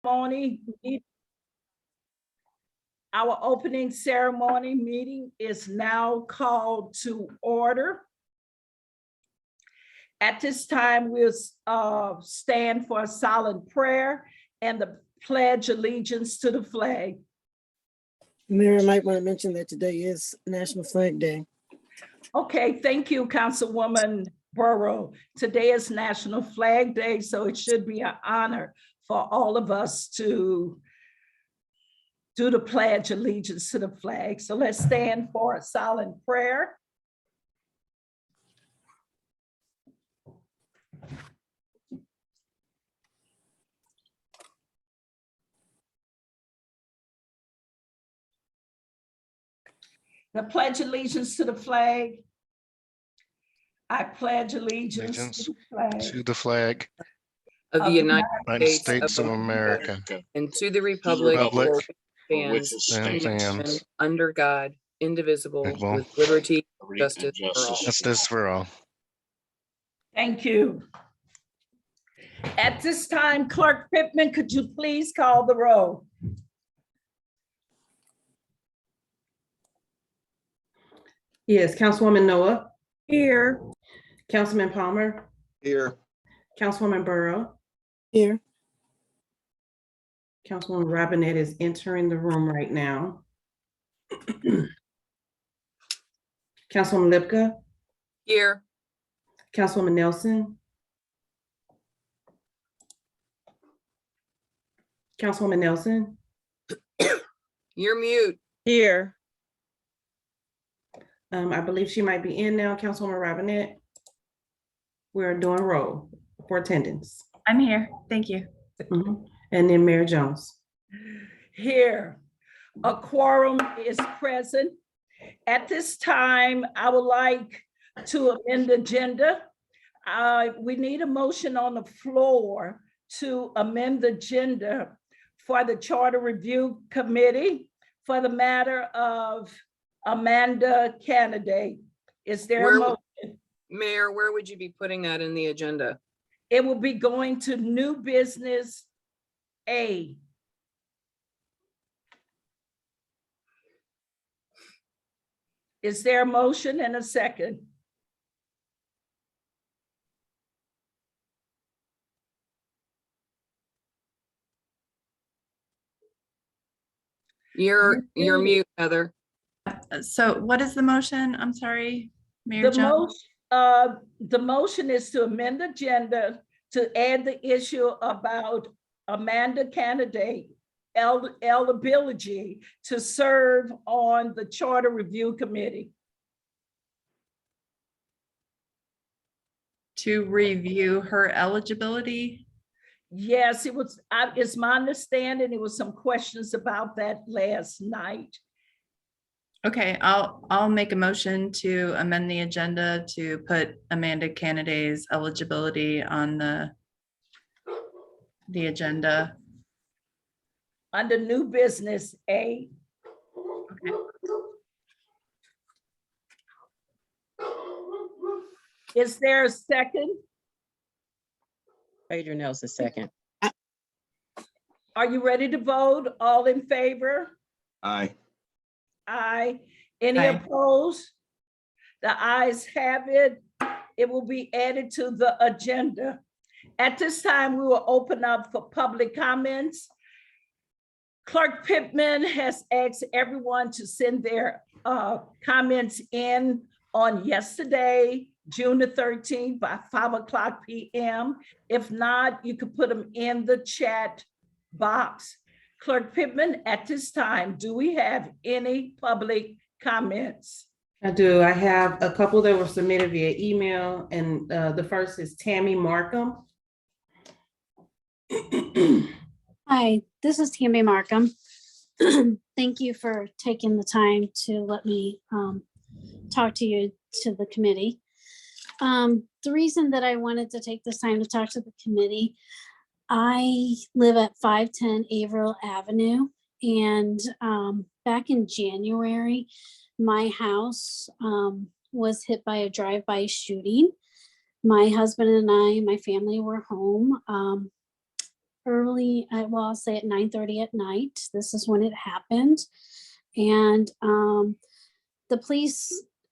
ceremony. Our opening ceremony meeting is now called to order. At this time, we'll stand for a silent prayer and the pledge allegiance to the flag. Mayor, I might want to mention that today is National Flag Day. Okay, thank you, Councilwoman Burrow. Today is National Flag Day, so it should be an honor for all of us to do the pledge allegiance to the flag. So let's stand for a silent prayer. The pledge allegiance to the flag. I pledge allegiance to the flag of the United States of America and to the republic for which it stands under God, indivisible, Indivisible. with liberty and justice for all. Justice for all. Thank you. At this time, Clerk Pittman, could you please call the roll? Yes, Councilwoman Noah, Here. Councilman Palmer, Here. Councilwoman Burrow, Here, Councilwoman Robinette is entering the room right now. Councilwoman Lipka, Here, Councilwoman Nelson, Councilwoman Nelson, you're mute. Here. I believe she might be in now, Councilwoman Robinette. We're doing roll for attendance. I'm here. Thank you. Mhm. And then Mayor Jones. Here. A quorum is present. At this time, I would like to amend the agenda. We need a motion on the floor to amend the agenda for the Charter Review Committee for the matter of Amanda candidate. Is there a motion? Mayor, where would you be putting that in the agenda? It will be going to new business A. Is there a motion and a second? You're mute, Heather. So what is the motion? I'm sorry, Mayor The Jones. motion is to amend the agenda to add the issue about Amanda candidate eligibility to serve on the Charter Review Committee. To review her eligibility. Yes, it was, it's my understanding, there was some questions about that last night. Okay, I'll make a motion to amend the agenda to put Amanda Canada's eligibility on the agenda. Under new business A. Okay. Is there a second? Adrian Nelson, second. Are you ready to vote? All in favor? Aye. Aye. Any Aye. opposed? The ayes have it. It will be added to the agenda. At this time, we will open up for public comments. Clerk Pittman has asked everyone to send their comments in on yesterday, June the 13th by 5:00 p.m. If not, you could put them in the chat box. Clerk Pittman, at this time, do we have any public comments? I do. I have a couple that were submitted via email, and the first is Tammy Markham. Hi, this is Tammy Markham. Thank you for taking the time to let me talk to you, to the committee. The reason that I wanted to take this time to talk to the committee, I live at 510 Averill Avenue, and back in January, my house was hit by a drive-by shooting. My husband and I, my family were home. early, well, I'll say at 9:30 at night. This is when it happened. And the police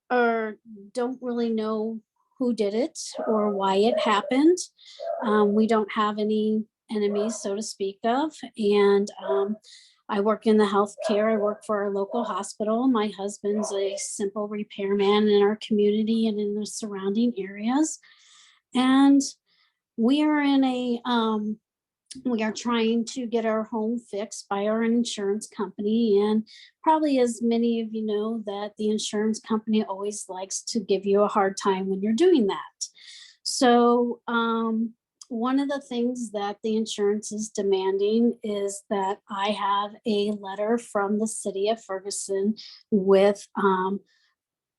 don't really know who did it or why it happened. We don't have any enemies, so to speak of. And I work in the healthcare. I work for our local hospital. My husband's a simple repairman in our community and in the surrounding areas. And we are in a, we are trying to get our home fixed by our insurance company. And probably as many of you know, that the insurance company always likes to give you a hard time when you're doing that. So one of the things that the insurance is demanding is that I have a letter from the city of Ferguson with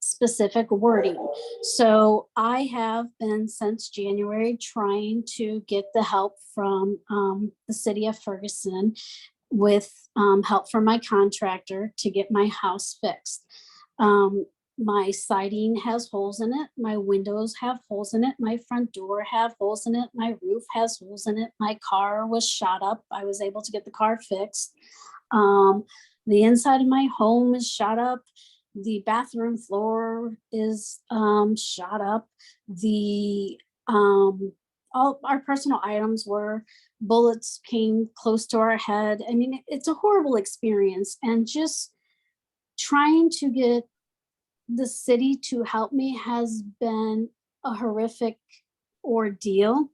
specific wording. So I have been since January trying to get the help from the city of Ferguson with help from my contractor to get my house fixed. My siding has holes in it. My windows have holes in it. My front door have holes in it. My roof has holes in it. My car was shot up. I was able to get the car fixed. The inside of my home is shot up. The bathroom floor is shot up. All our personal items were, bullets came close to our head. I mean, it's a horrible experience, and just trying to get the city to help me has been a horrific ordeal.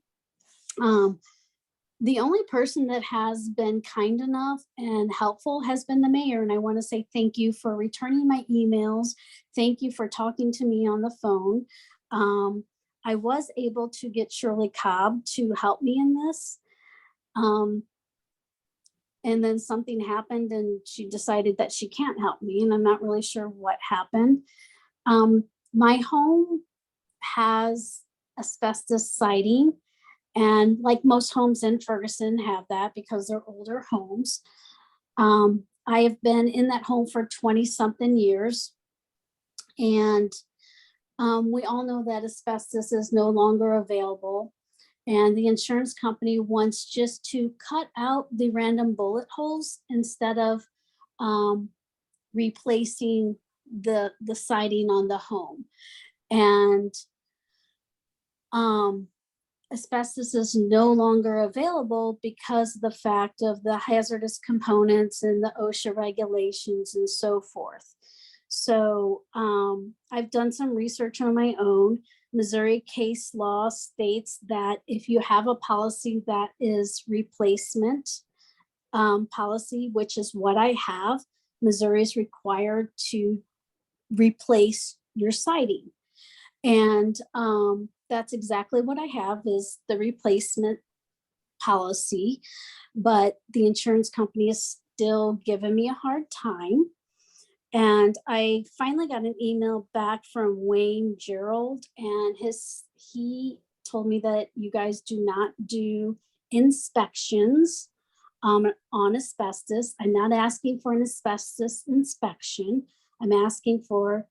The only person that has been kind enough and helpful has been the mayor. And I want to say thank you for returning my emails. Thank you for talking to me on the phone. I was able to get Shirley Cobb to help me in this. And then something happened and she decided that she can't help me. And I'm not really sure what happened. My home has asbestos siding. And like most homes in Ferguson have that because they're older homes. I have been in that home for 20 something years. And we all know that asbestos is no longer available. And the insurance company wants just to cut out the random bullet holes instead of replacing the siding on the home. And asbestos is no longer available because of the fact of the hazardous components and the OSHA regulations and so forth. So I've done some research on my own. Missouri case law states that if you have a policy that is replacement policy, which is what I have, Missouri is required to replace your siding. And that's exactly what I have, is the replacement policy, but the insurance company is still giving me a hard time. And I finally got an email back from Wayne Gerald, and he told me that you guys do not do inspections on asbestos. I'm not asking for an asbestos inspection. I'm asking for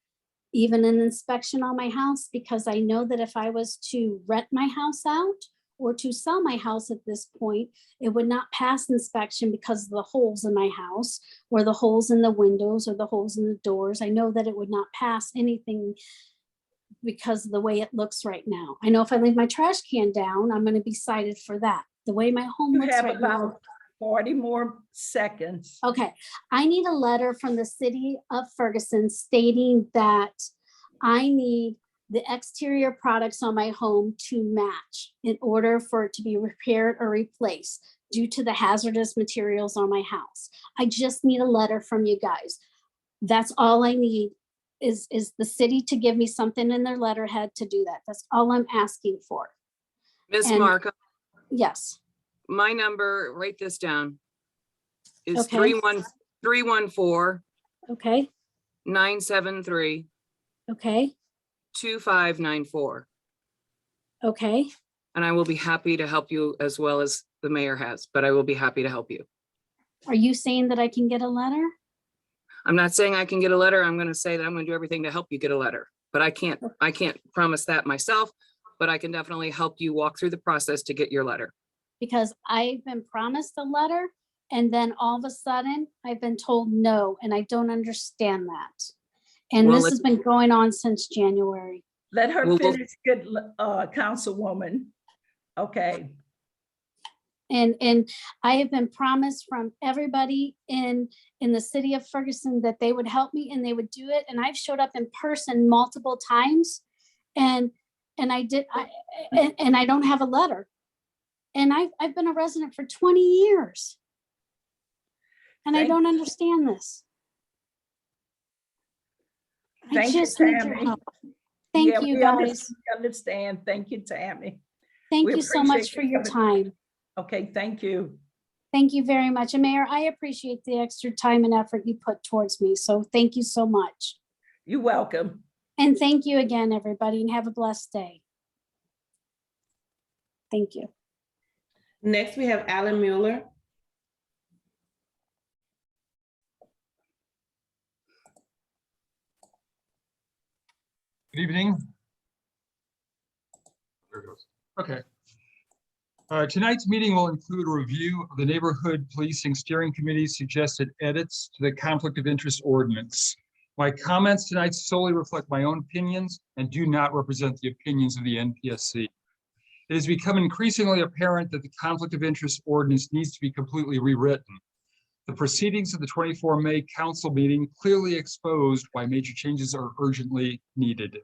even an inspection on my house, because I know that if I was to rent my house out or to sell my house at this point, it would not pass inspection because of the holes in my house or the holes in the windows or the holes in the doors. I know that it would not pass anything because of the way it looks right now. I know if I leave my trash can down, I'm going to be cited for that. The way my home You looks have right now. about 40 more seconds. Okay, I need a letter from the city of Ferguson stating that I need the exterior products on my home to match in order for it to be repaired or replaced due to the hazardous materials on my house. I just need a letter from you guys. That's all I need is the city to give me something in their letterhead to do that. That's all I'm asking for. Ms. And- Markham, Yes, my number, write this down, is Okay. 314 okay, 973 okay, 2594. okay. And I will be happy to help you as well as the mayor has, but I will be happy to help you. Are you saying that I can get a letter? I'm not saying I can get a letter. I'm going to say that I'm going to do everything to help you get a letter, but I can't promise that myself, but I can definitely help you walk through the process to get your letter. because I've been promised a letter and then all of a sudden I've been told no, and I don't understand that. And Well, this has been going on since January. Let her Well, finish, good, Councilwoman. Okay, And I have been promised from everybody in the city of Ferguson that they would help me and they would do it. And I've showed up in person multiple times and I don't have a letter. And I've been a resident for 20 years. And I Thank- don't understand this. I Thank you, just need your Tammy. help. Thank Yeah, you, we guys. understand. Thank you, Tammy. Thank we you so much appreciate for you your coming. time. Okay, thank you. Thank you very much. And Mayor, I appreciate the extra time and effort you put towards me. So thank you so much. You're welcome. And thank you again, everybody, and have a blessed day. Thank you. Next, we have Alan Mueller. Good evening. There it goes. Okay. Tonight's meeting will include a review of the Neighborhood Policing Steering Committee's suggested edits to the Conflict of Interest Ordinance. My comments tonight solely reflect my own opinions and do not represent the opinions of the NPSC. It has become increasingly apparent that the Conflict of Interest Ordinance needs to be completely rewritten. The proceedings of the 24 May Council meeting clearly exposed why major changes are urgently needed.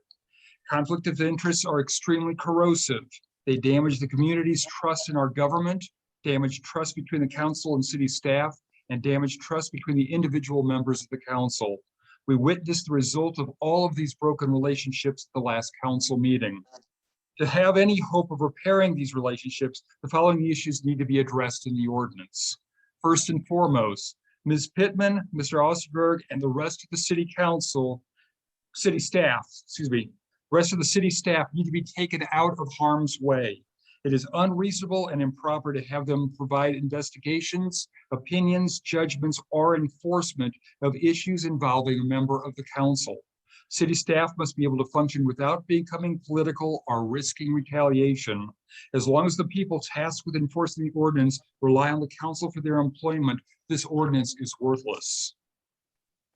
Conflict of interests are extremely corrosive. They damage the community's trust in our government, damage trust between the council and city staff, and damage trust between the individual members of the council. We witnessed the result of all of these broken relationships at the last council meeting. To have any hope of repairing these relationships, the following issues need to be addressed in the ordinance. First and foremost, Ms. Pittman, Mr. Osterberg, and the rest of the city staff need to be taken out of harm's way. It is unreasonable and improper to have them provide investigations, opinions, judgments, or enforcement of issues involving a member of the council. City staff must be able to function without becoming political or risking retaliation. As long as the people tasked with enforcing the ordinance rely on the council for their employment, this ordinance is worthless.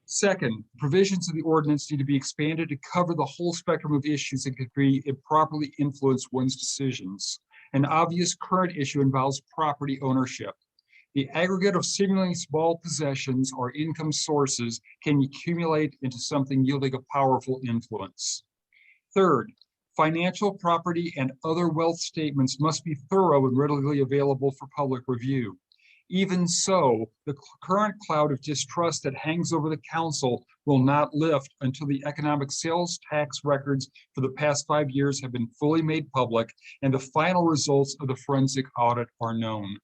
Second, provisions of the ordinance need to be expanded to cover the whole spectrum of issues that could be improperly influence one's decisions. An obvious current issue involves property ownership. The aggregate of seemingly small possessions or income sources can accumulate into something yielding a powerful influence. Third, financial, property, and other wealth statements must be thorough and readily available for public review. Even so, the current cloud of distrust that hangs over the council will not lift until the economic sales tax records for the past 5 years have been fully made public and the final results of the forensic audit are known.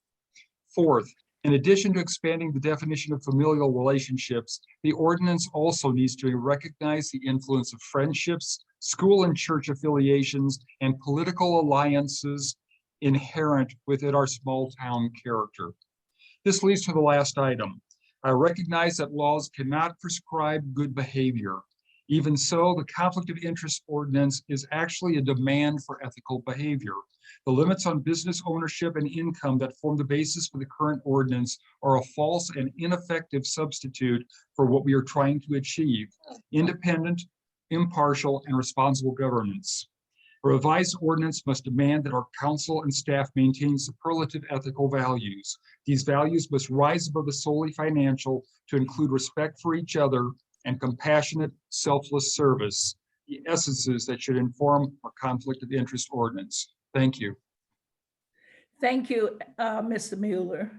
Fourth, in addition to expanding the definition of familial relationships, the ordinance also needs to recognize the influence of friendships, school and church affiliations, and political alliances inherent within our small town character. This leads to the last item. I recognize that laws cannot prescribe good behavior. Even so, the conflict of interest ordinance is actually a demand for ethical behavior. The limits on business ownership and income that form the basis for the current ordinance are a false and ineffective substitute for what we are trying to achieve: independent, impartial, and responsible governance. A revised ordinance must demand that our council and staff maintain superlative ethical values. These values must rise above the solely financial to include respect for each other and compassionate, selfless service, the essences that should inform our conflict of interest ordinance. Thank you. Thank you, Mr. Mueller.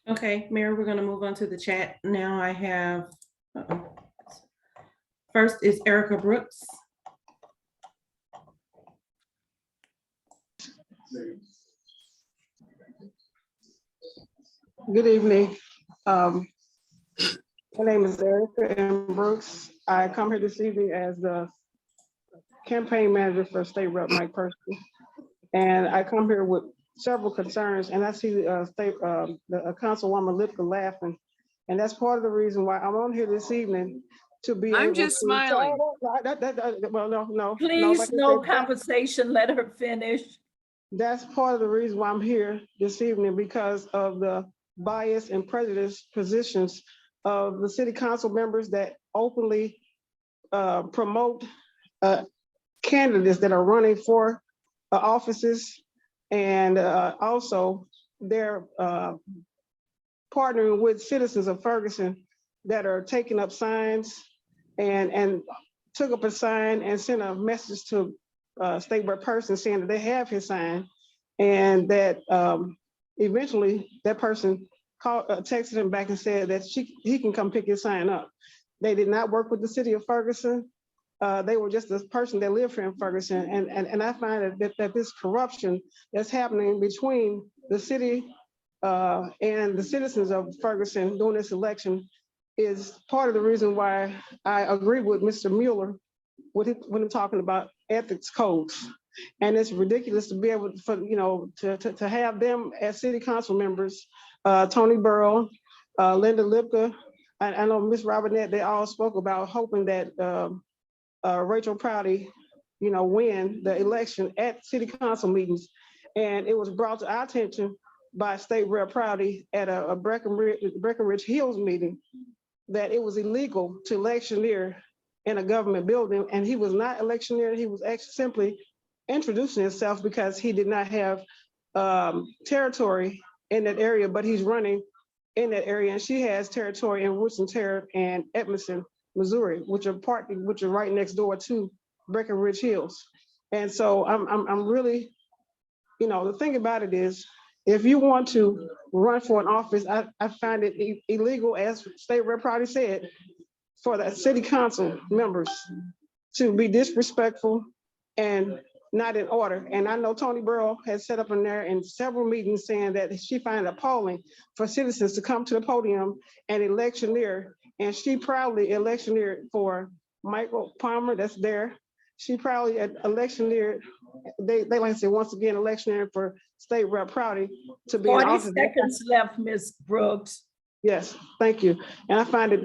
Okay, Mayor, we're gonna move on to the chat. Now I have, first is Erica Brooks. Good evening. My name is Erica M. Brooks. I come here this evening as the campaign manager for State Rep Mike Percy. And I come here with several concerns, and I see the Councilwoman Lipka laughing. And that's part of the reason why I'm on here this evening to be I'm able just to. smiling. Well, no. Please, like I no said, conversation. Let her finish. that's part of the reason why I'm here this evening, because of the bias and prejudice positions of the city council members that openly promote candidates that are running for offices, and also they're partnering with citizens of Ferguson that are taking up signs and took up a sign and sent a message to State Rep Person saying that they have his sign, and that eventually that person texted him back and said that he can come pick his sign up. They did not work with the city of Ferguson. They were just a person that lived here in Ferguson. And I find that this corruption that's happening between the city and the citizens of Ferguson during this election is part of the reason why I agree with Mr. Mueller when I'm talking about ethics codes. And it's ridiculous to be able to have them as city council members, Tony Burrow, Linda Lipka, I know Ms. Robinette, they all spoke about hoping that Rachel Prouty, win the election at city council meetings. And it was brought to our attention by State Rep Prouty at a Breckenridge Hills meeting that it was illegal to electioneer in a government building. And he was not electioneering, he was actually simply introducing himself because he did not have territory in that area, but he's running in that area. And she has territory in Woodson Terre and Edmondson, Missouri, which are right next door to Breckenridge Hills. And so I'm really, the thing about it is, if you want to run for an office, I find it illegal, as State Rep Prouty said, for the city council members to be disrespectful and not in order. And I know Tony Burrow has set up in there in several meetings saying that she finds it appalling for citizens to come to the podium and electioneer. And she proudly electioneered for Michael Palmer, that's there. She proudly electioneered, they like to say, once again, electioneering for State Rep Prouty to be in 40 office. seconds left, Ms. Brooks. Yes, thank you. And I find it,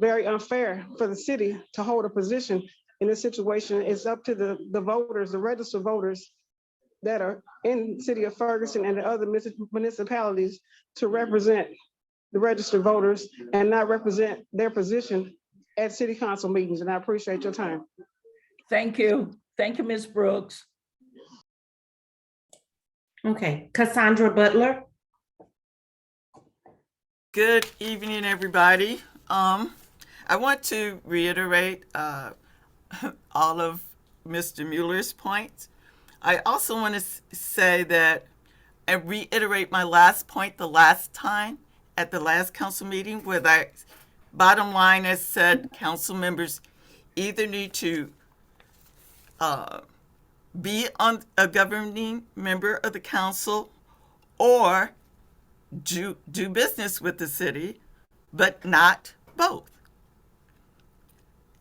very unfair for the city to hold a position in this situation. It's up to the voters, the registered voters that are in the city of Ferguson and the other municipalities to represent the registered voters and not represent their position at city council meetings. And I appreciate your time. Thank you. Thank you, Ms. Brooks. Okay, Cassandra Butler. Good evening, everybody. I want to reiterate all of Mr. Mueller's points. I also want to say that and reiterate my last point the last time at the last council meeting, where the bottom line has said council members either need to be on a governing member of the council or do business with the city, but not both.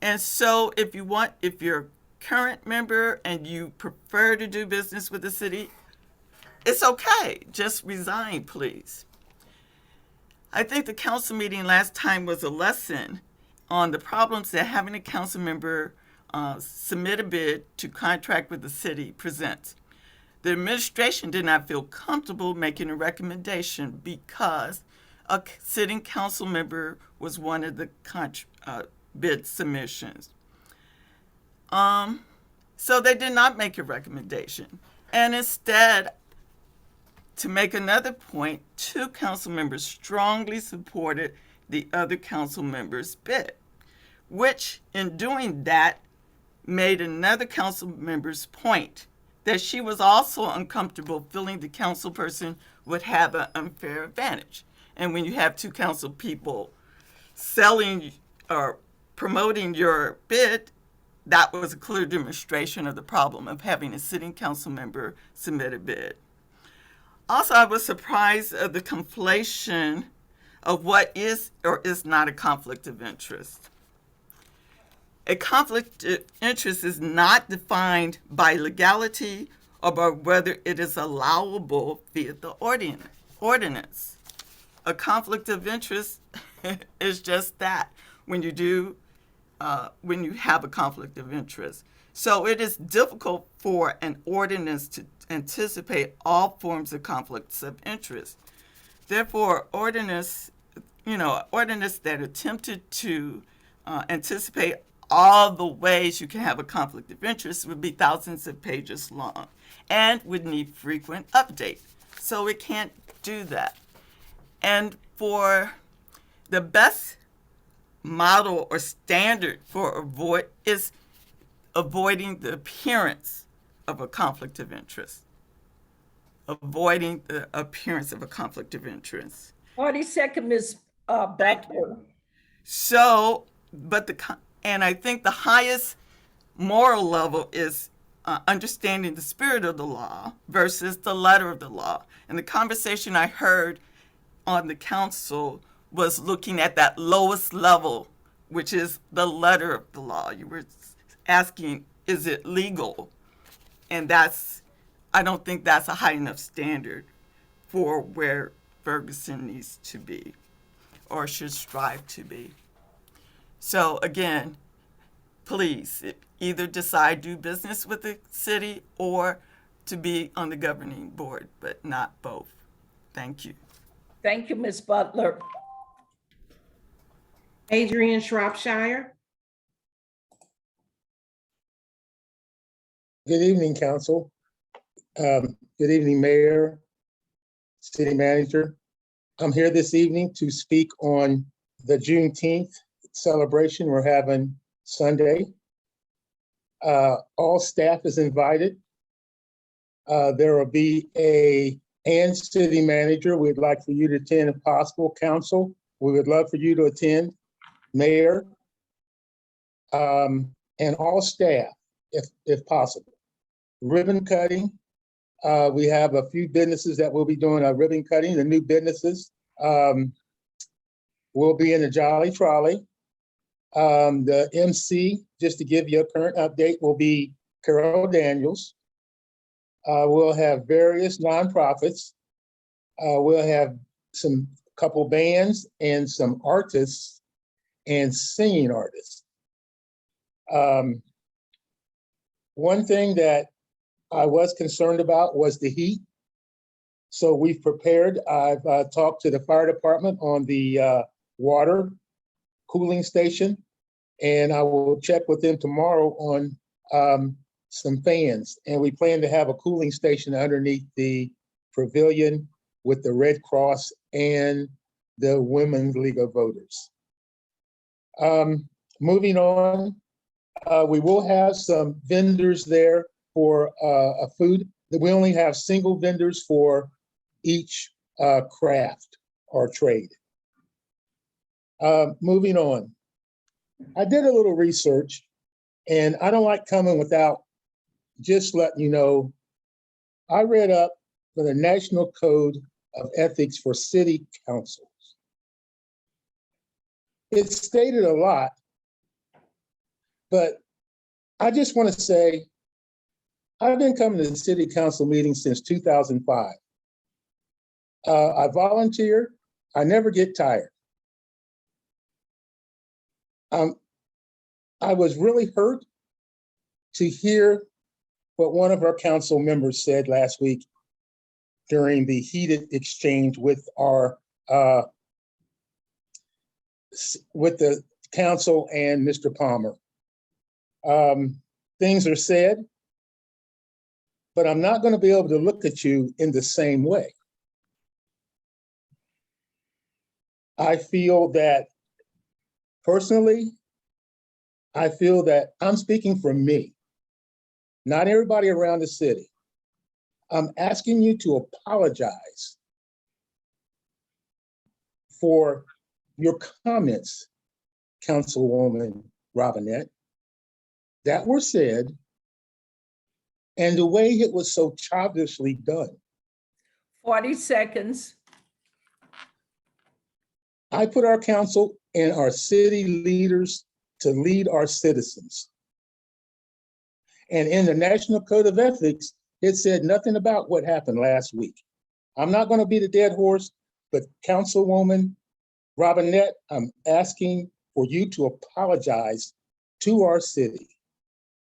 And so if you're a current member and you prefer to do business with the city, it's okay. Just resign, please. I think the council meeting last time was a lesson on the problems that having a council member submit a bid to contract with the city presents. The administration did not feel comfortable making a recommendation because a sitting council member was one of the bid submissions. So they did not make a recommendation. And instead, to make another point, 2 council members strongly supported the other council member's bid, which in doing that made another council member's point that she was also uncomfortable feeling the council person would have an unfair advantage. And when you have 2 council people selling or promoting your bid, that was a clear demonstration of the problem of having a sitting council member submit a bid. Also, I was surprised at the conflation of what is or is not a conflict of interest. A conflict of interest is not defined by legality or by whether it is allowable via the ordinance. A conflict of interest is just that. When you do when you have a conflict of interest. So it is difficult for an ordinance to anticipate all forms of conflicts of interest. Therefore, ordinance that attempted to anticipate all the ways you can have a conflict of interest would be thousands of pages long and would need frequent update. So it can't do that. And for the best model or standard for avoiding the appearance of a conflict of interest. Avoiding the appearance of a conflict of interest. 40-second, Ms. Butler. So, and I think the highest moral level is understanding the spirit of the law versus the letter of the law. And the conversation I heard on the council was looking at that lowest level, which is the letter of the law. You were asking, is it legal? And I don't think that's a high enough standard for where Ferguson needs to be or should strive to be. So again, please either decide do business with the city or to be on the governing board, but not both. Thank you. Thank you, Ms. Butler. Adrian Shropshire. Good evening, council. Good evening, Mayor, City Manager. I'm here this evening to speak on the Juneteenth celebration we're having Sunday. All staff is invited. There will be and City Manager, we'd like for you to attend if possible. Council, we would love for you to attend. Mayor, and all staff, if possible. Ribbon cutting. We have a few businesses that will be doing a ribbon cutting, the new businesses. Will be in the Jolly Trolley. The MC, just to give you a current update, will be Carol Daniels. We'll have various nonprofits. We'll have couple bands and some artists and singing artists. One thing that I was concerned about was the heat. So we've prepared. I've talked to the fire department on the water cooling station, and I will check with them tomorrow on some fans. And we plan to have a cooling station underneath the pavilion with the Red Cross and the Women's League of Voters. Moving on, we will have some vendors there for a food. We only have single vendors for each craft or trade. Moving on, I did a little research, and I don't like coming without just letting you know, I read up for the National Code of Ethics for City Councils. It stated a lot, but I just want to say, I've been coming to the city council meetings since 2005. I volunteer, I never get tired. I was really hurt to hear what one of our council members said last week during the heated exchange with with the council and Mr. Palmer. Things are said, but I'm not going to be able to look at you in the same way. I feel that personally, I feel that I'm speaking for me, not everybody around the city. I'm asking you to apologize for your comments, Councilwoman Robinette, that were said and the way it was so childishly done. 40 seconds. I put our council and our city leaders to lead our citizens. And in the National Code of Ethics, it said nothing about what happened last week. I'm not going to beat a dead horse, but Councilwoman Robinette, I'm asking for you to apologize to our city.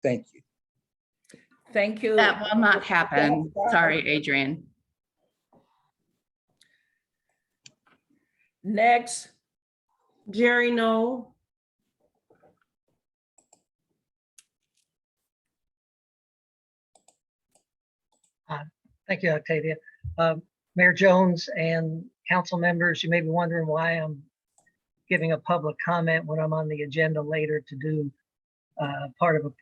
Thank you. Thank you. That will not happen. Sorry, Adrian. Next, Jerry, no. Thank you, Octavia. Mayor Jones and council members, you may be wondering why I'm giving a public comment when I'm on the agenda later to do part of a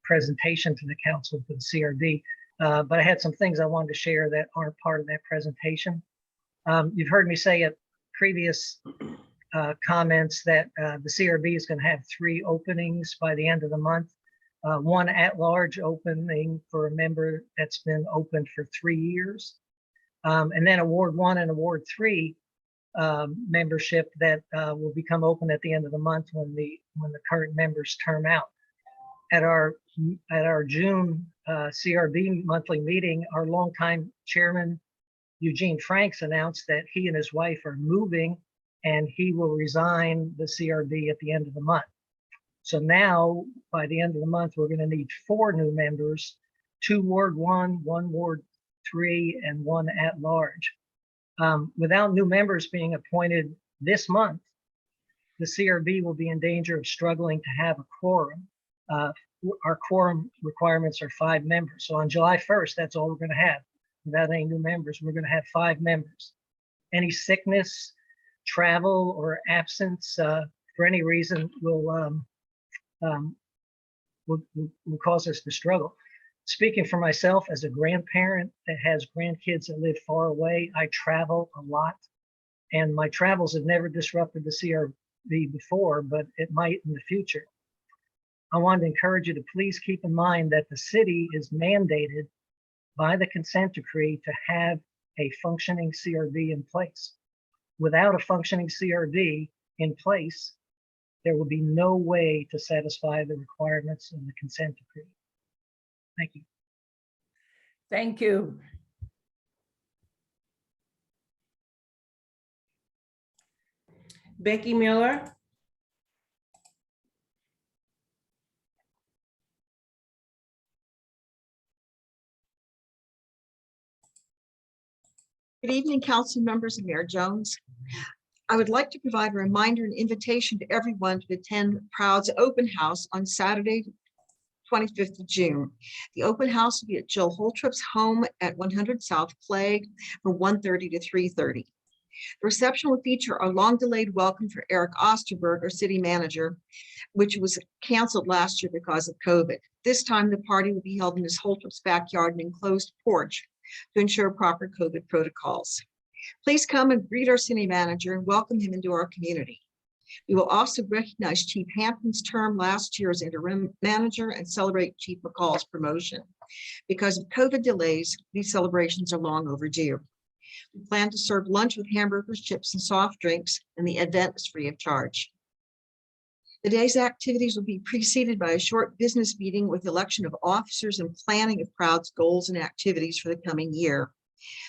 presentation to the council for the CRD. But I had some things I wanted to share that aren't part of that presentation. You've heard me say at previous comments that the CRB is going to have 3 openings by the end of the month. One at-large opening for a member that's been open for 3 years. And then Award 1 and Award 3 membership that will become open at the end of the month when the current members term out. At our June CRB monthly meeting, our longtime chairman, Eugene Franks, announced that he and his wife are moving and he will resign the CRB at the end of the month. So now, by the end of the month, we're going to need 4 new members, 2 Ward 1, 1 Ward 3, and 1 at large. Without new members being appointed this month, the CRB will be in danger of struggling to have a quorum. Our quorum requirements are 5 members. So on July 1st, that's all we're going to have. Without any new members, we're going to have 5 members. Any sickness, travel, or absence for any reason will cause us to struggle. Speaking for myself as a grandparent that has grandkids that live far away, I travel a lot, and my travels have never disrupted the CRB before, but it might in the future. I wanted to encourage you to please keep in mind that the city is mandated by the consent decree to have a functioning CRB in place. Without a functioning CRB in place, there will be no way to satisfy the requirements of the consent decree. Thank you. thank you. Becky Miller. Good evening, council members and Mayor Jones. I would like to provide a reminder and invitation to everyone to attend Proud's open house on Saturday, 25th of June. The open house will be at Jill Holtrup's home at 100 South Plague from 1:30 to 3:30. The reception will feature a long-delayed welcome for Eric Osterberg, our city manager, which was canceled last year because of COVID. This time, the party will be held in Ms. Holtrup's backyard and enclosed porch to ensure proper COVID protocols. Please come and greet our city manager and welcome him into our community. We will also recognize Chief Hampton's term last year as interim manager and celebrate Chief McCall's promotion. Because of COVID delays, these celebrations are long overdue. We plan to serve lunch with hamburgers, chips, and soft drinks, and the event is free of charge. The day's activities will be preceded by a short business meeting with election of officers and planning of Proud's goals and activities for the coming year.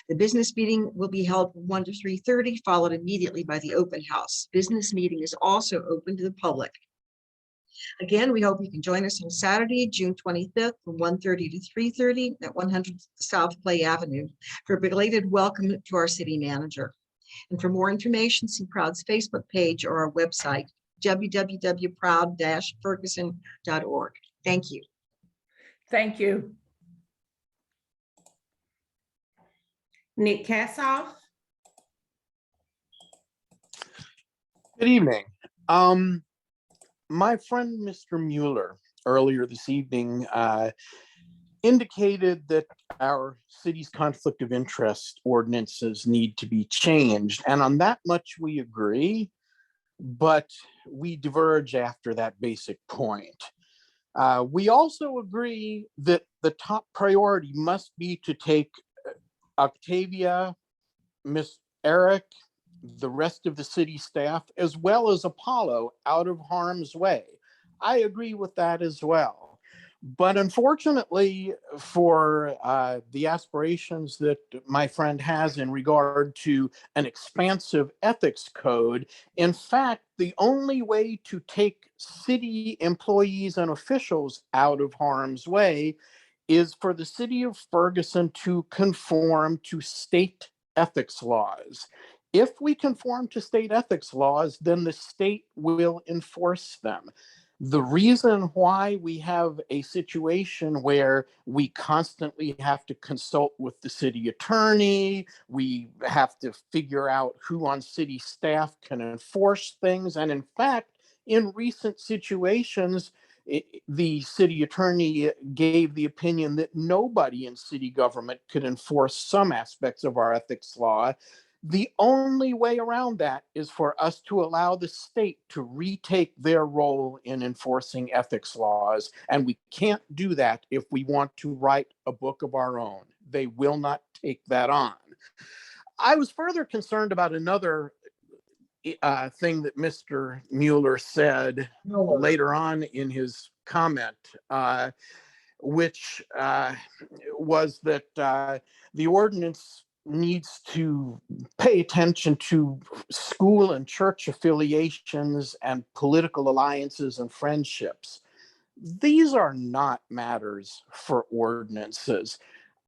The business meeting will be held from 1 to 3:30, followed immediately by the open house. Business meeting is also open to the public. Again, we hope you can join us on Saturday, June 25th from 1:30 to 3:30 at 100 South Clay Avenue for a belated welcome to our city manager. And for more information, see Proud's Facebook page or our website, www.proud-ferguson.org. Thank you. Thank you. Nick Kassoff. Good evening. My friend, Mr. Mueller, earlier this evening indicated that our city's conflict of interest ordinances need to be changed. And on that much we agree, but we diverge after that basic point. We also agree that the top priority must be to take Octavia, Miss Eric, the rest of the city staff, as well as Apollo, out of harm's way. I agree with that as well. But unfortunately for the aspirations that my friend has in regard to an expansive ethics code, in fact, the only way to take city employees and officials out of harm's way is for the city of Ferguson to conform to state ethics laws. If we conform to state ethics laws, then the state will enforce them. The reason why we have a situation where we constantly have to consult with the city attorney, we have to figure out who on city staff can enforce things, and in fact, in recent situations, the city attorney gave the opinion that nobody in city government could enforce some aspects of our ethics law. The only way around that is for us to allow the state to retake their role in enforcing ethics laws. And we can't do that if we want to write a book of our own. They will not take that on. I was further concerned about another thing that Mr. Mueller said later on in his comment, which was that the ordinance needs to pay attention to school and church affiliations and political alliances and friendships. These are not matters for ordinances.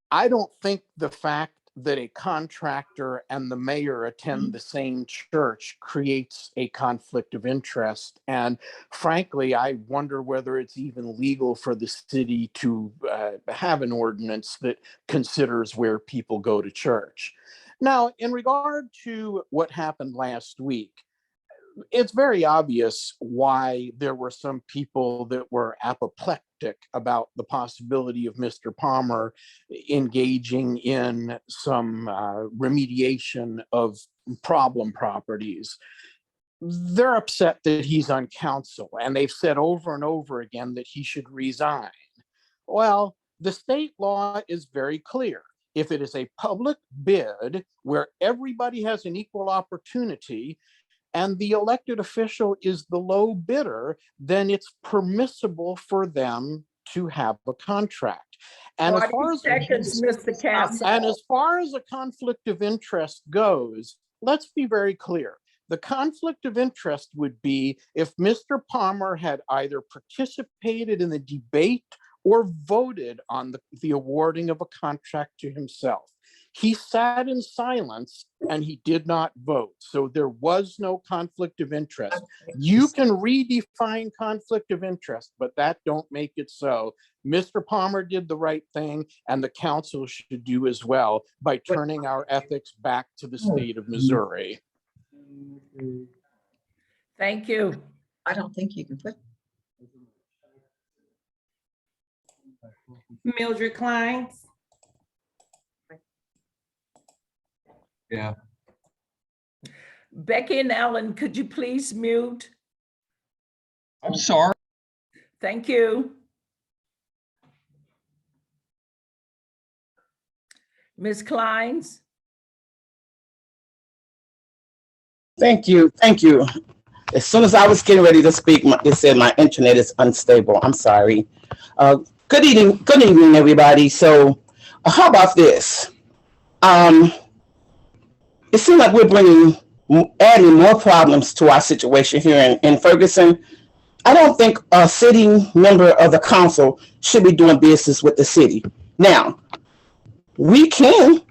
I don't think the fact that a contractor and the mayor attend the same church creates a conflict of interest. And frankly, I wonder whether it's even legal for the city to have an ordinance that considers where people go to church. Now, in regard to what happened last week, it's very obvious why there were some people that were apoplectic about the possibility of Mr. Palmer engaging in some remediation of problem properties. They're upset that he's on council, and they've said over and over again that he should resign. Well, the state law is very clear. If it is a public bid where everybody has an equal opportunity, and the elected official is the low bidder, then it's permissible for them to have a contract. And as far as Mr. Castle. And as far as a conflict of interest goes, let's be very clear. The conflict of interest would be if Mr. Palmer had either participated in the debate or voted on the awarding of a contract to himself. He sat in silence and he did not vote. So there was no conflict of interest. You can redefine conflict of interest, but that don't make it so. Mr. Palmer did the right thing, and the council should do as well by turning our ethics back to the state of Missouri. Thank you. I don't think you can put. Mildred Kleins. Yeah. Becky and Ellen, could you please mute? I'm sorry. Thank you. Ms. Kleins? Thank you. Thank you. As soon as I was getting ready to speak, it said my internet is unstable. I'm sorry. Good evening, everybody. So how about this? It seems like we're adding more problems to our situation here in Ferguson. I don't think a sitting member of the council should be doing business with the city. Now, we can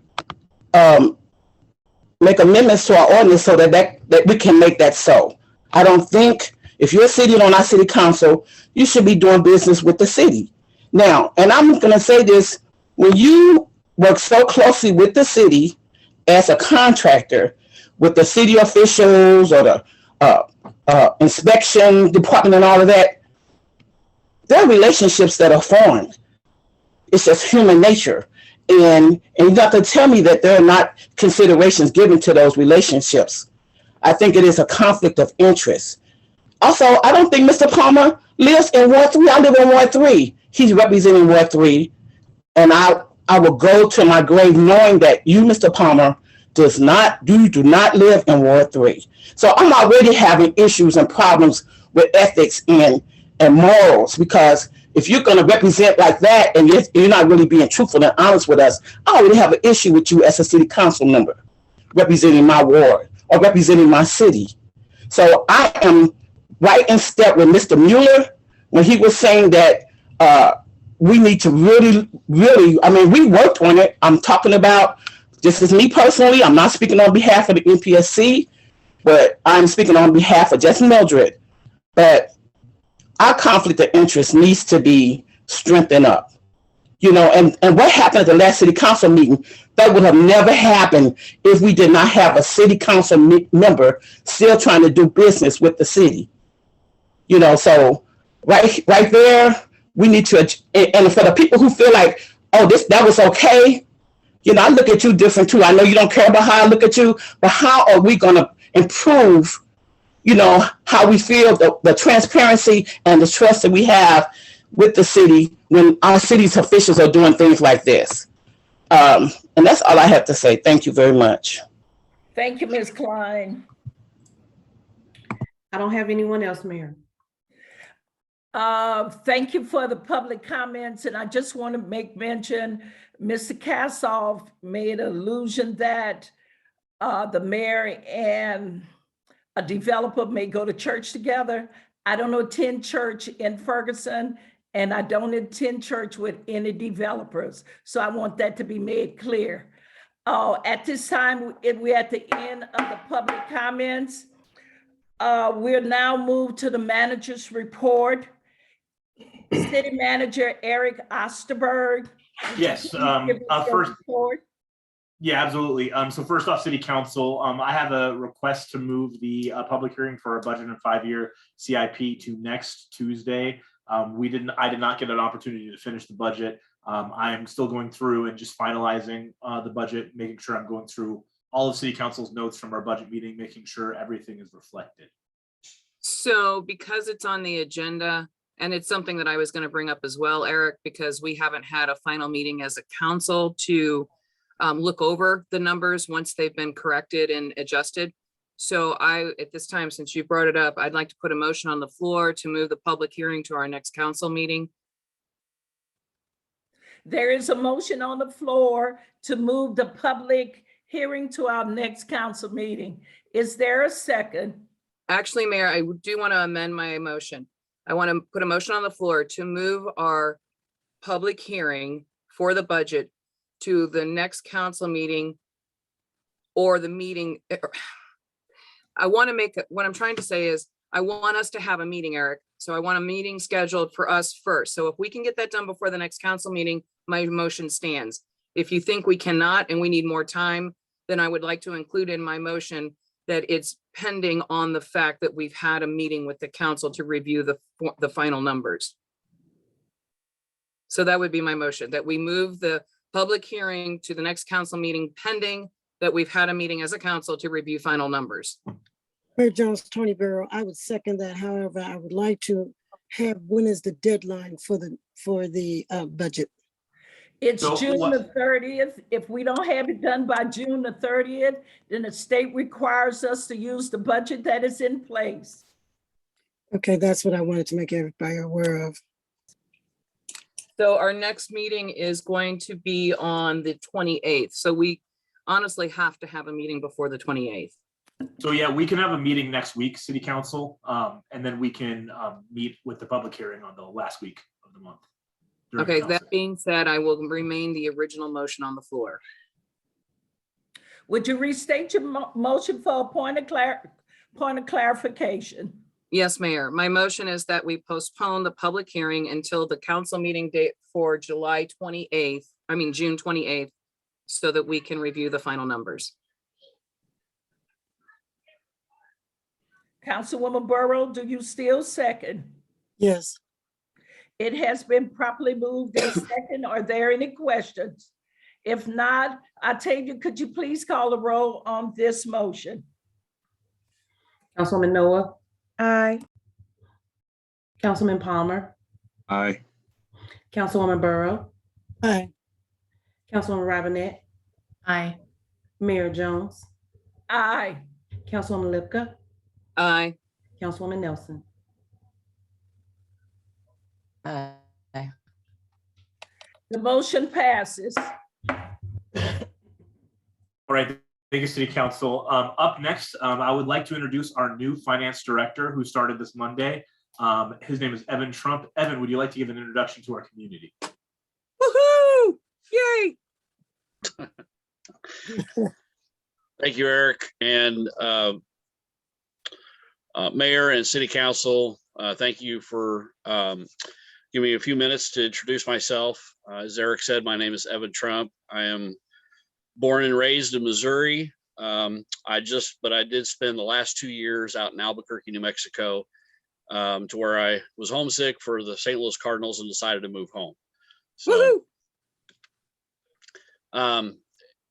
make amendments to our ordinance so that we can make that so. I don't think if you're sitting on our city council, you should be doing business with the city. Now, and I'm going to say this, when you work so closely with the city as a contractor, with the city officials or the inspection department and all of that, there are relationships that are formed. It's just human nature. And you got to tell me that there are not considerations given to those relationships. I think it is a conflict of interest. Also, I don't think Mr. Palmer lives in Ward 3. I live in Ward 3. He's representing Ward 3. And I will go to my grave knowing that you, Mr. Palmer, do not live in Ward 3. So I'm already having issues and problems with ethics and morals, because if you're going to represent like that and you're not really being truthful and honest with us, I already have an issue with you as a city council member representing my ward or representing my city. So I am right in step with Mr. Mueller when he was saying that we need to really, I mean, we worked on it. I'm talking about, this is me personally, I'm not speaking on behalf of the NPSC, but I'm speaking on behalf of just Mildred. But our conflict of interest needs to be strengthened up. And what happened at the last city council meeting, that would have never happened if we did not have a city council member still trying to do business with the city. So right there, we need to, and for the people who feel like, oh, that was okay, I look at you different too. I know you don't care about how I look at you, but how are we going to improve, how we feel, the transparency and the trust that we have with the city when our city's officials are doing things like this. And that's all I have to say. Thank you very much. Thank you, Ms. Klein. I don't have anyone else, Mayor. Thank you for the public comments. And I just want to make mention, Mr. Kassoff made allusion that the mayor and a developer may go to church together. I don't attend church in Ferguson, and I don't attend church with any developers. So I want that to be made clear. At this time, we're at the end of the public comments. We're now moved to the manager's report. City Manager Eric Osterberg. Yes, first. Yeah, absolutely. So first off, City Council, I have a request to move the public hearing for our budget and 5-year CIP to next Tuesday. I did not get an opportunity to finish the budget. I'm still going through and just finalizing the budget, making sure I'm going through all of City Council's notes from our budget meeting, making sure everything is reflected. So because it's on the agenda, and it's something that I was going to bring up as well, Eric, because we haven't had a final meeting as a council to look over the numbers once they've been corrected and adjusted. So at this time, since you brought it up, I'd like to put a motion on the floor to move the public hearing to our next council meeting. There is a motion on the floor to move the public hearing to our next council meeting. Is there a second? Actually, Mayor, I do want to amend my motion. I want to put a motion on the floor to move our public hearing for the budget to the next council meeting or the meeting. I want to make, what I'm trying to say is I want us to have a meeting, Eric. So I want a meeting scheduled for us first. So if we can get that done before the next council meeting, my motion stands. If you think we cannot and we need more time, then I would like to include in my motion that it's pending on the fact that we've had a meeting with the council to review the final numbers. So that would be my motion, that we move the public hearing to the next council meeting pending that we've had a meeting as a council to review final numbers. Mayor Jones, Tony Barrow, I would second that. However, I would like to have, when is the deadline for the budget? It's June the 30th. If we don't have it done by June the 30th, then the state requires us to use the budget that is in place. Okay, that's what I wanted to make everybody aware of. So our next meeting is going to be on the 28th. So we honestly have to have a meeting before the 28th. So yeah, we can have a meeting next week, City Council, and then we can meet with the public hearing on the last week of the month. Okay, that being said, I will remain the original motion on the floor. Would you restate your motion for a point of clarification? Yes, Mayor. My motion is that we postpone the public hearing until the council meeting date for June 28th, so that we can review the final numbers. Councilwoman Burrow, do you still second? Yes. It has been properly moved and second. Are there any questions? If not, Octavia, could you please call the roll on this motion? Councilwoman Noah. Aye. Councilman Palmer. Aye. Councilwoman Burrow. Aye. Councilwoman Robinette. Aye. Mayor Jones. Aye. Councilwoman Lipka. Aye. Councilwoman Nelson. Aye. The motion passes. All right, thank you, City Council. Up next, I would like to introduce our new Finance Director who started this Monday. His name is Evan Trump. Evan, would you like to give an introduction to our community? Woohoo! Yay! Thank you, Eric, and Mayor and City Council. Thank you for giving me a few minutes to introduce myself. As Eric said, my name is Evan Trump. I am born and raised in Missouri. I did spend the last 2 years out in Albuquerque, New Mexico, to where I was homesick for the St. Louis Cardinals and decided to move home. So,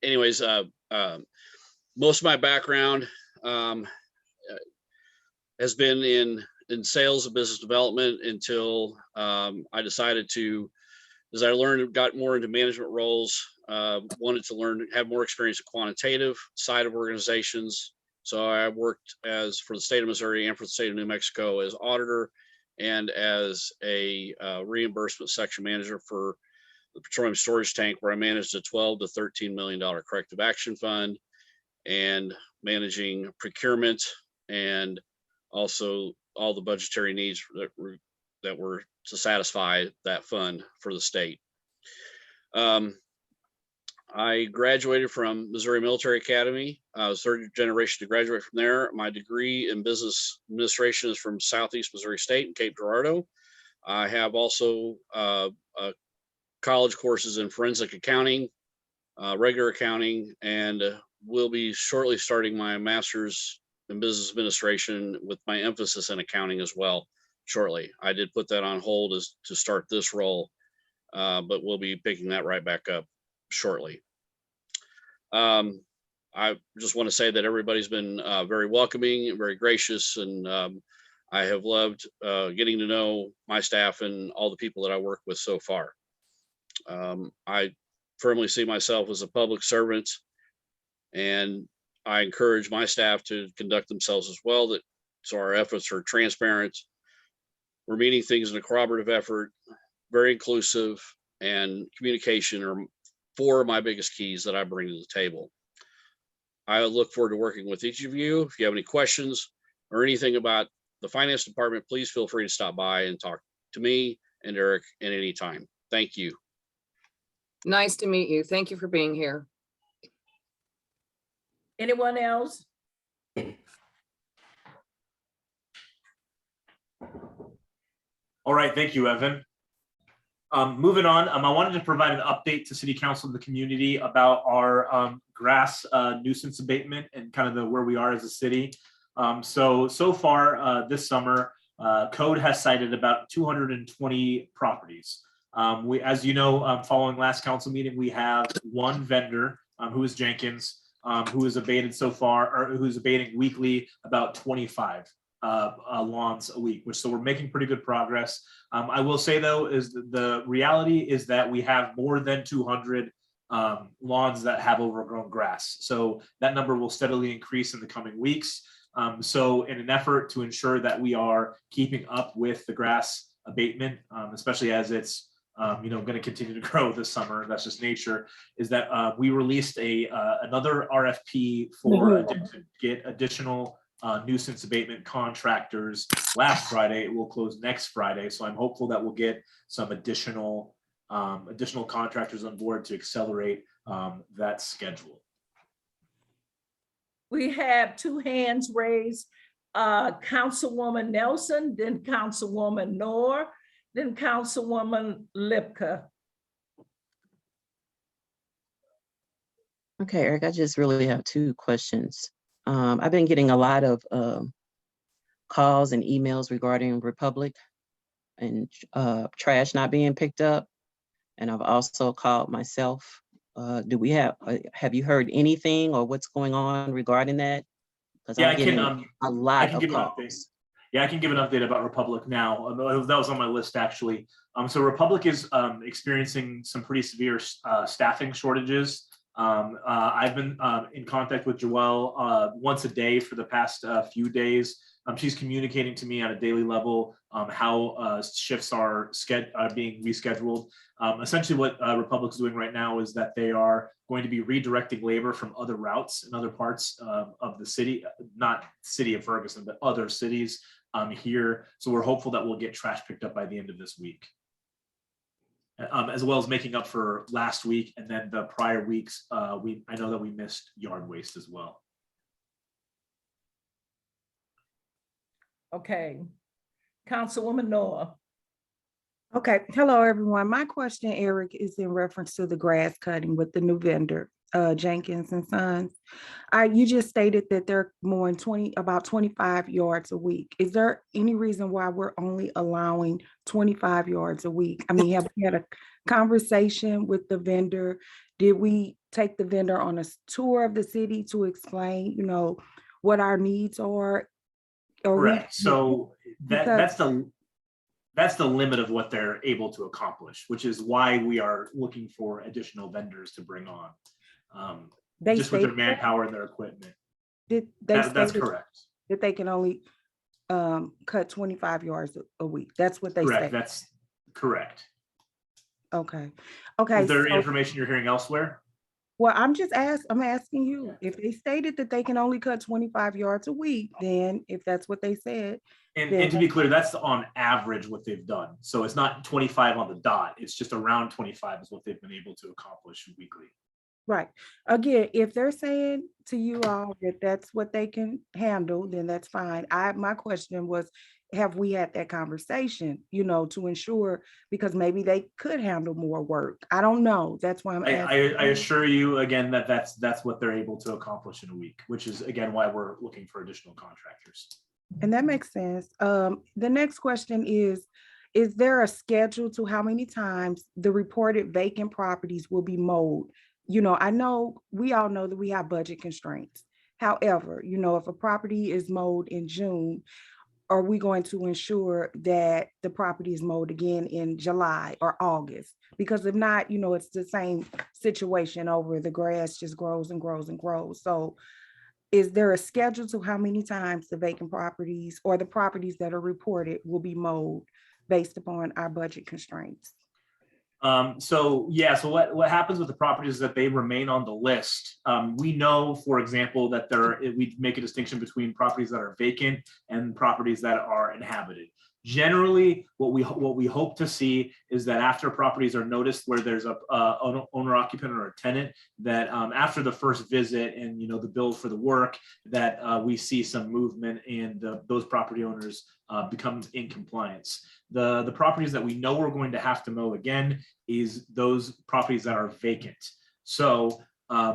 anyways, most of my background has been in sales and business development until I decided to, as I got more into management roles, wanted to have more experience in quantitative side of organizations. So I worked for the state of Missouri and for the state of New Mexico as auditor and as a reimbursement section manager for the petroleum storage tank, where I managed a $12 to $13 million corrective action fund and managing procurement and also all the budgetary needs that were to satisfy that fund for the state. I graduated from Missouri Military Academy. I was third generation to graduate from there. My degree in business administration is from Southeast Missouri State in Cape Girardeau. I have also college courses in forensic accounting, regular accounting, and will be shortly starting my master's in business administration with my emphasis in accounting as well shortly. I did put that on hold to start this role, but we'll be picking that right back up shortly. I just want to say that everybody's been very welcoming and very gracious, and I have loved getting to know my staff and all the people that I work with so far. I firmly see myself as a public servant, and I encourage my staff to conduct themselves as well, so our efforts are transparent. We're meeting things in a collaborative effort, very inclusive, and communication are four of my biggest keys that I bring to the table. I look forward to working with each of you. If you have any questions or anything about the finance department, please feel free to stop by and talk to me and Eric at any time. Thank you. Nice to meet you. Thank you for being here. Anyone else? All right, thank you, Evan. Moving on, I wanted to provide an update to City Council and the community about our grass nuisance abatement and kind of where we are as a city. So far this summer, Code has cited about 220 properties. As you know, following last council meeting, we have one vendor who is Jenkins, who has abated so far, or who's abating weekly about 25 lawns a week, so we're making pretty good progress. I will say though, is the reality is that we have more than 200 lawns that have overgrown grass. So that number will steadily increase in the coming weeks. So in an effort to ensure that we are keeping up with the grass abatement, especially as it's going to continue to grow this summer, that's just nature, is that we released another RFP to get additional nuisance abatement contractors last Friday. It will close next Friday. So I'm hopeful that we'll get some additional contractors on board to accelerate that schedule. We have two hands raised, Councilwoman Nelson, then Councilwoman Noor, then Councilwoman Lipka. Okay, Eric, I just really have two questions. I've been getting a lot of calls and emails regarding Republic and trash not being picked up. And I've also called myself. Have you heard anything or what's going on regarding that? Because I'm getting a lot of calls. Yeah, I can give an update about Republic now. That was on my list actually. So Republic is experiencing some pretty severe staffing shortages. I've been in contact with Joelle once a day for the past few days She's communicating to me on a daily level how shifts are being rescheduled. Essentially what Republic's doing right now is that they are going to be redirecting labor from other routes in other parts of the city, not city of Ferguson, but other cities here. So we're hopeful that we'll get trash picked up by the end of this week. As well as making up for last week and then the prior weeks. I know that we missed yard waste as well. Okay, Councilwoman Noah. Okay, hello, everyone. My question, Eric, is in reference to the grass cutting with the new vendor, Jenkins and Sons. You just stated that they're mowing about 25 yards a week. Is there any reason why we're only allowing 25 yards a week? I mean, have we had a conversation with the vendor? Did we take the vendor on a tour of the city to explain, what our needs are? Correct. So that's the limit of what they're able to accomplish, which is why we are looking for additional vendors to bring on. Just with their manpower and their equipment. That's correct. That they can only cut 25 yards a week. That's what they correct. say. That's correct. Okay. Is there information you're hearing elsewhere? Well, I'm asking you, if they stated that they can only cut 25 yards a week, then if that's what they said. And to be clear, that's on average what they've done. So it's not 25 on the dot. It's just around 25 is what they've been able to accomplish weekly. Right. Again, if they're saying to you all that that's what they can handle, then that's fine. My question was, have we had that conversation, to ensure, because maybe they could handle more work. I don't know. That's why I'm asking. I assure you again that that's what they're able to accomplish in a week, which is again why we're looking for additional contractors. And that makes sense. The next question is there a schedule to how many times the reported vacant properties will be mowed? We all know that we have budget constraints. However, if a property is mowed in June, are we going to ensure that the property is mowed again in July or August? Because if not, it's the same situation over, the grass just grows and grows and grows. So is there a schedule to how many times the vacant properties or the properties that are reported will be mowed based upon our budget constraints? So what happens with the properties is that they remain on the list. We know, for example, that we make a distinction between properties that are vacant and properties that are inhabited. Generally, what we hope to see is that after properties are noticed where there's a owner occupant or a tenant, that after the first visit and the bill for the work, that we see some movement and those property owners become in compliance. The properties that we know we're going to have to mow again is those properties that are vacant. So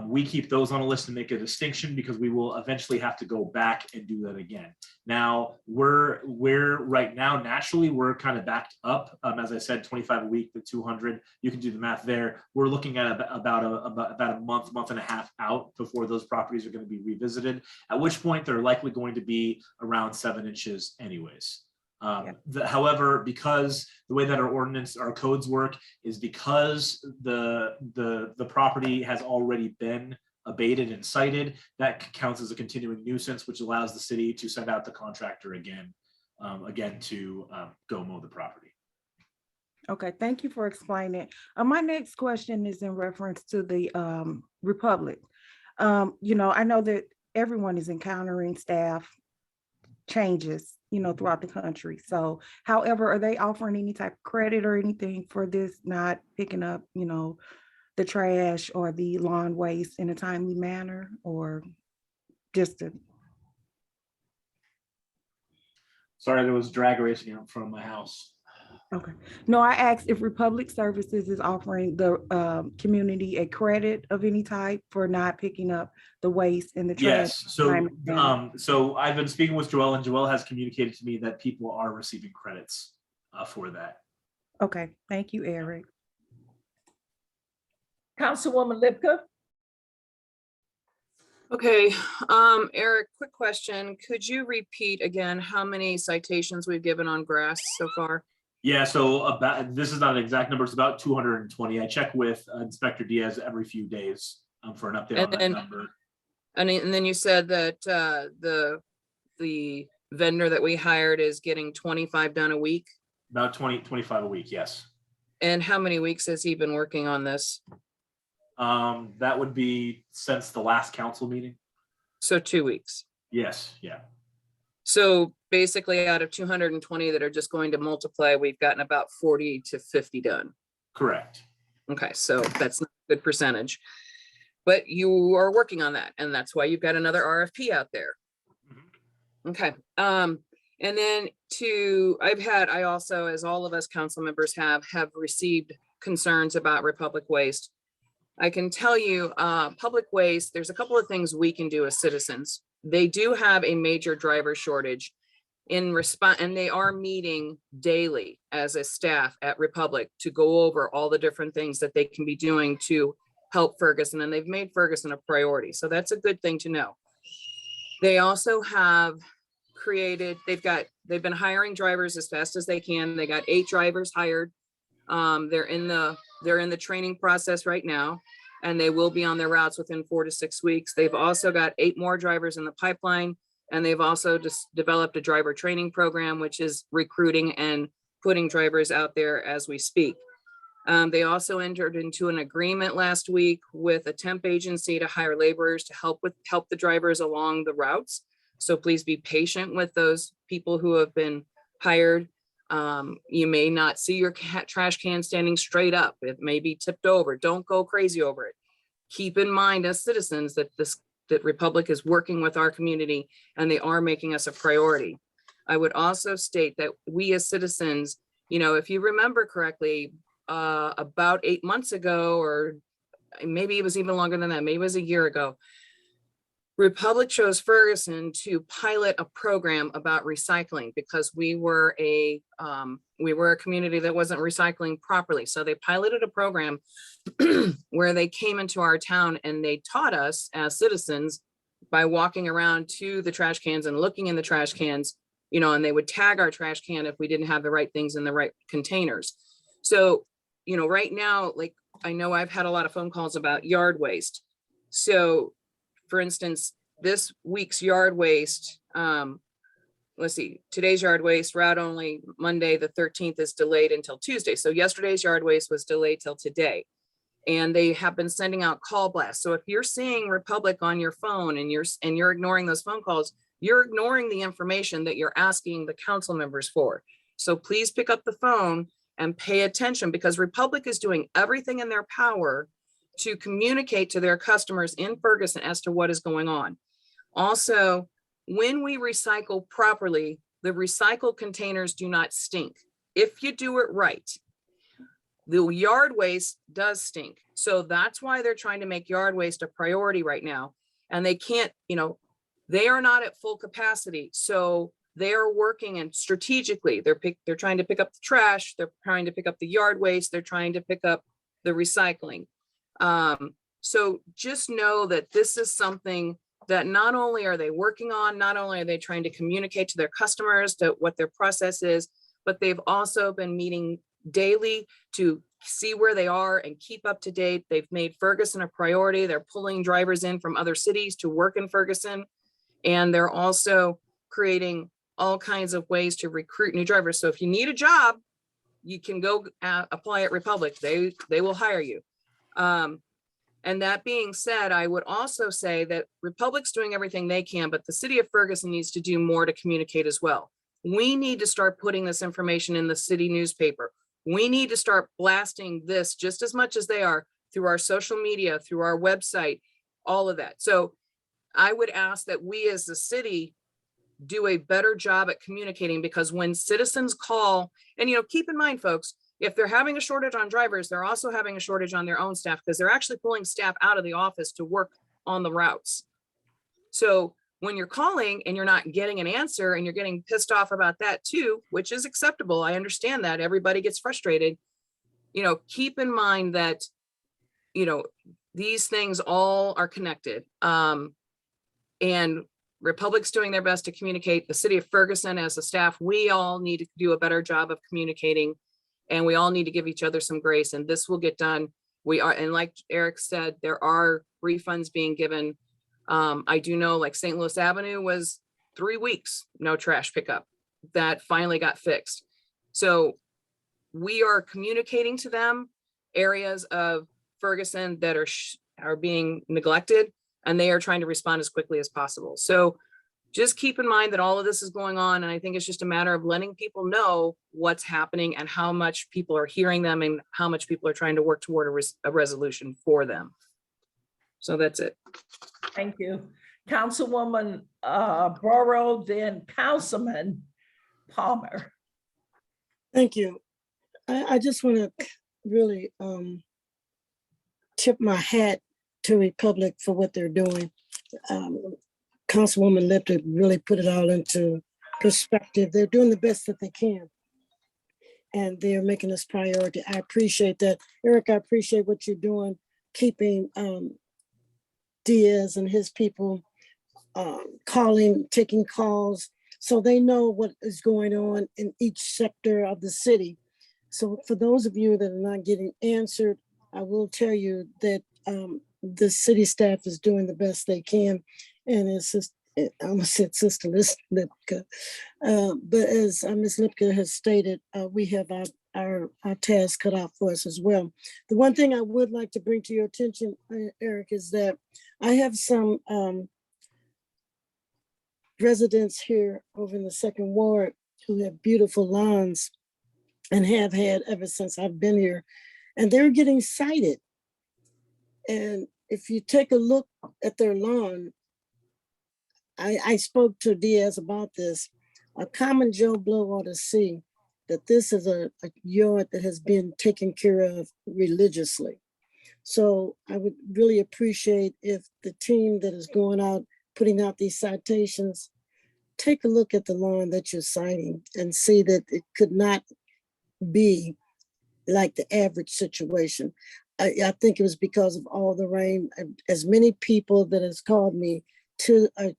we keep those on a list to make a distinction because we will eventually have to go back and do that again. Now we're right now, naturally, we're kind of backed up. As I said, 25 a week to 200. You can do the math there. We're looking at about a month and a half out before those properties are going to be revisited, at which point they're likely going to be around 7 inches anyways. However, because the way that our codes work is because the property has already been abated and cited, that counts as a continuing nuisance, which allows the city to send out the contractor again to go mow the property. Okay, thank you for explaining. My next question is in reference to the Republic. I know that everyone is encountering staff changes, throughout the country. So, however, are they offering any type of credit or anything for this not picking up, the trash or the lawn waste in a timely manner, or just Sorry, there was drag racing out in front of my house. Okay. No, I asked if Republic Services is offering the community a credit of any type for not picking up the waste and the trash. Yes. So I've been speaking with Joelle, and Joelle has communicated to me that people are receiving credits for that. Okay. Thank you, Eric. Councilwoman Lipka. Okay, Eric, quick question. Could you repeat again how many citations we've given on grass so far? Yeah, so this is not an exact number. It's about 220. I check with Inspector Diaz every few days for an update on that number. And then you said that the vendor that we hired is getting 25 done a week. About 25 a week, yes. And how many weeks has he been working on this? That would be since the last council meeting. So 2 weeks. Yes, yeah. So basically out of 220 that are just going to multiply, we've gotten about 40 to 50 done. Correct. Okay, so that's not a good percentage. But you are working on that, and that's why you've got another RFP out there. Okay. And then I also, as all of us council members have received concerns about Republic Waste. I can tell you, public waste, there's a couple of things we can do as citizens. They do have a major driver shortage in response, and they are meeting daily as a staff at Republic to go over all the different things that they can be doing to help Ferguson, and they've made Ferguson a priority. So that's a good thing to know. They also have they've been hiring drivers as fast as they can. They got 8 drivers hired. They're in the training process right now, and they will be on their routes within 4 to 6 weeks. They've also got 8 more drivers in the pipeline, and they've also just developed a driver training program, which is recruiting and putting drivers out there as we speak. They also entered into an agreement last week with a temp agency to hire laborers to help the drivers along the routes. So please be patient with those people who have been hired. You may not see your trash can standing straight up. It may be tipped over. Don't go crazy over it. Keep in mind as citizens that that Republic is working with our community, and they are making us a priority. I would also state that we as citizens, if you remember correctly, about 8 months ago, or maybe it was even longer than that, maybe it was a year ago, Republic chose Ferguson to pilot a program about recycling because we were a community that wasn't recycling properly. So they piloted a program where they came into our town and they taught us as citizens by walking around to the trash cans and looking in the trash cans, and they would tag our trash can if we didn't have the right things in the right containers. So, right now, like, I know I've had a lot of phone calls about yard waste. So for instance, this week's yard waste, let's see, today's yard waste route only Monday, the 13th is delayed until Tuesday. So yesterday's yard waste was delayed till today. And they have been sending out call blasts. So if you're seeing Republic on your phone and you're ignoring those phone calls, you're ignoring the information that you're asking the council members for. So please pick up the phone and pay attention, because Republic is doing everything in their power to communicate to their customers in Ferguson as to what is going on. Also, when we recycle properly, the recycled containers do not stink. If you do it right, the yard waste does stink. So that's why they're trying to make yard waste a priority right now. And they can't, they are not at full capacity. So they are working, and strategically, they're trying to pick up the trash. They're trying to pick up the yard waste. They're trying to pick up the recycling. So just know that this is something that not only are they working on, not only are they trying to communicate to their customers to what their process is, but they've also been meeting daily to see where they are and keep up to date. They've made Ferguson a priority. They're pulling drivers in from other cities to work in Ferguson. And they're also creating all kinds of ways to recruit new drivers. So if you need a job, you can go apply at Republic. They will hire you. And that being said, I would also say that Republic's doing everything they can, but the city of Ferguson needs to do more to communicate as well. We need to start putting this information in the city newspaper. We need to start blasting this just as much as they are through our social media, through our website, all of that. So I would ask that we as the city do a better job at communicating, because when citizens call, and keep in mind, folks, if they're having a shortage on drivers, they're also having a shortage on their own staff, because they're actually pulling staff out of the office to work on the routes. So when you're calling and you're not getting an answer and you're getting pissed off about that too, which is acceptable. I understand that everybody gets frustrated. Keep in mind that, these things all are connected. And Republic's doing their best to communicate. The city of Ferguson as a staff, we all need to do a better job of communicating, and we all need to give each other some grace, and this will get done. And like Eric said, there are refunds being given. I do know, like St. Louis Avenue was 3 weeks, no trash pickup. That finally got fixed. So we are communicating to them areas of Ferguson that are being neglected, and they are trying to respond as quickly as possible. So just keep in mind that all of this is going on, and I think it's just a matter of letting people know what's happening and how much people are hearing them and how much people are trying to work toward a resolution for them. So that's it. Thank you. Councilwoman Borough, then Councilman Palmer. Thank you. I just want to really tip my hat to Republic for what they're doing. Councilwoman Lipton really put it all into perspective. They're doing the best that they can, and they're making this priority. I appreciate that. Eric, I appreciate what you're doing, keeping Diaz and his people calling, taking calls, so they know what is going on in each sector of the city. So for those of you that are not getting answered, I will tell you that the city staff is doing the best they can. And it's just, I almost said Sister Lipka, but as Ms. Lipka has stated, we have our task cut out for us as well. The one thing I would like to bring to your attention, Eric, is that I have some residents here over in the second ward who have beautiful lawns and have had ever since I've been here, and they're getting cited. And if you take a look at their lawn, I spoke to Diaz about this. A common Joe Blow ought to see that this is a yard that has been taken care of religiously. So I would really appreciate if the team that is going out, putting out these citations, take a look at the lawn that you're citing and see that it could not be like the average situation. I think it was because of all the rain. As many people that has called me to a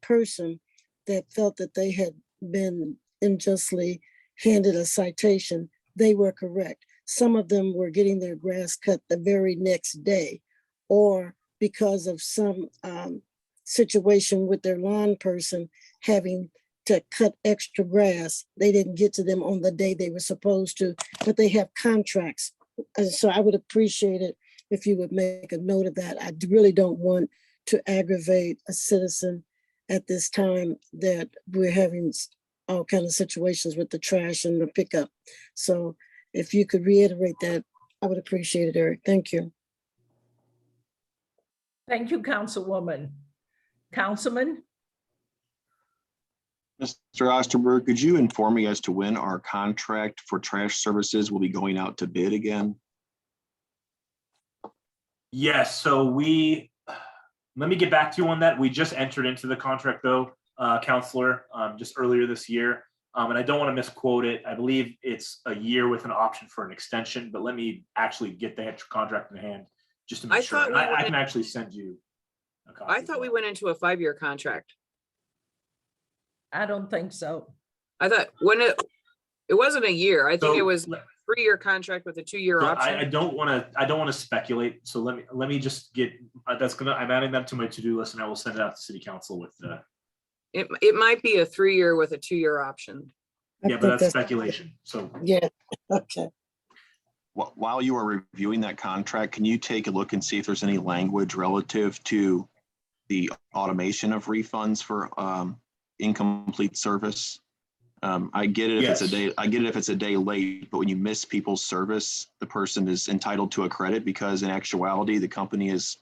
person that felt that they had been unjustly handed a citation, they were correct. Some of them were getting their grass cut the very next day, or because of some situation with their lawn person having to cut extra grass, they didn't get to them on the day they were supposed to, but they have contracts. And so I would appreciate it if you would make a note of that. I really don't want to aggravate a citizen at this time that we're having all kinds of situations with the trash and the pickup. So if you could reiterate that, I would appreciate it, Eric. Thank you. Thank you, Councilwoman. Councilman? Mr. Osterberg, could you inform me as to when our contract for trash services will be going out to bid again? Yes, so let me get back to you on that. We just entered into the contract though, Counselor, just earlier this year. And I don't want to misquote it. I believe it's a year with an option for an extension, but let me actually get the contract in hand just to make sure. And I can actually send you a copy. I thought we went into a 5-year contract. I don't think so. I thought when it wasn't a year. I think it was a 3-year contract with a 2-year option. I don't want to speculate. So let me just get I'm adding that to my to-do list, and I will send it out to City Council with the. It might be a 3-year with a 2-year option. Yeah, but that's speculation. So yeah, okay. While you are reviewing that contract, can you take a look and see if there's any language relative to the automation of refunds for incomplete service? I get it if it's a day. I get it if it's a day late, but when you miss people's service, the person is entitled to a credit because in actuality, the company is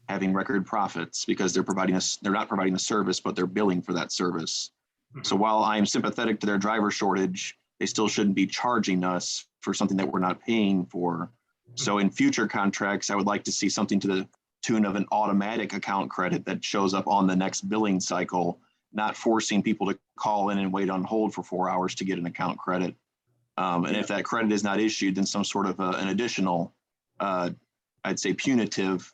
having record profits because they're not providing the service, but they're billing for that service. So while I'm sympathetic to their driver shortage, they still shouldn't be charging us for something that we're not paying for. So in future contracts, I would like to see something to the tune of an automatic account credit that shows up on the next billing cycle, not forcing people to call in and wait on hold for 4 hours to get an account credit. And if that credit is not issued, then some sort of an additional, I'd say punitive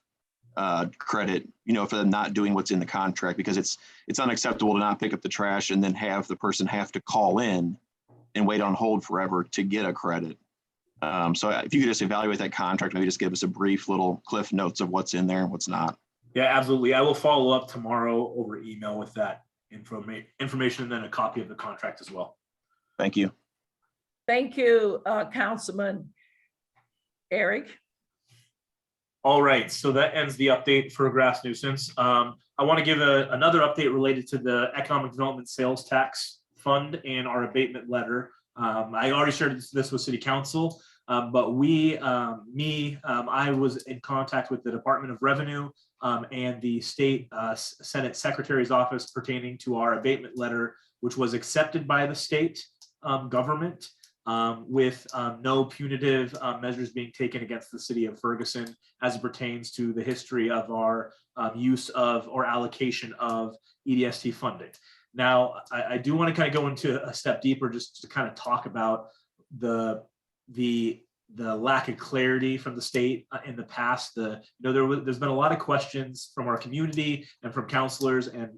credit, for them not doing what's in the contract, because it's unacceptable to not pick up the trash and then have the person have to call in and wait on hold forever to get a credit. So if you could just evaluate that contract, maybe just give us a brief little cliff notes of what's in there and what's not. yeah, absolutely. I will follow up tomorrow over email with that. information and then a copy of the contract as well. Thank you. Thank you, Councilman Eric. All right, so that ends the update for grass nuisance. I want to give another update related to the Economic Development Sales Tax Fund and our abatement letter. I already shared this with City Council, but I was in contact with the Department of Revenue and the State Senate Secretary's Office pertaining to our abatement letter, which was accepted by the state government with no punitive measures being taken against the city of Ferguson as it pertains to the history of our use of or allocation of EDST funding. Now, I do want to kind of go into a step deeper just to kind of talk about the lack of clarity from the state in the past. There's been a lot of questions from our community and from counselors and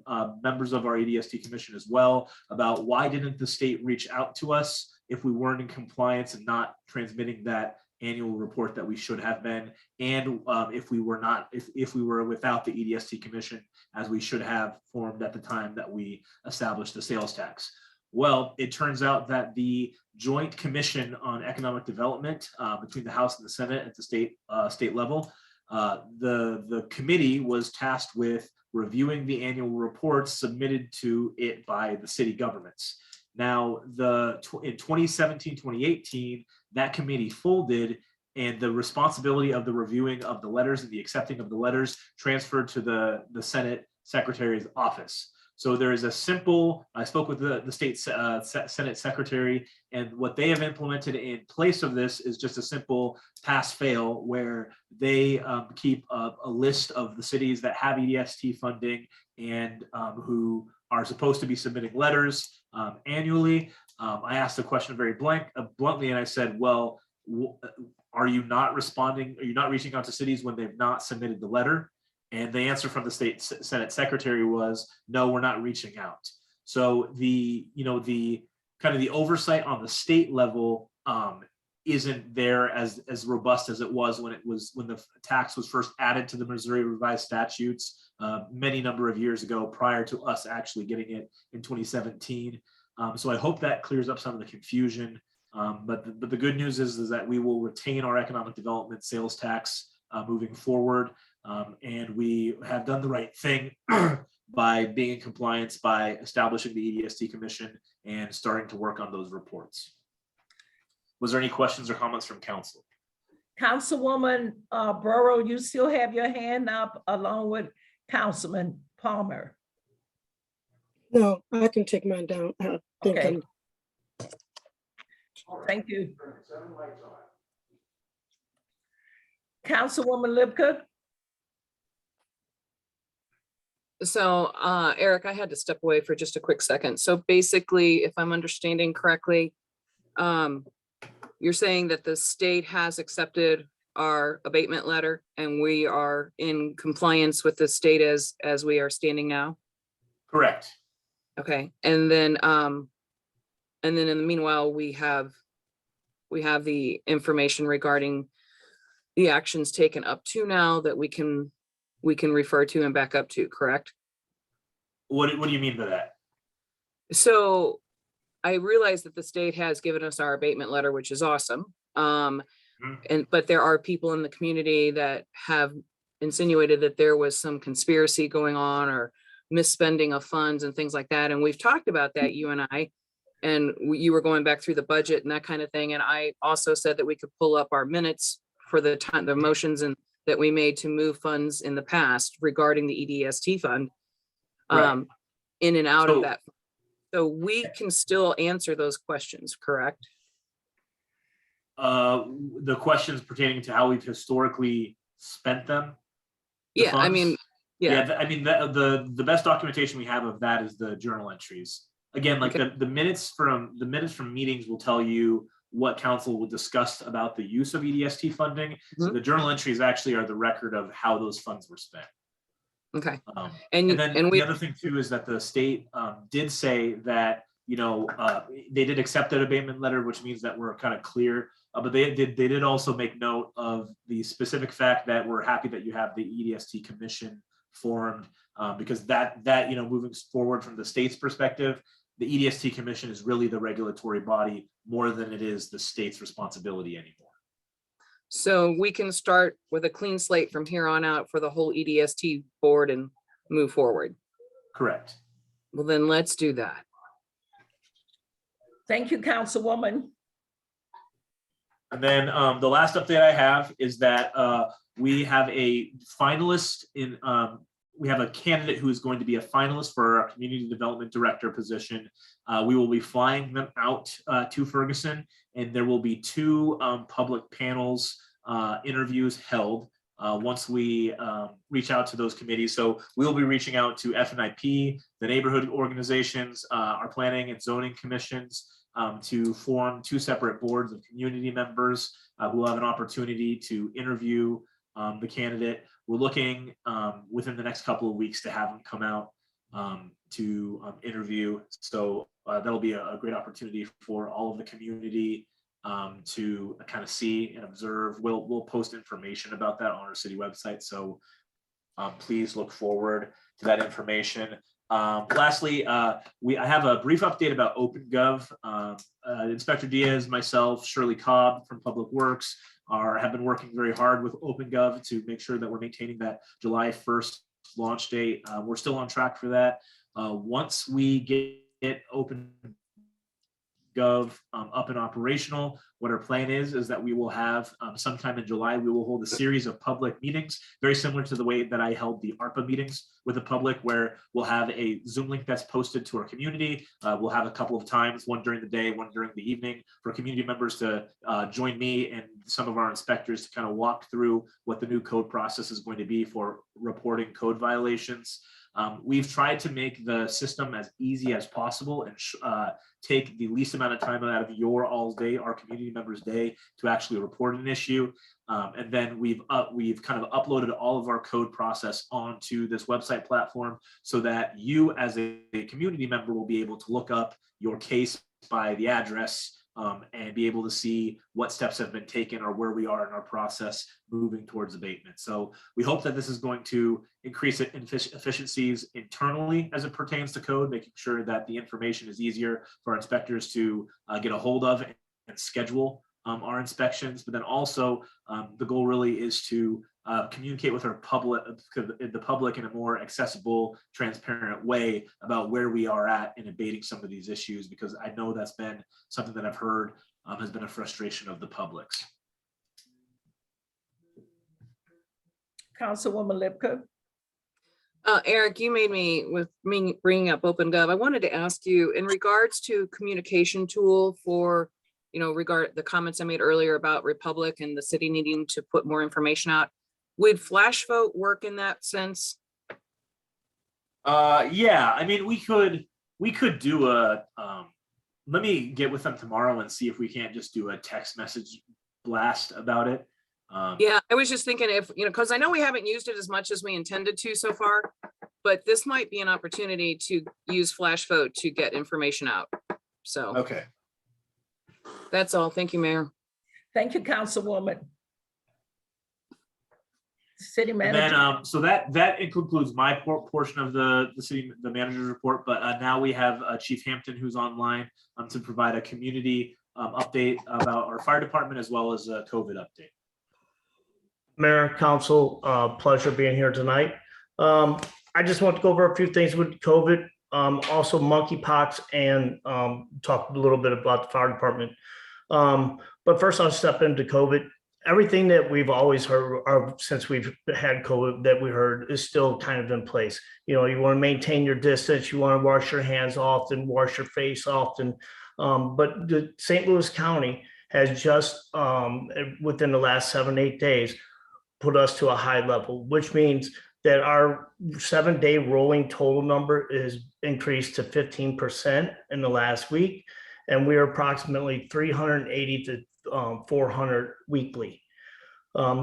members of our EDST commission as well about why didn't the state reach out to us if we weren't in compliance and not transmitting that annual report that we should have been, and if we were without the EDST commission as we should have formed at the time that we established the sales tax. Well, it turns out that the Joint Commission on Economic Development between the House and the Senate at the state level, the committee was tasked with reviewing the annual reports submitted to it by the city governments. Now, in 2017, 2018, that committee folded, and the responsibility of the reviewing of the letters and the accepting of the letters transferred to the Senate Secretary's office. So there is a simple, I spoke with the state Senate Secretary, and what they have implemented in place of this is just a simple pass-fail where they keep a list of the cities that have EDST funding and who are supposed to be submitting letters annually. I asked the question very bluntly, and I said, well, are you not responding? Are you not reaching out to cities when they've not submitted the letter? And the answer from the state Senate Secretary was, no, we're not reaching out. So the kind of the oversight on the state level isn't there as robust as it was when the tax was first added to the Missouri Revised Statutes many number of years ago, prior to us actually getting it in 2017. So I hope that clears up some of the confusion. But the good news is that we will retain our economic development sales tax moving forward. And we have done the right thing by being in compliance, by establishing the EDST Commission and starting to work on those reports. Was there any questions or comments from council? Councilwoman Burrow, you still have your hand up along with Councilman Palmer. No, I can take mine down. I think Okay. I'm- Thank you. Councilwoman Lipka. So Eric, I had to step away for just a quick second. So basically, if I'm understanding correctly, you're saying that the state has accepted our abatement letter and we are in compliance with the state as we are standing now? Correct. Okay, and then in the meanwhile, we have the information regarding the actions taken up to now that we can refer to and back up to, correct? What do you mean by that? So I realize that the state has given us our abatement letter, which is awesome. But there are people in the community that have insinuated that there was some conspiracy going on or misspending of funds and things like that. And we've talked about that, you and I, and you were going back through the budget and that kind of thing. And I also said that we could pull up our minutes for the time, the motions and that we made to move funds in the past regarding the EDST fund in and out of that. So we can still answer those questions, correct? The questions pertaining to how we've historically spent them. Yeah, I mean, I mean, the best documentation we have of that is the journal entries. Again, like the minutes from meetings will tell you what council will discuss about the use of EDST funding. So the journal entries actually are the record of how those funds were spent. Okay. And then the other thing too is that the state did say that, they did accept that abatement letter, which means that we're kind of clear. But they did also make note of the specific fact that we're happy that you have the EDST commission formed because that moving forward from the state's perspective, the EDST Commission is really the regulatory body more than it is the state's responsibility anymore. So we can start with a clean slate from here on out for the whole EDST board and move forward. Correct. Well, then let's do that. Thank you, Councilwoman. And then the last update I have is that we have a finalist in, we have a candidate who is going to be a finalist for our community development director position. We will be flying them out to Ferguson, and there will be 2 public panels interviews held once we reach out to those committees. So we will be reaching out to FNIP, the neighborhood organizations, our planning and zoning commissions, to form 2 separate boards of community members who will have an opportunity to interview the candidate. We're looking within the next couple of weeks to have them come out to interview. So that'll be a great opportunity for all of the community to kind of see and observe. We'll post information about that on our city website. So please look forward to that information. Lastly, I have a brief update about OpenGov. Inspector Diaz, myself, Shirley Cobb from Public Works have been working very hard with OpenGov to make sure that we're maintaining that July 1st launch date. We're still on track for that. Once we get OpenGov up and operational, what our plan is that we will have sometime in July, we will hold a series of public meetings, very similar to the way that I held the ARPA meetings with the public, where we'll have a Zoom link that's posted to our community. We'll have a couple of times, one during the day, one during the evening, for community members to join me and some of our inspectors to kind of walk through what the new code process is going to be for reporting code violations. We've tried to make the system as easy as possible and take the least amount of time out of your all's day, our community members' day, to actually report an issue. And then we've kind of uploaded all of our code process onto this website platform so that you as a community member will be able to look up your case by the address and be able to see what steps have been taken or where we are in our process moving towards abatement. So we hope that this is going to increase efficiencies internally as it pertains to code, making sure that the information is easier for our inspectors to get a hold of and schedule our inspections. But then also the goal really is to communicate with our the public in a more accessible, transparent way about where we are at in abating some of these issues, because I know that's been something that I've heard has been a frustration of the public's. Councilwoman Lipka. Eric, you made me, with me bringing up OpenGov, I wanted to ask you in regards to communication tool for, regard the comments I made earlier about Republic and the city needing to put more information out. Would flash vote work in that sense? Yeah, I mean, we could do a, let me get with them tomorrow and see if we can't just do a text message blast about it. Yeah, I was just thinking if, because I know we haven't used it as much as we intended to so far, but this might be an opportunity to use flash vote to get information out. So. Okay. That's all. Thank you, Mayor. Thank you, Councilwoman. City manager. And then, so that concludes my portion of the manager's report. But now we have Chief Hampton, who's online to provide a community update about our fire department as well as a COVID update. Mayor, Council, pleasure being here tonight. I just want to go over a few things with COVID, also monkeypox, and talk a little bit about the fire department. But first, I'll step into COVID. Everything that we've always heard, or since we've had COVID, that we heard is still kind of in place. You want to maintain your distance. You want to wash your hands often, wash your face often. But the St. Louis County has just, within the last 7-8 days, put us to a high level, which means that our 7-day rolling total number is increased to 15% in the last week. And we are approximately 380 to 400 weekly.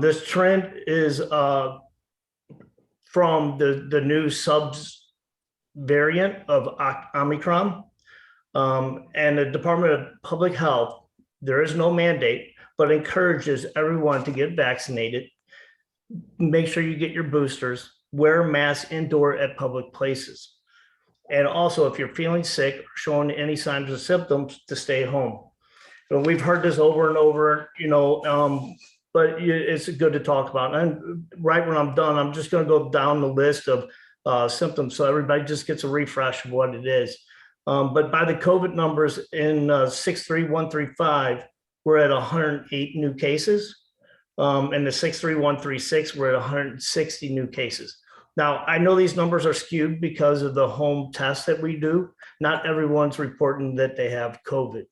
This trend is from the new subs variant of Omicron. And the Department of Public Health, there is no mandate, but encourages everyone to get vaccinated. Make sure you get your boosters. wear masks indoor at public places. And also, if you're feeling sick or showing any signs or symptoms, to stay home. But we've heard this over and over, but it's good to talk about. And right when I'm done, I'm just going to go down the list of symptoms so everybody just gets a refresh of what it is. But by the COVID numbers in 63135, we're at 108 new cases. And the 63136, we're at 160 new cases. Now, I know these numbers are skewed because of the home tests that we do. Not everyone's reporting that they have COVID.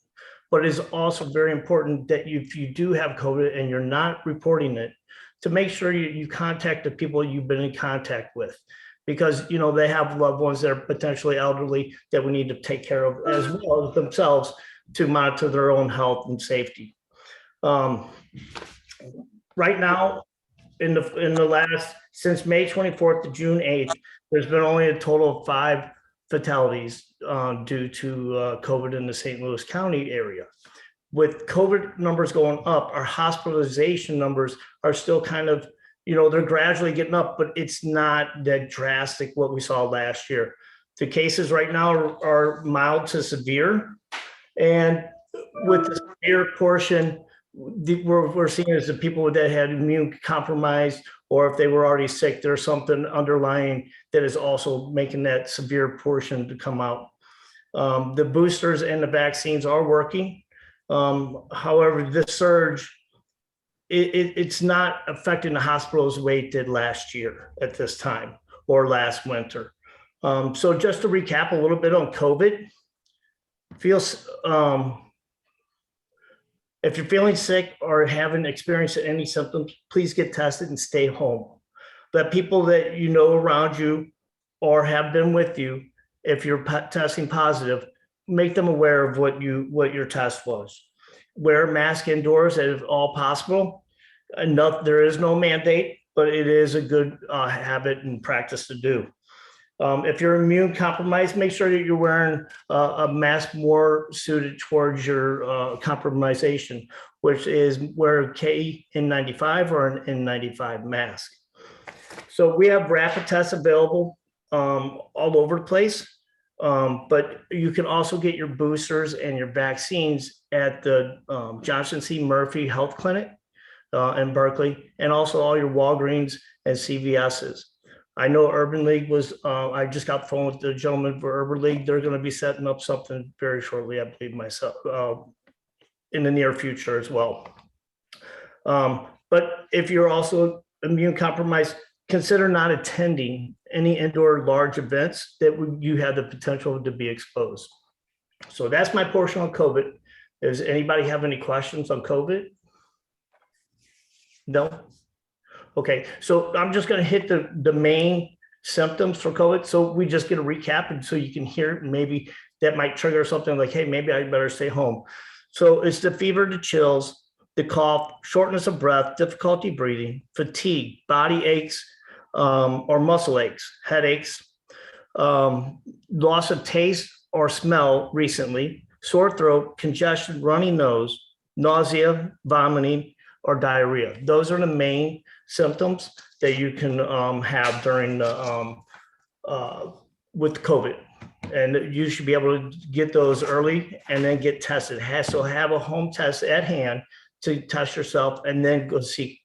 But it is also very important that if you do have COVID and you're not reporting it, to make sure you contact the people you've been in contact with, because they have loved ones that are potentially elderly that we need to take care of as well as themselves to monitor their own health and safety. Right now, in the last, since May 24th to June 8th, there's been only a total of 5 fatalities due to COVID in the St. Louis County area. With COVID numbers going up, our hospitalization numbers are still kind of, they're gradually getting up, but it's not that drastic what we saw last year. The cases right now are mild to severe. And with the severe portion, we're seeing is the people that had immune compromised, or if they were already sick, there's something underlying that is also making that severe portion to come out. The boosters and the vaccines are working. However, this surge, it's not affecting the hospitals the way it did last year at this time or last winter. So just to recap a little bit on COVID, if you're feeling sick or haven't experienced any symptoms, please get tested and stay home. Let people that you know around you or have been with you, if you're testing positive, make them aware of what your test was. Wear a mask indoors if all possible. There is no mandate, but it is a good habit and practice to do. If you're immune compromised, make sure that you're wearing a mask more suited towards your compromisation, which is wear a KN95 or an N95 mask. So we have rapid tests available all over the place, but you can also get your boosters and your vaccines at the Johnson C. Murphy Health Clinic in Berkeley, and also all your Walgreens and CVS's. I know Urban League was, I just got the phone with the gentleman for Urban League. They're going to be setting up something very shortly, I believe myself, in the near future as well. But if you're also immune compromised, consider not attending any indoor large events that you have the potential to be exposed. So that's my portion on COVID. Does anybody have any questions on COVID? No? Okay, so I'm just going to hit the main symptoms for COVID. So we just get a recap, and so you can hear it, and maybe that might trigger something like, hey, maybe I better stay home. So it's the fever, the chills, the cough, shortness of breath, difficulty breathing, fatigue, body aches or muscle aches, headaches, loss of taste or smell recently, sore throat, congestion, runny nose, nausea, vomiting, or diarrhea. Those are the main symptoms that you can have during the with COVID, and you should be able to get those early and then get tested. So have a home test at hand to test yourself, and then go seek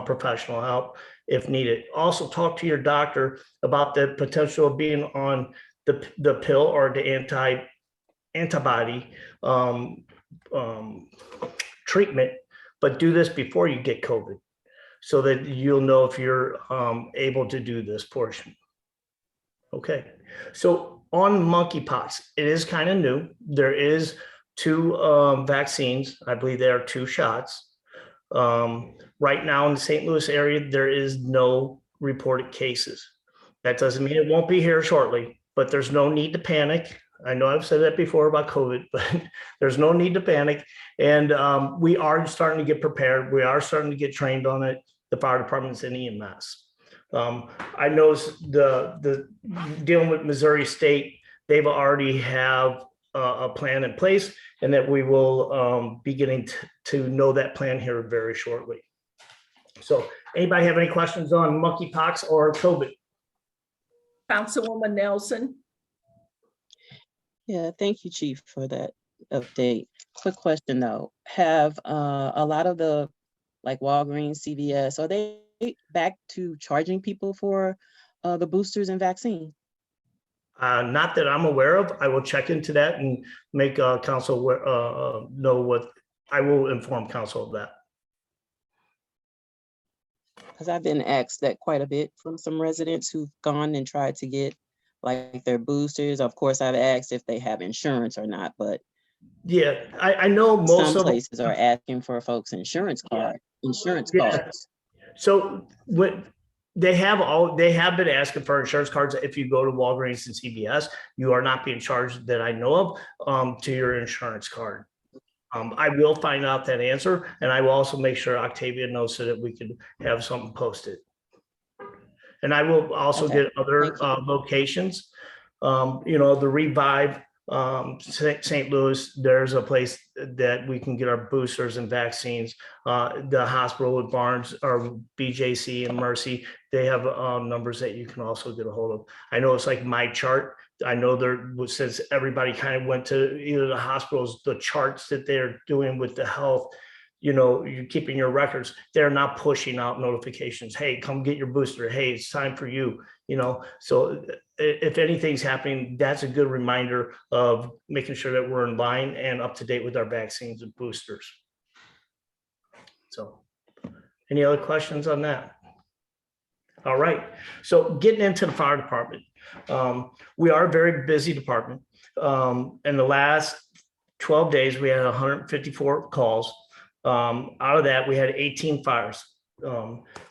professional help if needed. Also, talk to your doctor about the potential of being on the pill or the antibody treatment, but do this before you get COVID, so that you'll know if you're able to do this portion. Okay, so on monkeypox, it is kind of new. There is 2 vaccines. I believe there are 2 shots. Right now in the St. Louis area, there is no reported cases. That doesn't mean it won't be here shortly, but there's no need to panic. I know I've said that before about COVID, but there's no need to panic. And we are starting to get prepared. We are starting to get trained on it, the fire departments and EMS. I know the dealing with Missouri State, they've already have a plan in place, and that we will be getting to know that plan here very shortly. So anybody have any questions on monkeypox or COVID? Councilwoman Nelson. Yeah, thank you, Chief, for that update. Quick question though, have a lot of the like Walgreens, CVS, are they back to charging people for the boosters and vaccine? Not that I'm aware of. I will check into that and make council know what, I will inform council of that. Because I've been asked that quite a bit from some residents who've gone and tried to get like their boosters. Of course, I've asked if they have insurance or not, but yeah, I know most some of places are asking for folks' insurance Yeah. cards. So what they have been asking for insurance cards. If you go to Walgreens and CVS, you are not being charged that I know of to your insurance card. I will find out that answer, and I will also make sure Octavia knows so that we can have something posted. And I will also Okay. get other locations. The Revive, St. Louis, there's a place that we can get our boosters and vaccines. The hospital with Barnes or BJC and Mercy, they have numbers that you can also get a hold of. I know it's like My Chart. I know there was, since everybody kind of went to either the hospitals, the charts that they're doing with the health, you're keeping your records. They're not pushing out notifications. Hey, come get your booster. Hey, it's time for you. So if anything's happening, that's a good reminder of making sure that we're in line and up to date with our vaccines and boosters. So any other questions on that? All right. So getting into the fire department, we are a very busy department. In the last 12 days, we had 154 calls. Out of that, we had 18 fires.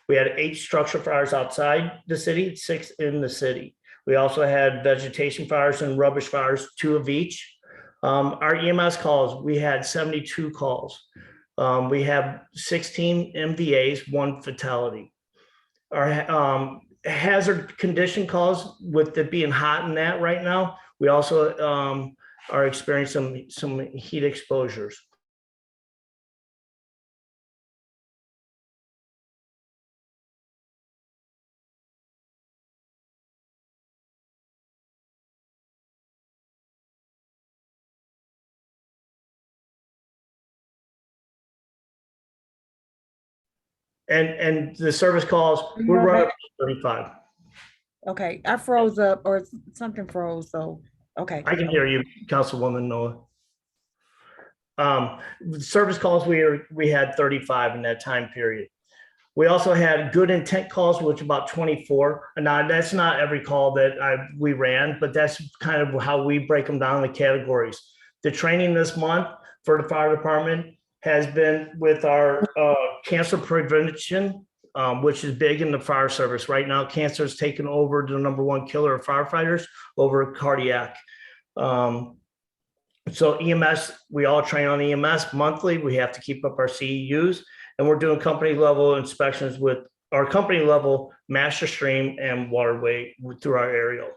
We had 8 structure fires outside the city, 6 in the city. We also had vegetation fires and rubbish fires, 2 of each. Our EMS calls, we had 72 calls. We have 16 MVAs, 1 fatality. Our hazard condition calls, with it being hot in that right now, we also are experiencing some heat exposures. And the service calls, we're running up to 35. Okay, I froze up or something froze, so, okay. I can hear you, Councilwoman Noah. Service calls, we had 35 in that time period. We also had good intent calls, which about 24. Now, that's not every call that we ran, but that's kind of how we break them down in the categories. The training this month for the fire department has been with our cancer prevention, which is big in the fire service. Right now, cancer has taken over the #1 killer of firefighters over cardiac. So EMS, we all train on EMS monthly. We have to keep up our CEUs, and we're doing company level inspections with our company level master stream and waterway through our aerial.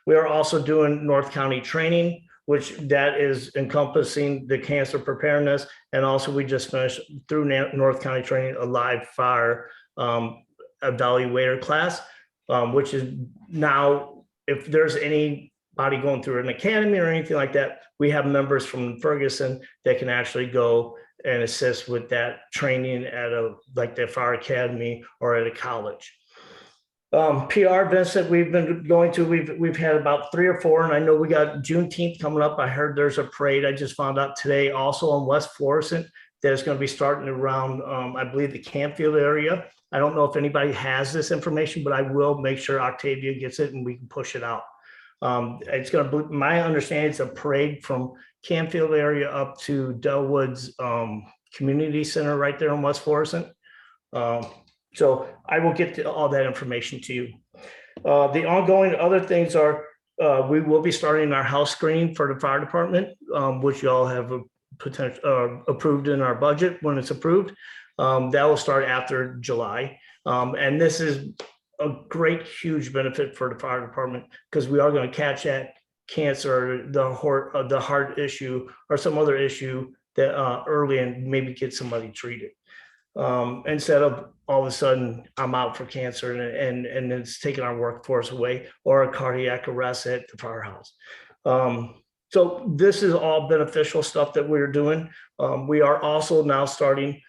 We are also doing North County training, which that is encompassing the cancer preparedness. And also we just finished through North County training a live fire evaluator class, which is now, if there's anybody going through an academy or anything like that, we have members from Ferguson that can actually go and assist with that training at like the fire academy or at a college. PR events that we've been going to, we've had about 3 or 4, and I know we got Juneteenth coming up. I heard there's a parade. I just found out today also on West Florissant that is going to be starting around, I believe, the Campfield area. I don't know if anybody has this information, but I will make sure Octavia gets it and we can push it out. It's going to, my understanding, it's a parade from Campfield area up to Delwood's Community Center right there in West Florissant. So I will get all that information to you. The ongoing other things are, we will be starting our house screening for the fire department, which y'all have a potential approved in our budget when it's approved. That will start after July. And this is a great, huge benefit for the fire department because we are going to catch that cancer, the heart issue, or some other issue that early and maybe get somebody treated. instead of all of a sudden I'm out for cancer and it's taking our workforce away, or a cardiac arrest at the firehouse. So this is all beneficial stuff that we're doing. We are also now starting,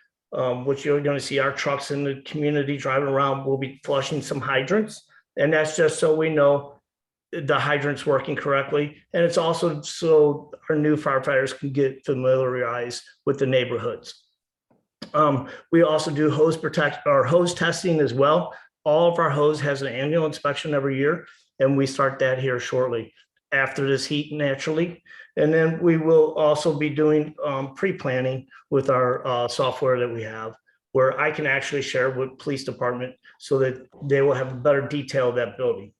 which you're going to see our trucks in the community driving around. We'll be flushing some hydrants, and that's just so we know the hydrant's working correctly. And it's also so our new firefighters can get familiarized with the neighborhoods. We also do hose testing as well. All of our hose has an annual inspection every year, and we start that here shortly after this heat naturally. And then we will also be doing pre-planning with our software that we have, where I can actually share with police department so that they will have a better detail of that building.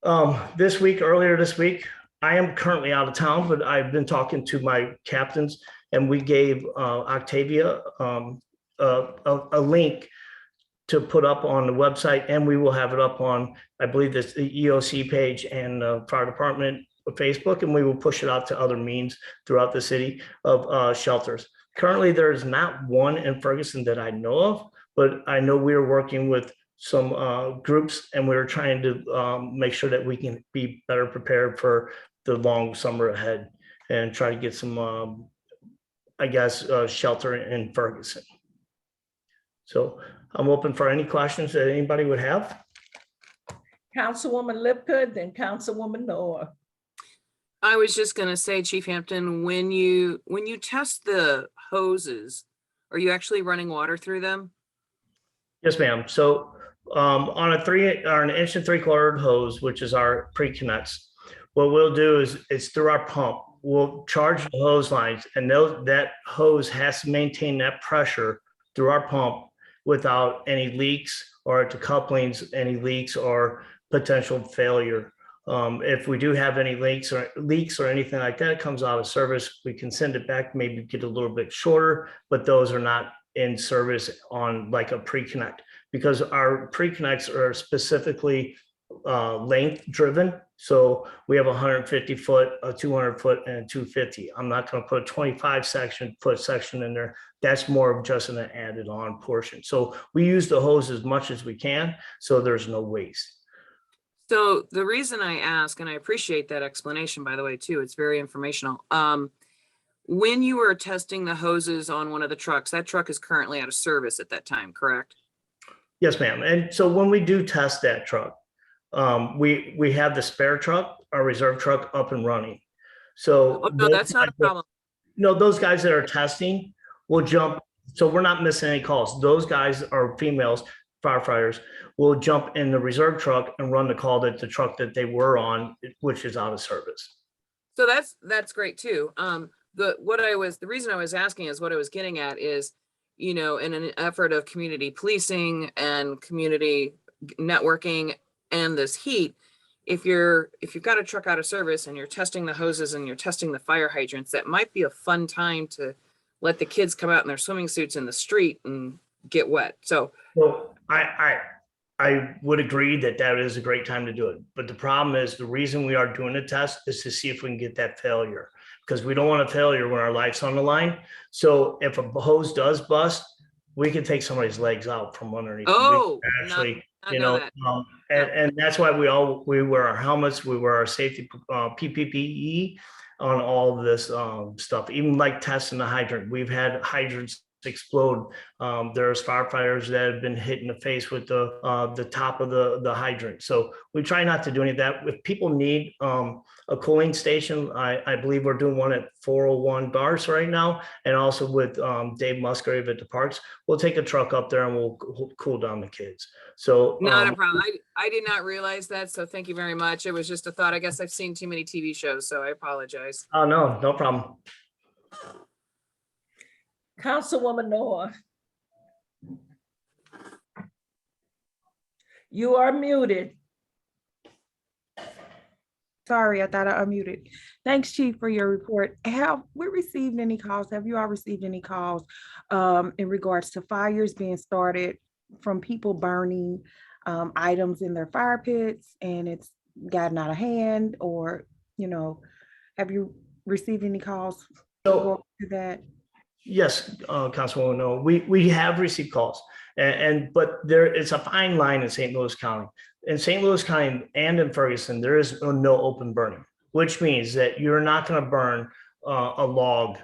Earlier this week, I am currently out of town, but I've been talking to my captains, and we gave Octavia a link to put up on the website, and we will have it up on, I believe, this the EOC page and fire department Facebook, and we will push it out to other means throughout the city of shelters. Currently, there is not one in Ferguson that I know of, but I know we are working with some groups, and we're trying to make sure that we can be better prepared for the long summer ahead and try to get some, shelter in Ferguson. So I'm open for any questions that anybody would have. Councilwoman Lipka, then Councilwoman Noah. I was just gonna say, Chief Hampton, when you test the hoses, are you actually running water through them? Yes, ma'am. So on an 1 3/4 inch hose, which is our pre-connects, what we'll do is it's through our pump. We'll charge the hose lines, and that hose has to maintain that pressure through our pump without any leaks, or at the couplings, any leaks or potential failure. If we do have any leaks or anything like that, it comes out of service, we can send it back, maybe get a little bit shorter, but those are not in service on like a pre-connect, because our pre-connects are specifically length driven. So we have 150 foot, a 200 foot, and a 250. I'm not going to put a 25 foot section in there. That's more of just an added on portion. So we use the hose as much as we can, so there's no waste. So the reason I ask, and I appreciate that explanation, by the way, too, it's very informational. When you were testing the hoses on one of the trucks, that truck is currently out of service at that time, correct? Yes, ma'am. And so when we do test that truck, we have the spare truck, our reserve truck, up and running. So no, that's not a problem. No, those guys that are testing will jump. So we're not missing any calls. Those guys are females, firefighters, will jump in the reserve truck and run the call that the truck that they were on, which is out of service. So that's great too. The reason I was asking is what I was getting at is, in an effort of community policing and community networking and this heat, if you've got a truck out of service and you're testing the hoses and you're testing the fire hydrants, that might be a fun time to let the kids come out in their swimming suits in the street and get wet. So I would agree that is a great time to do it. But the problem is, the reason we are doing a test is to see if we can get that failure, because we don't want a failure when our life's on the line. So if a hose does bust, we can take somebody's legs out from underneath. Oh, actually, that. And that's why we wear our helmets, we wear our safety PPE on all of this stuff, even like testing the hydrant. We've had hydrants explode. There's firefighters that have been hit in the face with the top of the hydrant. So we try not to do any of that. If people need a cooling station, I believe we're doing one at 401 bars right now, and also with Dave Musgrave at the parks. We'll take a truck up there and we'll cool down the kids. So not a problem. I did not realize that, so thank you very much. It was just a thought. I guess I've seen too many TV shows, so I apologize. Oh, no problem. Councilwoman Noah. You are muted. Sorry, I thought I unmuted. Thanks, Chief, for your report. Have we received any calls? Have you all received any calls in regards to fires being started from people burning items in their fire pits and it's gotten out of hand? Or, have you received any calls to that? Yes, Councilwoman, no, we have received calls but it's a fine line in St. Louis County. In St. Louis County and in Ferguson, there is no open burning, which means that you're not going to burn a log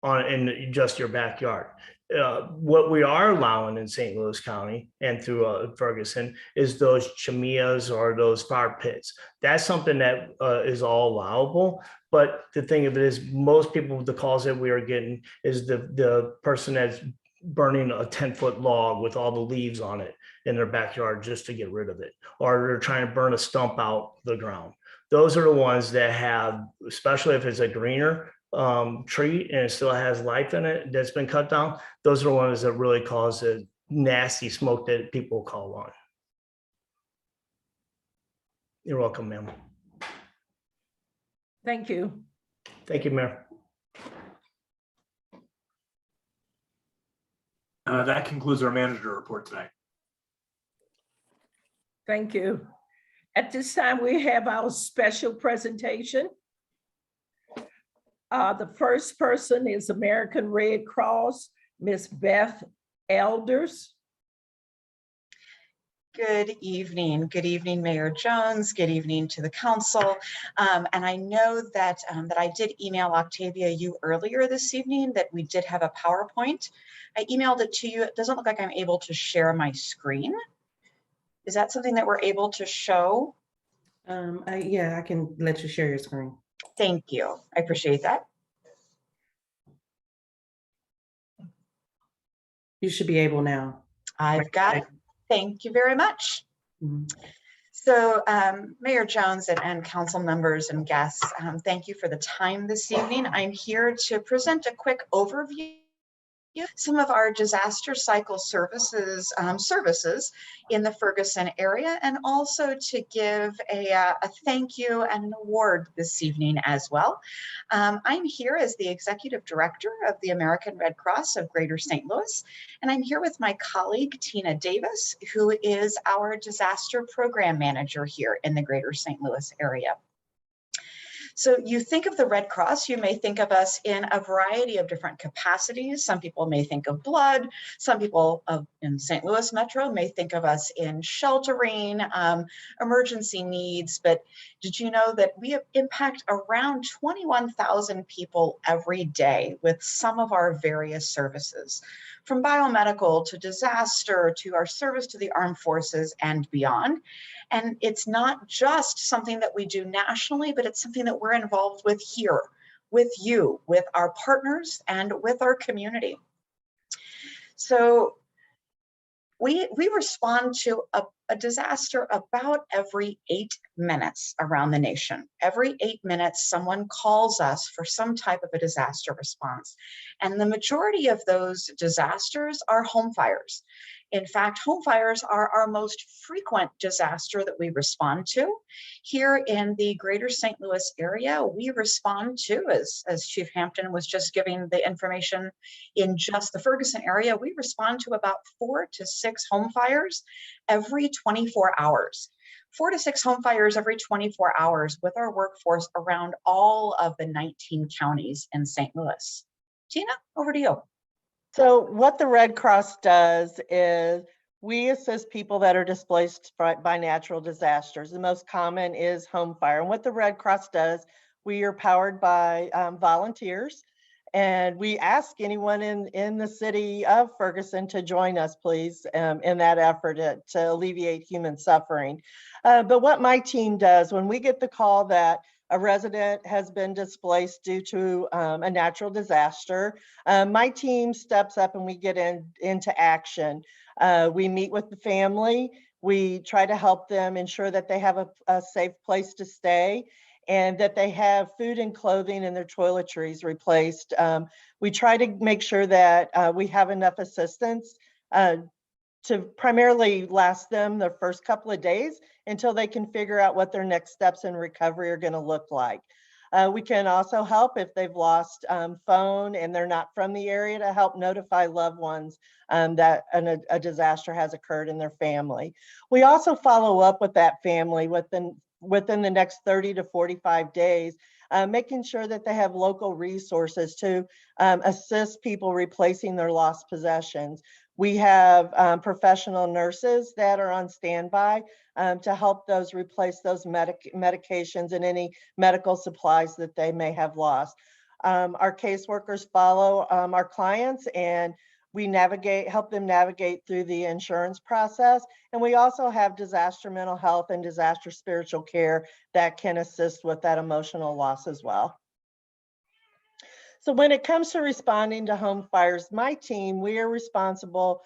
in just your backyard. What we are allowing in St. Louis County and through Ferguson is those chimneas or those fire pits. That's something that is all allowable. But the thing of it is, most people, the calls that we are getting is the person that's burning a 10-foot log with all the leaves on it in their backyard just to get rid of it, or they're trying to burn a stump out the ground. Those are the ones that have, especially if it's a greener tree and it still has life in it that's been cut down, those are the ones that really cause the nasty smoke that people call on. You're welcome, ma'am. Thank you. Thank you, Mayor. That concludes our manager report tonight. Thank you. At this time, we have our special presentation. The first person is American Red Cross, Miss Beth Elders. Good evening, Mayor Jones. Good evening to the council. And I know that that I did email Octavia you earlier this evening that we did have a PowerPoint. I emailed it to you. It doesn't look like I'm able to share my screen. Is that something that we're able to show? Yeah, I can let you share your screen. Thank you. I appreciate that. You should be able now. I've got it. Thank you very much. So Mayor Jones and council members and guests, thank you for the time this evening. I'm here to present a quick overview some of our disaster cycle services in the Ferguson area, and also to give a thank you and an award this evening as well. I'm here as the Executive Director of the American Red Cross of Greater St. Louis, and I'm here with my colleague, Tina Davis, who is our Disaster Program Manager here in the Greater St. Louis area. So you think of the Red Cross, you may think of us in a variety of different capacities. Some people may think of blood. Some people in St. Louis Metro may think of us in sheltering, emergency needs. But did you know that we impact around 21,000 people every day with some of our various services, from biomedical to disaster to our service to the armed forces and beyond. And it's not just something that we do nationally, but it's something that we're involved with here, with you, with our partners, and with our community. So we respond to a disaster about every 8 minutes around the nation. Every 8 minutes, someone calls us for some type of a disaster response. And the majority of those disasters are home fires. In fact, home fires are our most frequent disaster that we respond to. Here in the Greater St. Louis area, we respond to, as Chief Hampton was just giving the information, in just the Ferguson area, we respond to about 4 to 6 home fires every 24 hours. 4 to 6 home fires every 24 hours with our workforce around all of the 19 counties in St. Louis. Tina, over to you. So what the Red Cross does is we assist people that are displaced by natural disasters. The most common is home fire. And what the Red Cross does, we are powered by volunteers. And we ask anyone in the city of Ferguson to join us, please, in that effort to alleviate human suffering. But what my team does, when we get the call that a resident has been displaced due to a natural disaster, my team steps up and we get into action. We meet with the family. We try to help them ensure that they have a safe place to stay and that they have food and clothing and their toiletries replaced. We try to make sure that we have enough assistance to primarily last them the first couple of days until they can figure out what their next steps in recovery are going to look like. We can also help if they've lost phone and they're not from the area to help notify loved ones that a disaster has occurred in their family. We also follow up with that family within within the next 30 to 45 days, making sure that they have local resources to assist people replacing their lost possessions. We have professional nurses that are on standby to help those replace those medications and any medical supplies that they may have lost. Our caseworkers follow our clients, and we help them navigate through the insurance process. And we also have disaster mental health and disaster spiritual care that can assist with that emotional loss as well. So when it comes to responding to home fires, my team, we are responsible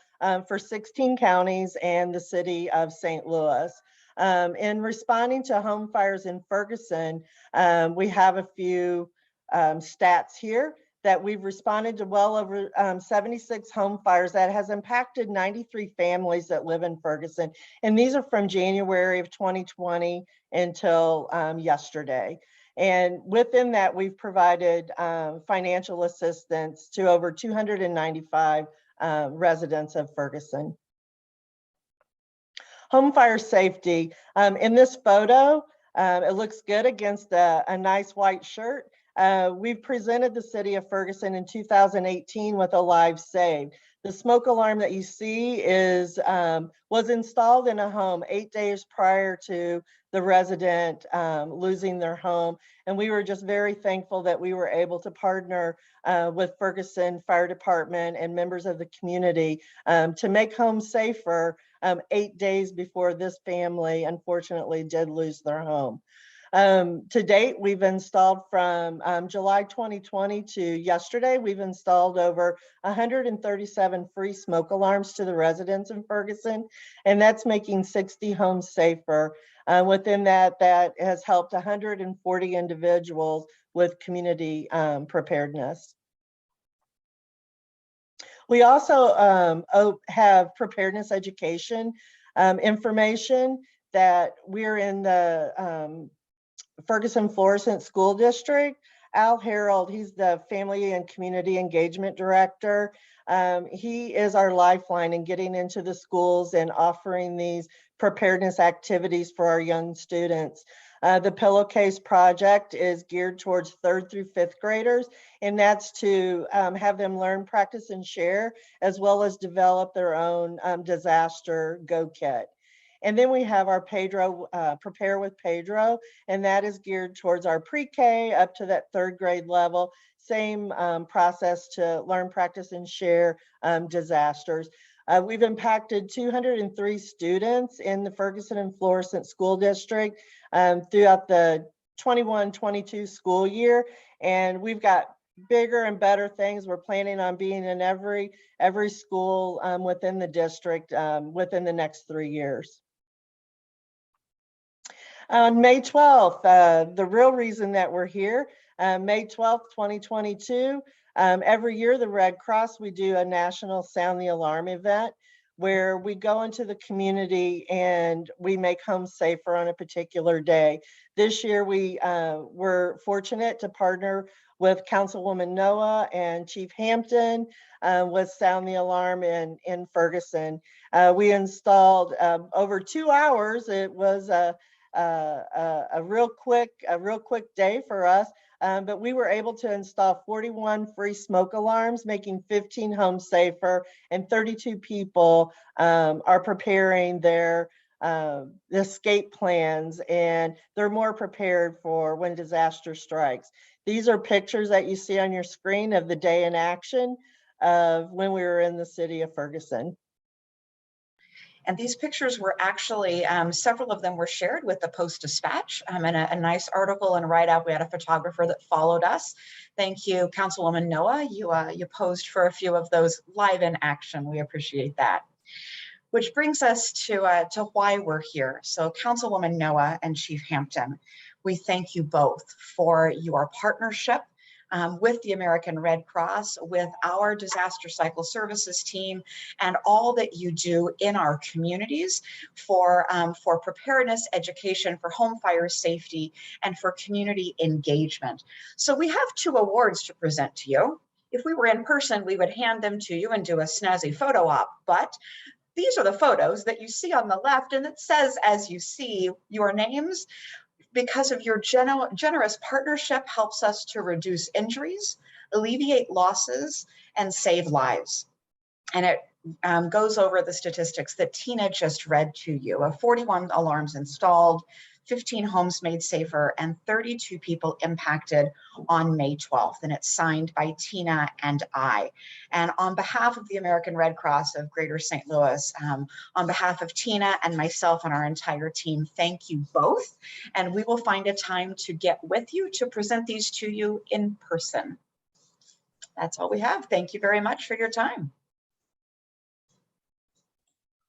for 16 counties and the city of St. Louis. In responding to home fires in Ferguson, we have a few stats here that we've responded to well over 76 home fires that has impacted 93 families that live in Ferguson. And these are from January of 2020 until yesterday. And within that, we've provided financial assistance to over 295 residents of Ferguson. Home fire safety. In this photo, it looks good against a nice white shirt. We've presented the city of Ferguson in 2018 with a live save. The smoke alarm that you see was installed in a home 8 days prior to the resident losing their home. And we were just very thankful that we were able to partner with Ferguson Fire Department and members of the community to make homes safer 8 days before this family unfortunately did lose their home. To date, we've installed from July 2020 to yesterday, we've installed over 137 free smoke alarms to the residents in Ferguson, and that's making 60 homes safer. Within that, that has helped 140 individuals with community preparedness. We also have preparedness education information that we're in the Ferguson Florissant School District. Al Harold, he's the Family and Community Engagement Director. He is our lifeline in getting into the schools and offering these preparedness activities for our young students. The Pillowcase Project is geared towards 3rd through 5th graders, and that's to have them learn, practice, and share, as well as develop their own disaster go kit. And then we have our Pedro, Prepare with Pedro, and that is geared towards our pre-K up to that 3rd grade level. Same process to learn, practice, and share disasters. We've impacted 203 students in the Ferguson and Florissant School District throughout the 21-22 school year, and we've got bigger and better things. We're planning on being in every school within the district within the next 3 years. On May 12th, the real reason that we're here, May 12th, 2022, every year the Red Cross, we do a national Sound the Alarm event where we go into the community and we make homes safer on a particular day. This year we were fortunate to partner with Councilwoman Noah and Chief Hampton with Sound the Alarm in Ferguson. We installed over 2 hours. It was a real quick day for us, but we were able to install 41 free smoke alarms, making 15 homes safer, and 32 people are preparing their escape plans, and they're more prepared for when disaster strikes. These are pictures that you see on your screen of the day in action of when we were in the city of Ferguson. And these pictures were actually, several of them were shared with the Post-Dispatch and a nice article and write-up. We had a photographer that followed us. Thank you, Councilwoman Noah. You posed for a few of those live in action. We appreciate that. Which brings us to why we're here. So Councilwoman Noah and Chief Hampton, we thank you both for your partnership with the American Red Cross, with our disaster cycle services team, and all that you do in our communities for preparedness, education, for home fire safety, and for community engagement. So we have 2 awards to present to you. If we were in person, we would hand them to you and do a snazzy photo op, but these are the photos that you see on the left, and it says, as you see, your names. because of your generous partnership helps us to reduce injuries, alleviate losses, and save lives. And it goes over the statistics that Tina just read to you, 41 alarms installed, 15 homes made safer, and 32 people impacted on May 12th. And it's signed by Tina and I. And on behalf of the American Red Cross of Greater St. Louis, on behalf of Tina and myself and our entire team, thank you both. And we will find a time to get with you to present these to you in person. That's all we have. Thank you very much for your time.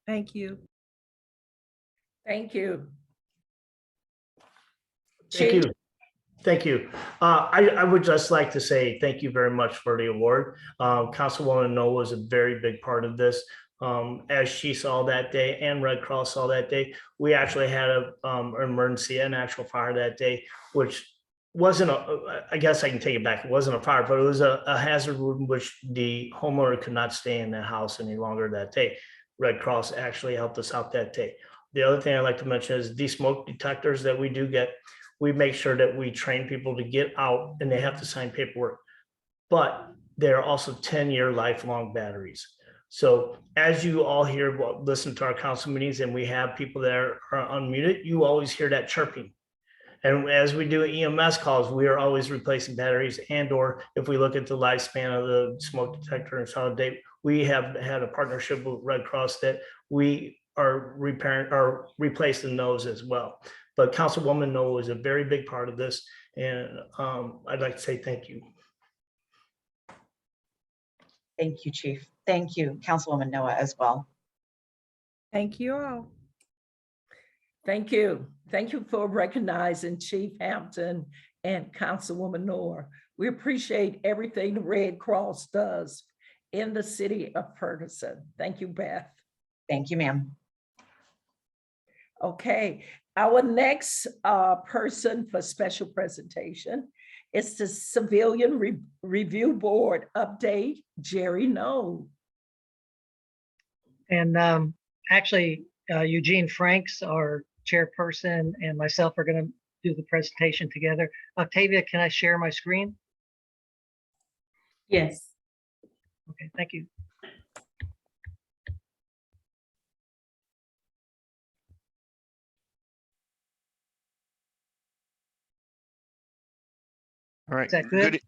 Thank you. Thank you. Thank Chief? you. Thank you. I would just like to say thank you very much for the award. Councilwoman Noah was a very big part of this. As she saw that day and Red Cross saw that day, we actually had an emergency, an actual fire that day, which wasn't I guess I can take it back. It wasn't a fire, but it was a hazard in which the homeowner could not stay in that house any longer that day. Red Cross actually helped us out that day. The other thing I'd like to mention is the smoke detectors that we do get. We make sure that we train people to get out and they have to sign paperwork, but they're also 10-year lifelong batteries. So as you all hear, listen to our council meetings and we have people that are unmuted, you always hear that chirping. And as we do EMS calls, we are always replacing batteries, and or if we look at the lifespan of the smoke detector and solid date, we have had a partnership with Red Cross that we are repairing or replacing those as well. But Councilwoman Noah is a very big part of this, and I'd like to say thank you. Thank you, Chief. Thank you, Councilwoman Noah, as well. Thank you all. Thank you. Thank you for recognizing Chief Hampton and Councilwoman Noah. We appreciate everything the Red Cross does in the city of Ferguson. Thank you, Beth. Thank you, ma'am. Okay, our next person for special presentation is the Civilian Review Board update, Jerry Knoll. And actually, Eugene Franks, our chairperson, and myself are going to do the presentation together. Octavia, can I share my screen? Yes. Okay, thank you. All right. Is that good?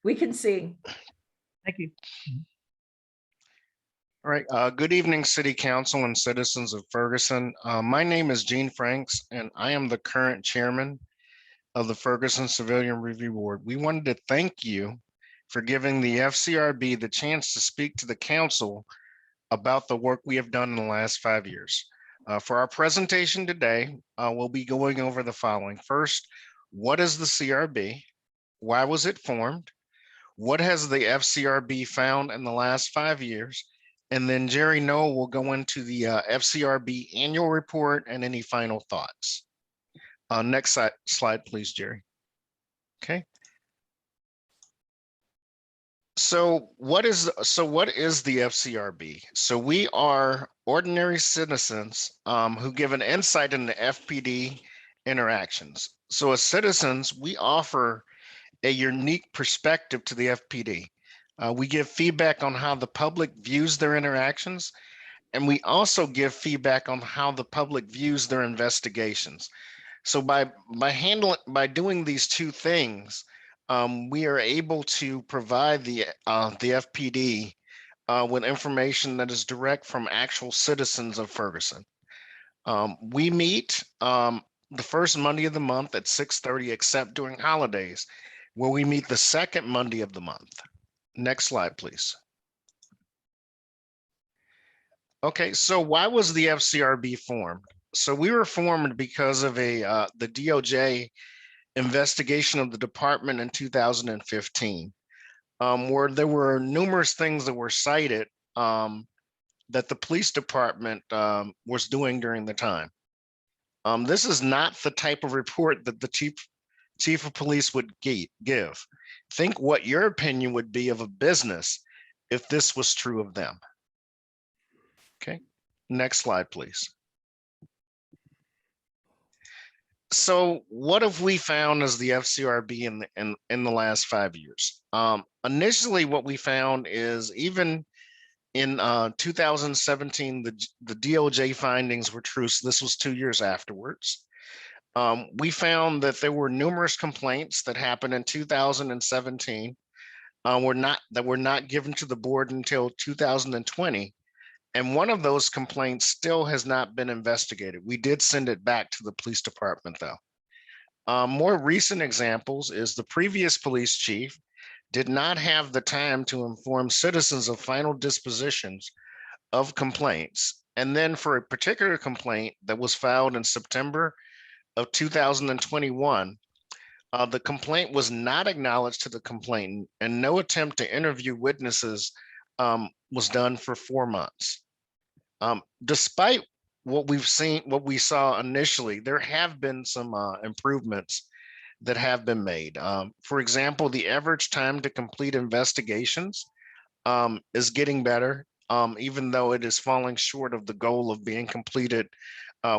We can see. Thank you. All right. Good evening, City Council and citizens of Ferguson. My name is Gene Franks, and I am the current chairman of the Ferguson Civilian Review Board. We wanted to thank you for giving the FCRB the chance to speak to the council about the work we have done in the last 5 years. For our presentation today, we'll be going over the following. First, what is the CRB? Why was it formed? What has the FCRB found in the last 5 years? And then Jerry Noel will go into the FCRB annual report and any final thoughts. Next slide, please, Jerry. Okay. So what is the FCRB? So we are ordinary citizens who give an insight into FPD interactions. So as citizens, we offer a unique perspective to the FPD. We give feedback on how the public views their interactions, and we also give feedback on how the public views their investigations. So by doing these two things, we are able to provide the FPD with information that is direct from actual citizens of Ferguson. We meet the first Monday of the month at 6:30, except during holidays, where we meet the second Monday of the month. Next slide, please. Okay, so why was the FCRB formed? So we were formed because of the DOJ investigation of the department in 2015, where there were numerous things that were cited that the police department was doing during the time. This is not the type of report that the chief of police would give. Think what your opinion would be of a business if this was true of them. Okay, next slide, please. So what have we found as the FCRB in the last 5 years? Initially, what we found is even in 2017, the DOJ findings were true. So this was 2 years afterwards. We found that there were numerous complaints that happened in 2017 were not given to the board until 2020. And one of those complaints still has not been investigated. We did send it back to the police department though. More recent examples is the previous police chief did not have the time to inform citizens of final dispositions of complaints. And then for a particular complaint that was filed in September of 2021, the complaint was not acknowledged to the complainant and no attempt to interview witnesses was done for 4 months. Despite what we saw initially, there have been some improvements that have been made. For example, the average time to complete investigations is getting better, even though it is falling short of the goal of being completed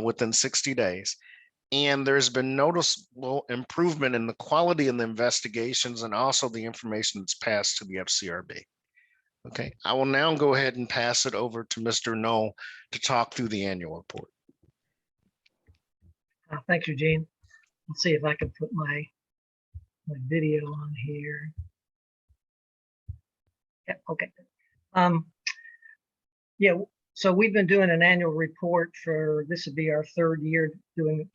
within 60 days. And there's been noticeable improvement in the quality of the investigations and also the information that's passed to the FCRB. Okay, I will now go ahead and pass it over to Mr. Knoll to talk through the annual report. Thanks, Eugene. Let's see if I can put my video on here. Yeah, okay. Yeah, so we've been doing an annual report this would be our 3rd year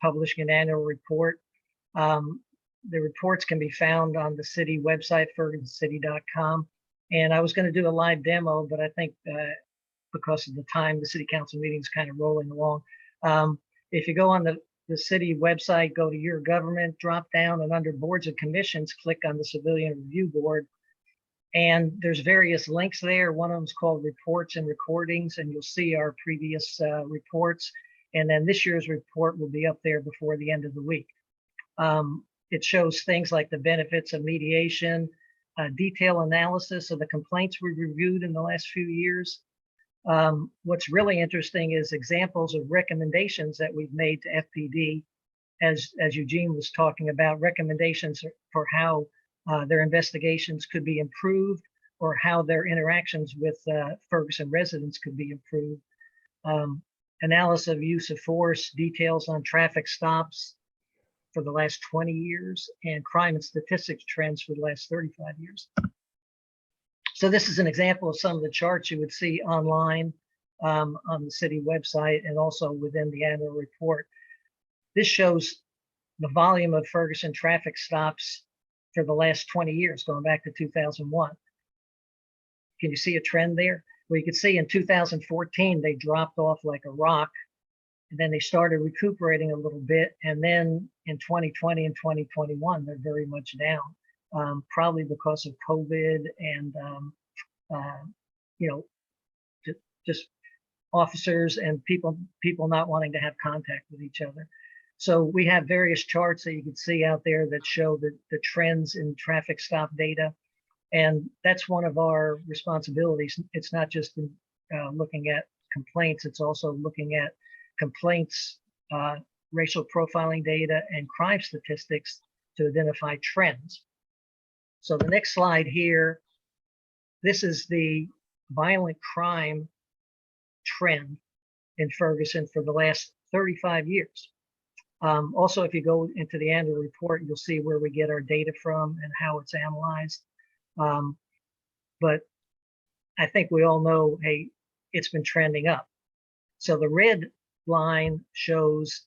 publishing an annual report. The reports can be found on the city website, fergusoncity.com. And I was going to do a live demo, but I think because of the time, the city council meeting is kind of rolling along. If you go on the city website, go to your government, drop down, and under boards and commissions, click on the Civilian Review Board. And there's various links there. One of them is called Reports and Recordings, and you'll see our previous reports. And then this year's report will be up there before the end of the week. It shows things like the benefits of mediation, detailed analysis of the complaints we reviewed in the last few years. What's really interesting is examples of recommendations that we've made to FPD, as Eugene was talking about, recommendations for how their investigations could be improved or how their interactions with Ferguson residents could be improved. Analysis of use of force, details on traffic stops for the last 20 years, and crime and statistics trends for the last 35 years. So this is an example of some of the charts you would see online on the city website and also within the annual report. This shows the volume of Ferguson traffic stops for the last 20 years, going back to 2001. Can you see a trend there? Well, you can see in 2014, they dropped off like a rock, and then they started recuperating a little bit. And then in 2020 and 2021, they're very much down, probably because of COVID and, just officers and people not wanting to have contact with each other. So we have various charts that you can see out there that show the trends in traffic stop data. And that's one of our responsibilities. It's not just looking at complaints, it's also looking at complaints, racial profiling data, and crime statistics to identify trends. So the next slide here, this is the violent crime trend in Ferguson for the last 35 years. Also, if you go into the annual report, you'll see where we get our data from and how it's analyzed. But I think we all know, hey, it's been trending up. So the red line shows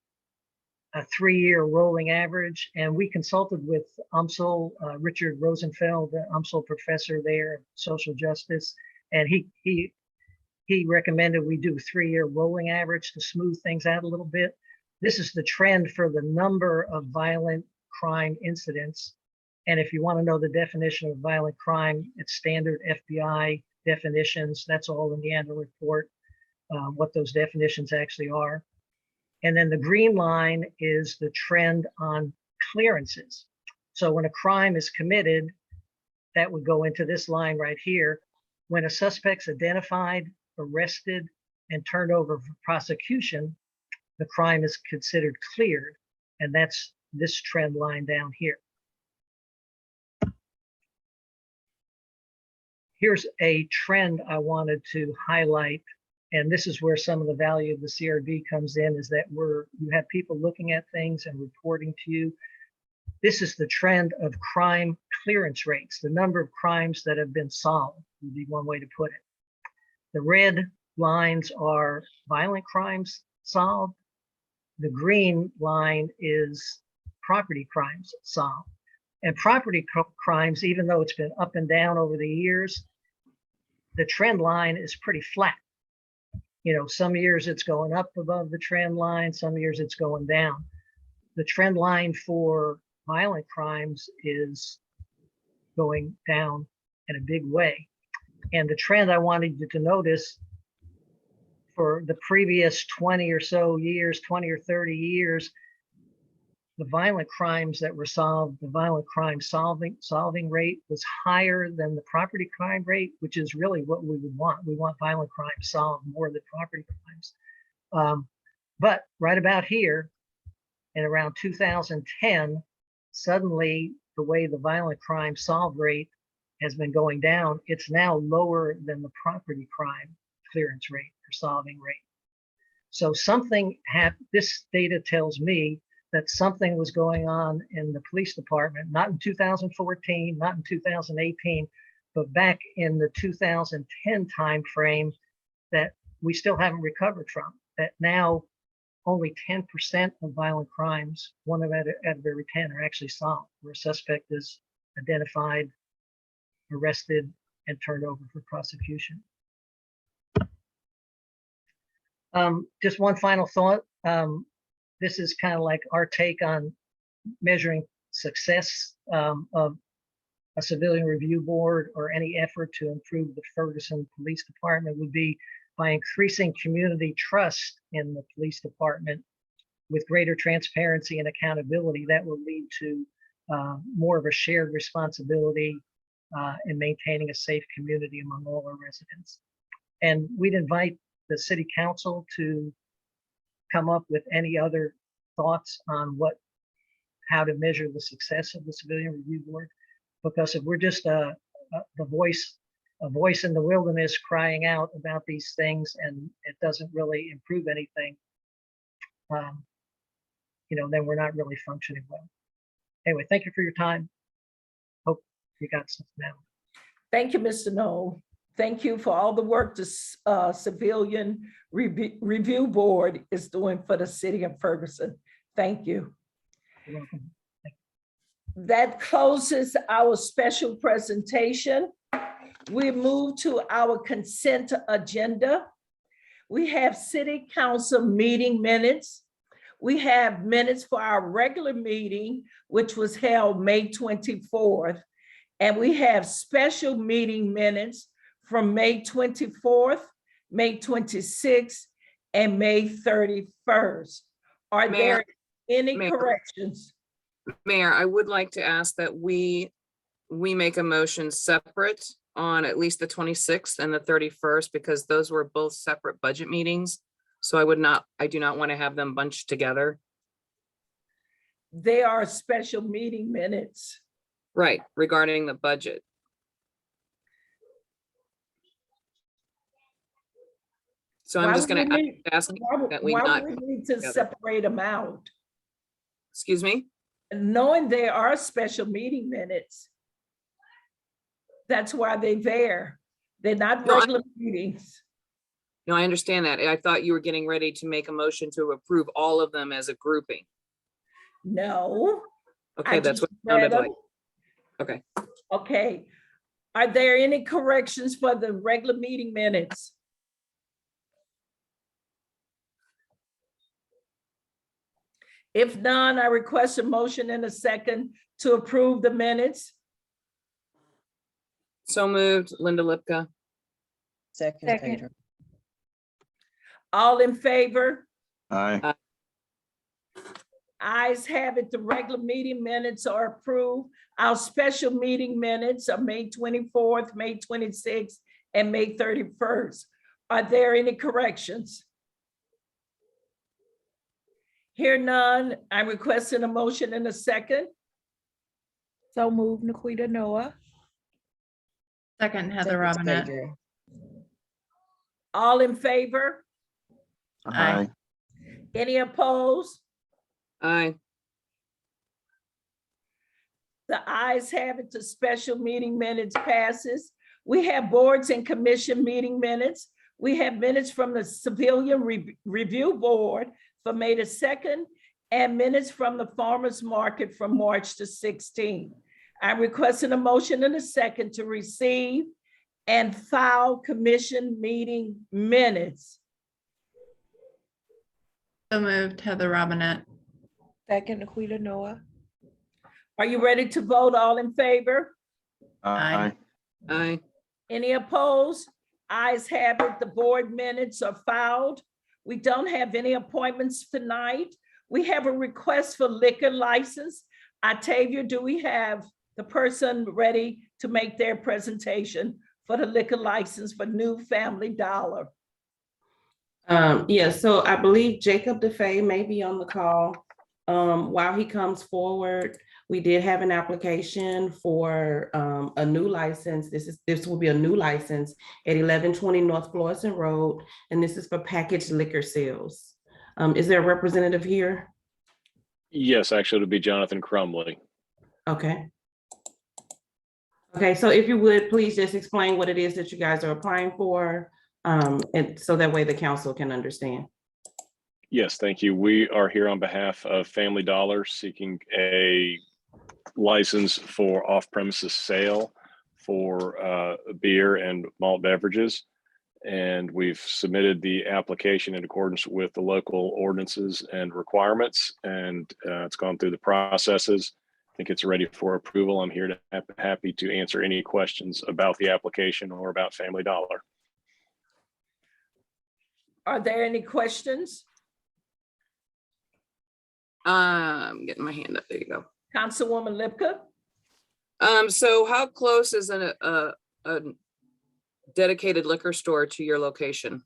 a 3-year rolling average, and we consulted with UMSL, Richard Rosenfeld, the UMSL professor there, social justice, and he recommended we do a 3-year rolling average to smooth things out a little bit. This is the trend for the number of violent crime incidents. And if you want to know the definition of violent crime, it's standard FBI definitions. That's all in the annual report, what those definitions actually are. And then the green line is the trend on clearances. So when a crime is committed, that would go into this line right here. When a suspect's identified, arrested, and turned over for prosecution, the crime is considered cleared. And that's this trend line down here. Here's a trend I wanted to highlight, and this is where some of the value of the CRD comes in, is that you have people looking at things and reporting to you. This is the trend of crime clearance rates, the number of crimes that have been solved, would be one way to put it. The red lines are violent crimes solved. The green line is property crimes solved. And property crimes, even though it's been up and down over the years, the trend line is pretty flat. You know, some years it's going up above the trend line, some years it's going down. The trend line for violent crimes is going down in a big way. And the trend I wanted you to notice for the previous 20 or so years, 20 or 30 years, the violent crimes that were solved, the violent crime solving rate was higher than the property crime rate, which is really what we would want. We want violent crime solved more than property crimes. But right about here, in around 2010, suddenly the way the violent crime solve rate has been going down, it's now lower than the property crime clearance rate or solving rate. So something this data tells me that something was going on in the police department, not in 2014, not in 2018, but back in the 2010 timeframe that we still haven't recovered from. That now only 10% of violent crimes, one out of every 10, are actually solved, where a suspect is identified, arrested, and turned over for prosecution. Just one final thought. This is kind of like our take on measuring success of a civilian review board or any effort to improve the Ferguson Police Department would be by increasing community trust in the police department with greater transparency and accountability. That will lead to more of a shared responsibility in maintaining a safe community among all our residents. And we'd invite the city council to come up with any other thoughts on how to measure the success of the civilian review board, because if we're just a voice in the wilderness crying out about these things and it doesn't really improve anything, then we're not really functioning well. Anyway, thank you for your time. Hope you got something out. Thank you, Mr. Knoll. Thank you for all the work the Civilian Review Board is doing for the city of Ferguson. Thank you. You're welcome. That closes our special presentation. We move to our consent agenda. We have city council meeting minutes. We have minutes for our regular meeting, which was held May 24th. And we have special meeting minutes from May 24th, May 26th, and May 31st. Are there any corrections? Mayor, I would like to ask that we make a motion separate on at least the 26th and the 31st, because those were both separate budget meetings. So I do not want to have them bunched together. They are special meeting minutes. Right, regarding the budget. So I'm just going to ask that we not. Why would we need to separate them out? Excuse me? Knowing they are special meeting minutes, that's why they're there. They're not regular meetings. No, I understand that. I thought you were getting ready to make a motion to approve all of them as a grouping. No. Okay, that's what it sounded like. Okay. Okay. Are there any corrections for the regular meeting minutes? If none, I request a motion and a second to approve the minutes. So moved, Linda Lipka. Second, Pedro. All in favor? Aye. Ayes have it. The regular meeting minutes are approved. Our special meeting minutes are May 24th, May 26th, and May 31st. Are there any corrections? Hear none, I'm requesting a motion in a second. So move, Naquita Noah. Second, Heather Robinette. All in favor? Aye. Any opposed? Aye. The ayes have it, the special meeting minutes passes. We have boards and commission meeting minutes. We have minutes from the Civilian Review Board for May the 2nd and minutes from the Farmers Market from March the 16th. I'm requesting a motion in a second to receive and file commission meeting minutes. So moved, Heather Robinette. Second, Naquita Noah. Are you ready to vote? All in favor? Aye. Aye. Any opposed? Ayes have it, the board minutes are filed. We don't have any appointments tonight. We have a request for liquor license. Octavia, do we have the person ready to make their presentation for the liquor license for New Family Dollar? Yeah, so I believe Jacob DeFay may be on the call. While he comes forward, we did have an application for a new license. This will be a new license at 1120 North Florissant Road, and this is for packaged liquor sales. Is there a representative here? Yes, actually, it'll be Jonathan Crumley. Okay. Okay, so if you would, please just explain what it is that you guys are applying for, and so that way the council can understand. Yes, thank you. We are here on behalf of Family Dollar seeking a license for off-premises sale for beer and malt beverages. And we've submitted the application in accordance with the local ordinances and requirements, and it's gone through the processes. I think it's ready for approval. I'm here to happy to answer any questions about the application or about Family Dollar. Are there any questions? I'm getting my hand up. There you go. Councilwoman Lipka? So how close is a dedicated liquor store to your location?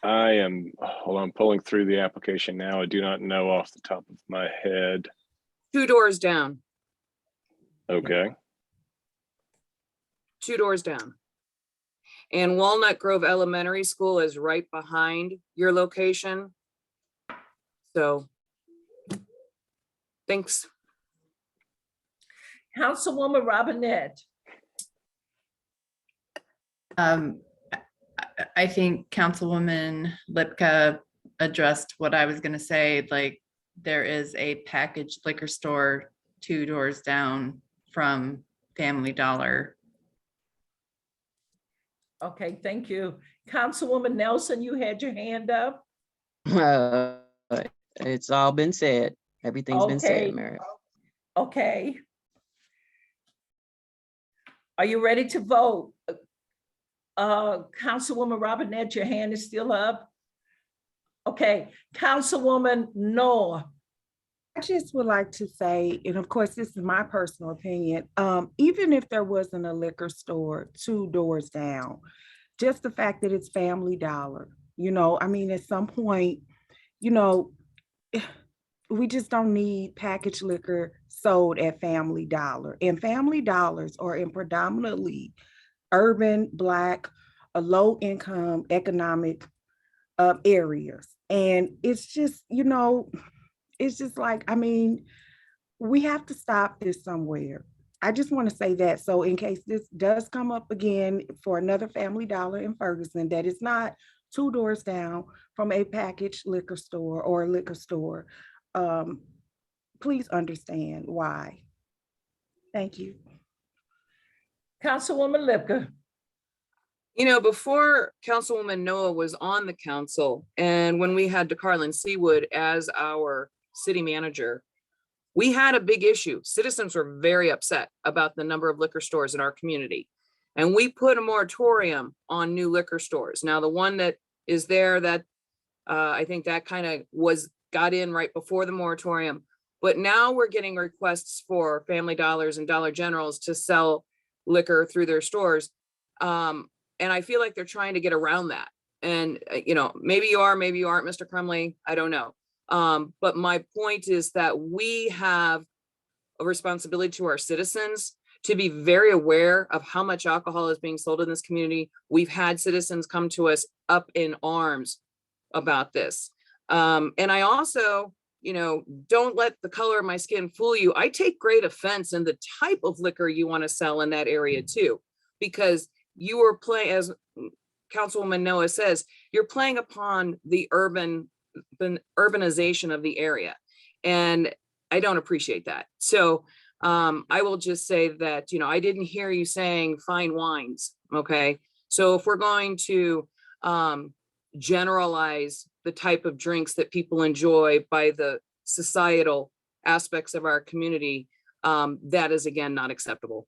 Hold on, pulling through the application now. I do not know off the top of my head. 2 doors down. Okay. 2 doors down. And Walnut Grove Elementary School is right behind your location. So, thanks. Councilwoman Robinette. I think Councilwoman Lipka addressed what I was going to say. Like, there is a packaged liquor store 2 doors down from Family Dollar. Okay, thank you. Councilwoman Nelson, you had your hand up. It's all been said. Everything's been Okay. said, Mary. Okay. Are you ready to vote? Councilwoman Robinette, your hand is still up. Okay, Councilwoman Noah. I just would like to say, and of course, this is my personal opinion, even if there wasn't a liquor store 2 doors down, just the fact that it's Family Dollar, I mean, at some point, we just don't need packaged liquor sold at Family Dollar. And Family Dollars are in predominantly urban, Black, low-income economic areas. And it's just, it's just like, I mean, we have to stop this somewhere. I just want to say that. So in case this does come up again for another Family Dollar in Ferguson, that is not 2 doors down from a packaged liquor store or a liquor store, please understand why. Thank you. Councilwoman Lipka. Before Councilwoman Noah was on the council, and when we had DeCarlin Seawood as our city manager, we had a big issue. Citizens were very upset about the number of liquor stores in our community. And we put a moratorium on new liquor stores. Now, the one that is there, that I think that kind of got in right before the moratorium. But now we're getting requests for Family Dollars and Dollar Generals to sell liquor through their stores. And I feel like they're trying to get around that. And, maybe you are, maybe you aren't, Mr. Crumley, I don't know. But my point is that we have a responsibility to our citizens to be very aware of how much alcohol is being sold in this community. We've had citizens come to us up in arms about this. And I also, don't let the color of my skin fool you. I take great offense in the type of liquor you want to sell in that area too, because you are playing, as Councilwoman Noah says, you're playing upon the urbanization of the area. And I don't appreciate that. So I will just say that, I didn't hear you saying fine wines. Okay. So if we're going to generalize the type of drinks that people enjoy by the societal aspects of our community, that is again, not acceptable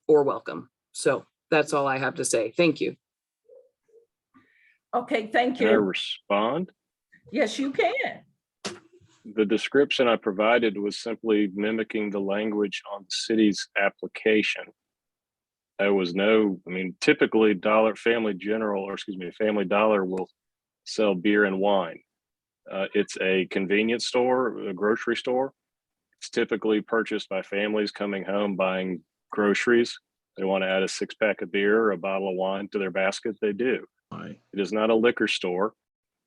or welcome. So that's all I have to say. Thank you. Okay, thank Can I you. respond? Yes, you can. The description I provided was simply mimicking the language on the city's application. There was typically Family Dollar will sell beer and wine. It's a convenience store, a grocery store. It's typically purchased by families coming home buying groceries. They want to add a 6-pack of beer or a bottle of wine to their basket, they do. It is not a liquor store.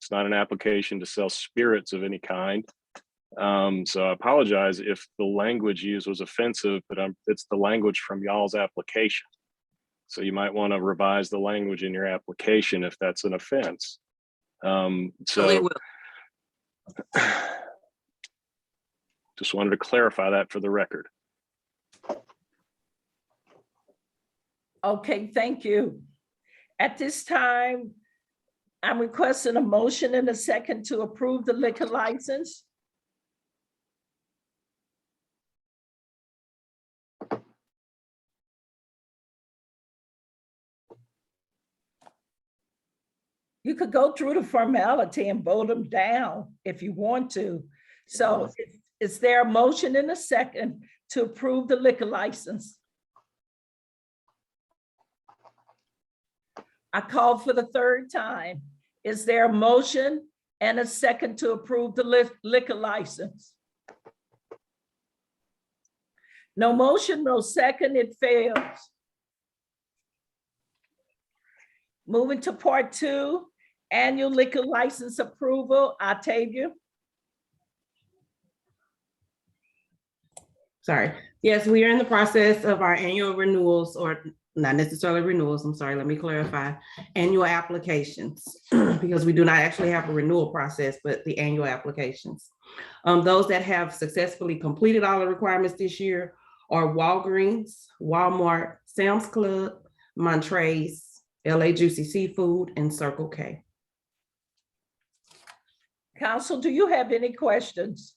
It's not an application to sell spirits of any kind. So I apologize if the language used was offensive, but it's the language from y'all's application. So you might want to revise the language in your application if that's an offense. Just wanted to clarify that for the record. Okay, thank you. At this time, I'm requesting a motion and a second to approve the liquor license. You could go through the formality and vote them down if you want to. So is there a motion and a second to approve the liquor license? I call for the third time. Is there a motion and a second to approve the liquor license? No motion, no second, it fails. Moving to part 2, annual liquor license approval. Octavia. Sorry. Yes, we are in the process of our annual renewals, or not necessarily renewals, I'm sorry, let me clarify, annual applications, because we do not actually have a renewal process, but the annual applications. Those that have successfully completed all the requirements this year are Walgreens, Walmart, Sam's Club, Montrese, LA Juicy Seafood, and Circle K. Council, do you have any questions?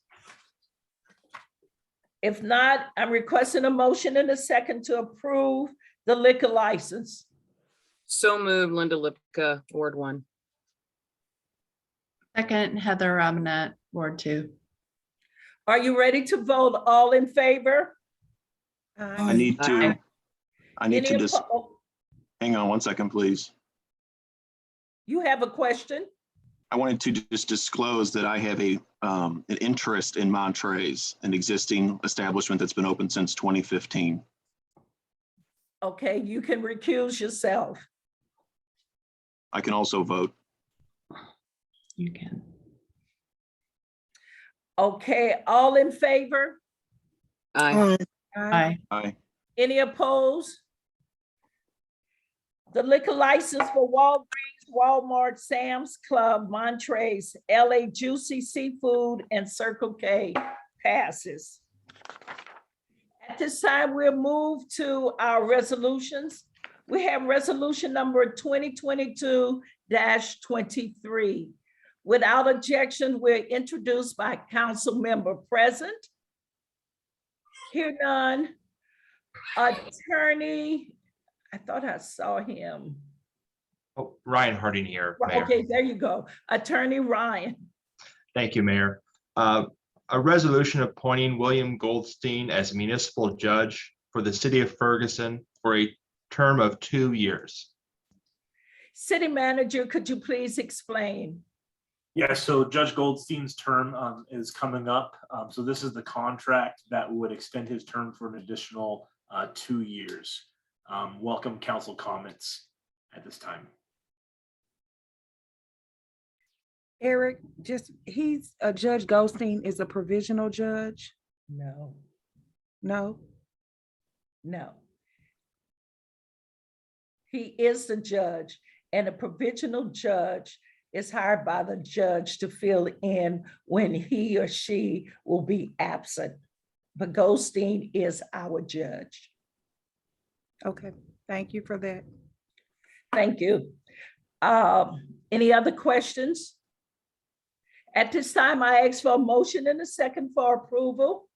If not, I'm requesting a motion and a second to approve the liquor license. So moved, Linda Lipka, Ward 1. Second, Heather Robinette, Ward 2. Are you ready to vote? All in favor? I need to just, hang on one second, please. You have a question? I wanted to just disclose that I have an interest in Montrese, an existing establishment that's been open since 2015. Okay, you can recuse yourself. I can also vote. You can. Okay, all in favor? Aye. Aye. Aye. Any opposed? The liquor license for Walgreens, Walmart, Sam's Club, Montrese, LA Juicy Seafood, and Circle K passes. At this time, we'll move to our resolutions. We have resolution number 2022-23. Without objection, we're introduced by council member present. Hear none. Attorney, I thought I saw him. Oh, Ryan Harding here, Mayor. Okay, there you go. Attorney Ryan. Thank you, Mayor. A resolution appointing William Goldstein as municipal judge for the city of Ferguson for a term of 2 years. City Manager, could you please explain? Yeah, so Judge Goldstein's term is coming up. So this is the contract that would extend his term for an additional 2 years. Welcome council comments at this time. Eric, Judge Goldstein is a provisional judge? No. No? No. He is the judge, and a provisional judge is hired by the judge to fill in when he or she will be absent. But Goldstein is our judge. Okay, thank you for that. Thank you. Any other questions? At this time, I ask for a motion and a second for approval.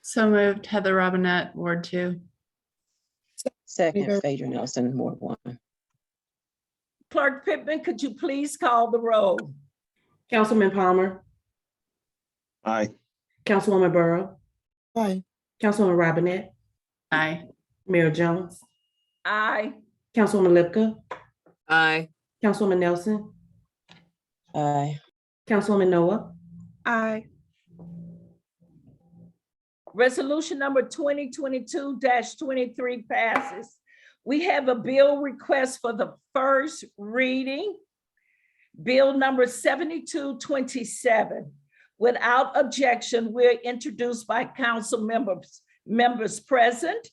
So moved, Heather Robinette, Ward 2. Second, Phaedra Nelson, Ward 1. Clerk Pittman, could you please call the roll? Councilman Palmer, Aye. Councilwoman Burrow, Aye. Councilwoman Robinette, Aye. Mayor Jones, Aye. Councilwoman Lipka, Aye. Councilwoman Nelson, Aye. Councilwoman Noah, Aye. Resolution number 2022-23 passes. We have a bill request for the first reading. Bill number 7227. Without objection, we're introduced by council members present.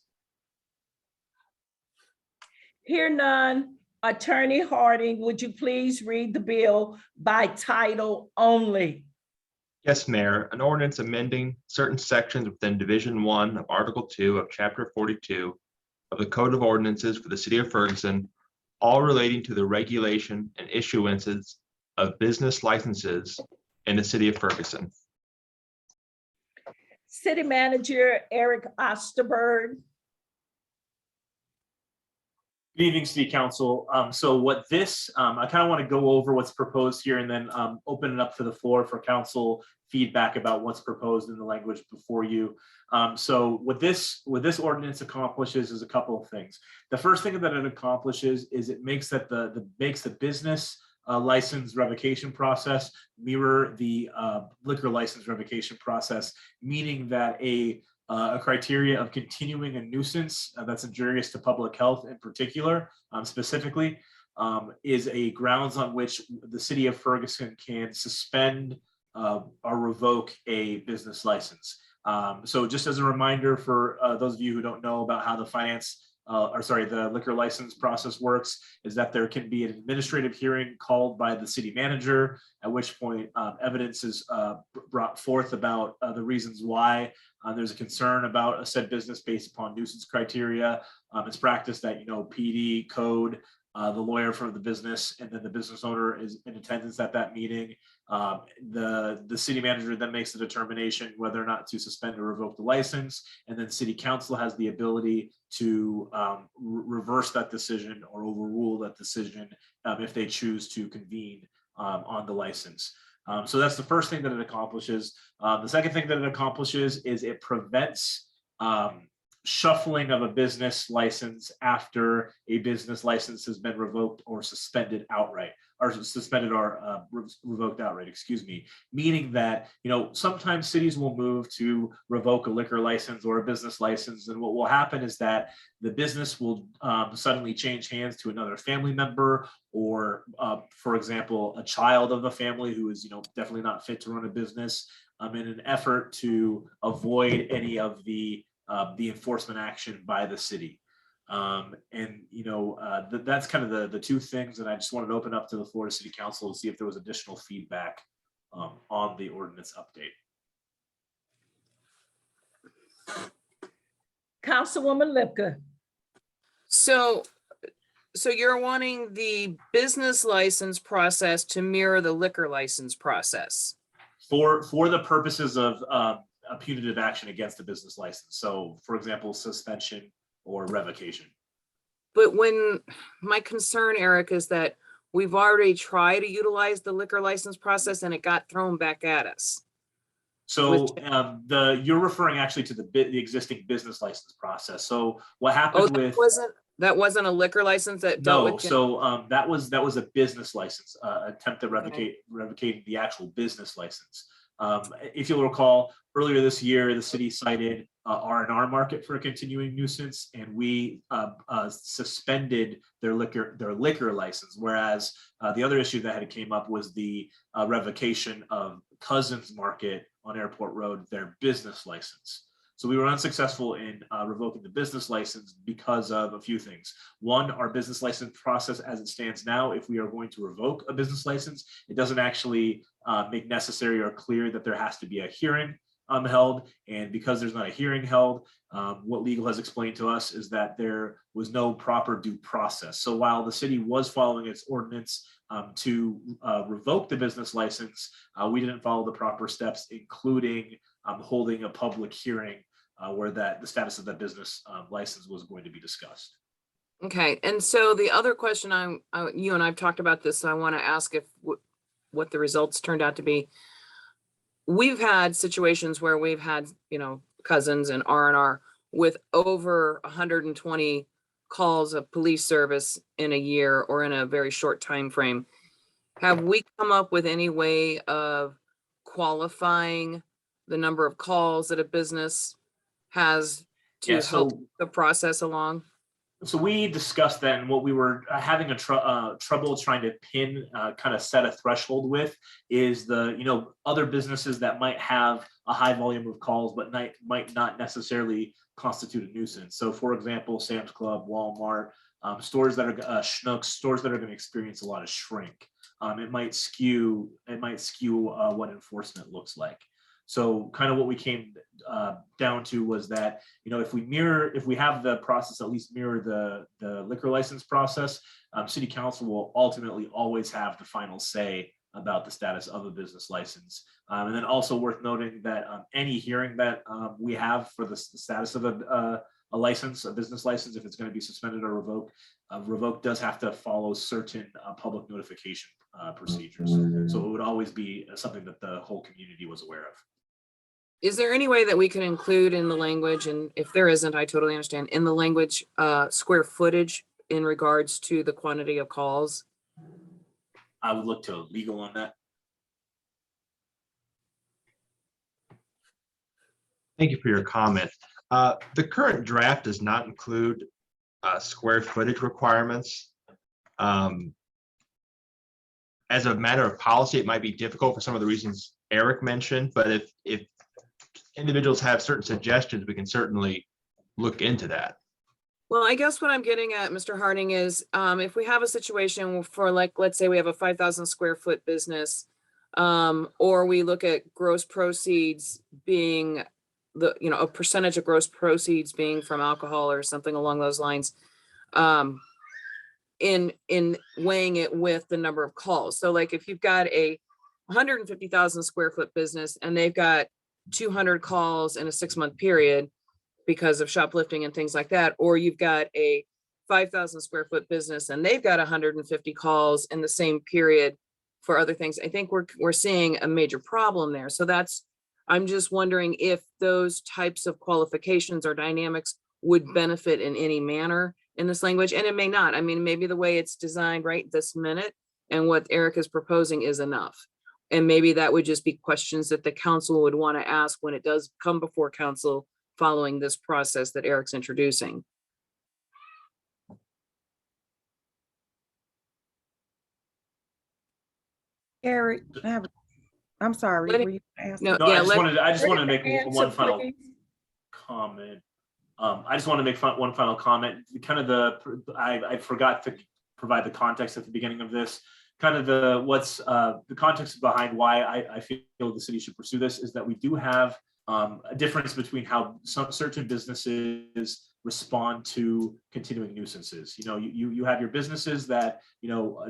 Hear none. Attorney Harding, would you please read the bill by title only? Yes, Mayor, an ordinance amending certain sections within Division 1 of Article 2 of Chapter 42 of the Code of Ordinances for the City of Ferguson, all relating to the regulation and issuances of business licenses in the City of Ferguson. City Manager Eric Osterberg. Good evening, City Council. So what this, I kind of want to go over what's proposed here and then open it up to the floor for council feedback about what's proposed in the language before you. So what this ordinance accomplishes is a couple of things. The first thing that it accomplishes is it makes that makes the business license revocation process mirror the liquor license revocation process, meaning that a criteria of continuing a nuisance that's injurious to public health in particular, specifically, is a grounds on which the City of Ferguson can suspend or revoke a business license. So just as a reminder for those of you who don't know about how the the liquor license process works, is that there can be an administrative hearing called by the city manager, at which point evidence is brought forth about the reasons why there's a concern about a said business based upon nuisance criteria. It's practice that, PD, code, the lawyer for the business, and then the business owner is in attendance at that meeting. The city manager then makes the determination whether or not to suspend or revoke the license, and then city council has the ability to reverse that decision or overrule that decision if they choose to convene on the license. So that's the first thing that it accomplishes. The second thing that it accomplishes is it prevents shuffling of a business license after a business license has been revoked or suspended outright, or suspended or revoked outright, excuse me. Meaning that, sometimes cities will move to revoke a liquor license or a business license, and what will happen is that the business will suddenly change hands to another family member, or for example, a child of the family who is, definitely not fit to run a business, in an effort to avoid any of the enforcement action by the city. That's kind of the two things that I just wanted to open up to the Florida City Council to see if there was additional feedback on the ordinance update. Councilwoman Lipka. So you're wanting the business license process to mirror the liquor license process? For the purposes of a punitive action against the business license. So for example, suspension or revocation. But my concern, Eric, is that we've already tried to utilize the liquor license process and it got thrown back at us. So you're referring actually to the existing business license process. So what happened with That wasn't a liquor license that dealt No, with? so that was a business license, attempt to revocating the actual business license. If you'll recall, earlier this year, the city cited R&R Market for a continuing nuisance, and we suspended their liquor license. Whereas the other issue that had came up was the revocation of Cousins Market on Airport Road, their business license. So we were unsuccessful in revoking the business license because of a few things. One, our business license process as it stands now, if we are going to revoke a business license, it doesn't actually make necessary or clear that there has to be a hearing held. And because there's not a hearing held, what legal has explained to us is that there was no proper due process. So while the city was following its ordinance to revoke the business license, we didn't follow the proper steps, including holding a public hearing where the status of that business license was going to be discussed. Okay, and so the other question you and I've talked about this, so I want to ask if what the results turned out to be. We've had situations where we've had, Cousins and R&R with over 120 calls of police service in a year or in a very short time frame. Have we come up with any way of qualifying the number of calls that a business has to help the process along? So we discussed that, and what we were having trouble trying to pin, kind of set a threshold with is the, other businesses that might have a high volume of calls, but might not necessarily constitute a nuisance. So for example, Sam's Club, Walmart, stores that are Schnucks, stores that are going to experience a lot of shrink. It might skew what enforcement looks like. So kind of what we came down to was that, if we have the process at least mirror the liquor license process, city council will ultimately always have the final say about the status of a business license. And then also worth noting that any hearing that we have for the status of a license, a business license, if it's going to be suspended or revoked does have to follow certain public notification procedures. So it would always be something that the whole community was aware of. Is there any way that we can include in the language, and if there isn't, I totally understand, in the language, square footage in regards to the quantity of calls? I would look to legal on that. Thank you for your comment. The current draft does not include square footage requirements. As a matter of policy, it might be difficult for some of the reasons Eric mentioned, but if individuals have certain suggestions, we can certainly look into that. Well, I guess what I'm getting at, Mr. Harding, is if we have a situation for, like, let's say we have a 5,000 square foot business, or we look at gross proceeds being a percentage of gross proceeds being from alcohol or something along those lines, in weighing it with the number of calls. So like if you've got a 150,000 square foot business and they've got 200 calls in a 6-month period because of shoplifting and things like that, or you've got a 5,000 square foot business and they've got 150 calls in the same period for other things, I think we're seeing a major problem there. So I'm just wondering if those types of qualifications or dynamics would benefit in any manner in this language, and it may not. I mean, maybe the way it's designed right this minute and what Eric is proposing is enough. And maybe that would just be questions that the council would want to ask when it does come before council following this process that Eric's introducing. Eric, I'm sorry. Were you asking? No, I just wanted to make one final comment. I just want to make one final comment. Kind of I forgot to provide the context at the beginning of this. Kind of the context behind why I feel the city should pursue this is that we do have a difference between how certain businesses respond to continuing nuisances. You have your businesses that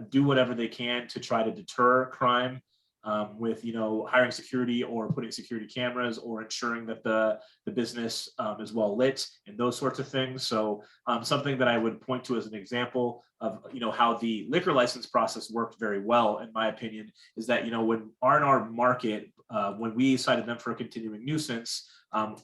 do whatever they can to try to deter crime, with hiring security or putting security cameras or ensuring that the business is well lit and those sorts of things. So something that I would point to as an example of how the liquor license process worked very well, in my opinion, is that when R&R Market, when we cited them for a continuing nuisance,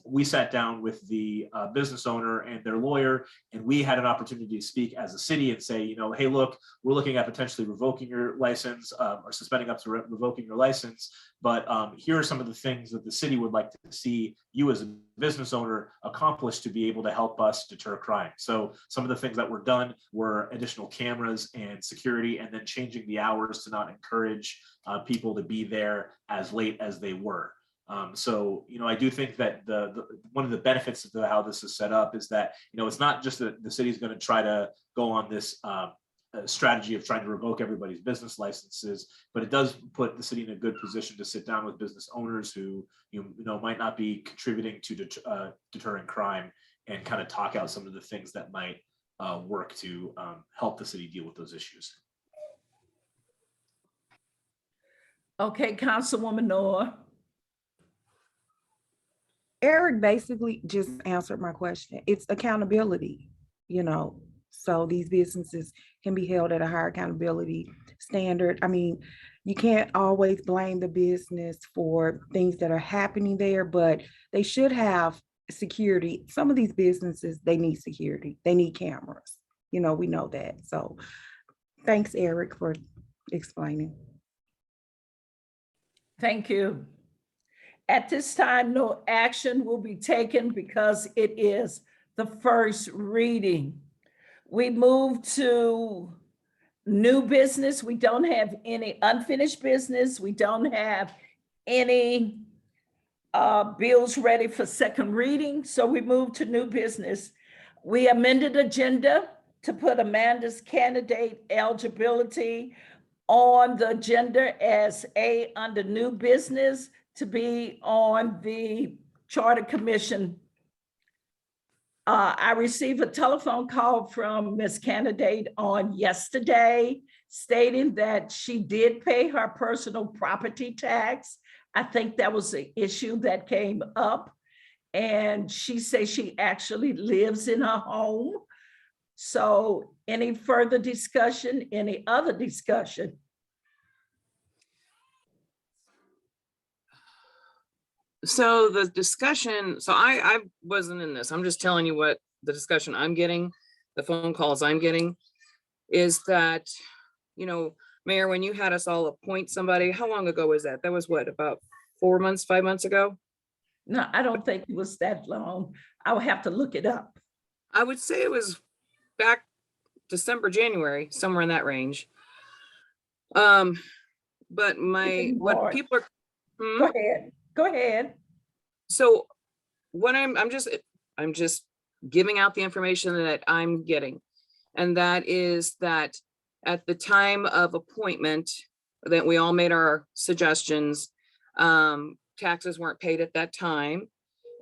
we sat down with the business owner and their lawyer, and we had an opportunity to speak as a city and say, hey, look, we're looking at potentially revoking your license or suspending up to revoking your license. But here are some of the things that the city would like to see you as a business owner accomplish to be able to help us deter crime. So some of the things that were done were additional cameras and security, and then changing the hours to not encourage people to be there as late as they were. So, I do think that one of the benefits of how this is set up is that, it's not just that the city is going to try to go on this strategy of trying to revoke everybody's business licenses, but it does put the city in a good position to sit down with business owners who, might not be contributing to deterring crime, and kind of talk out some of the things that might work to help the city deal with those issues. Okay, Councilwoman Noor. Eric basically just answered my question. It's accountability, so these businesses can be held at a higher accountability standard. I mean, you can't always blame the business for things that are happening there, but they should have security. Some of these businesses, they need security. They need cameras. We know that. So thanks, Eric, for explaining. Thank you. At this time, no action will be taken because it is the first reading. We move to new business. We don't have any unfinished business. We don't have any bills ready for second reading. So we move to new business. We amended agenda to put Amanda's candidate eligibility on the agenda as A under new business, to be on the Charter Commission. I received a telephone call from Ms. Candidate on yesterday stating that she did pay her personal property tax. I think that was the issue that came up. And she says she actually lives in her home. So any further discussion, any other discussion? So the discussion, so I wasn't in this. I'm just telling you what the discussion I'm getting, the phone calls I'm getting, is that, Mayor, when you had us all appoint somebody, how long ago was that? That was what, about 4 months, 5 months ago? No, I don't think it was that long. I would have to look it up. I would say it was back December, January, somewhere in that range. But what people are. Go ahead. Go ahead. So what I'm just giving out the information that I'm getting. And that is that at the time of appointment, that we all made our suggestions, taxes weren't paid at that time,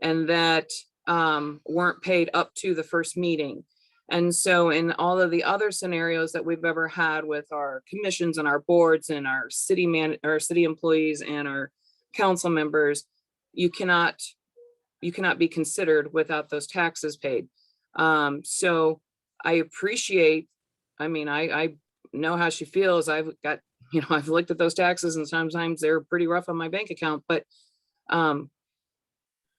and that weren't paid up to the first meeting. And so in all of the other scenarios that we've ever had with our commissions and our boards and our city employees and our council members, you cannot be considered without those taxes paid. So I appreciate, I know how she feels. I've looked at those taxes and sometimes they're pretty rough on my bank account, but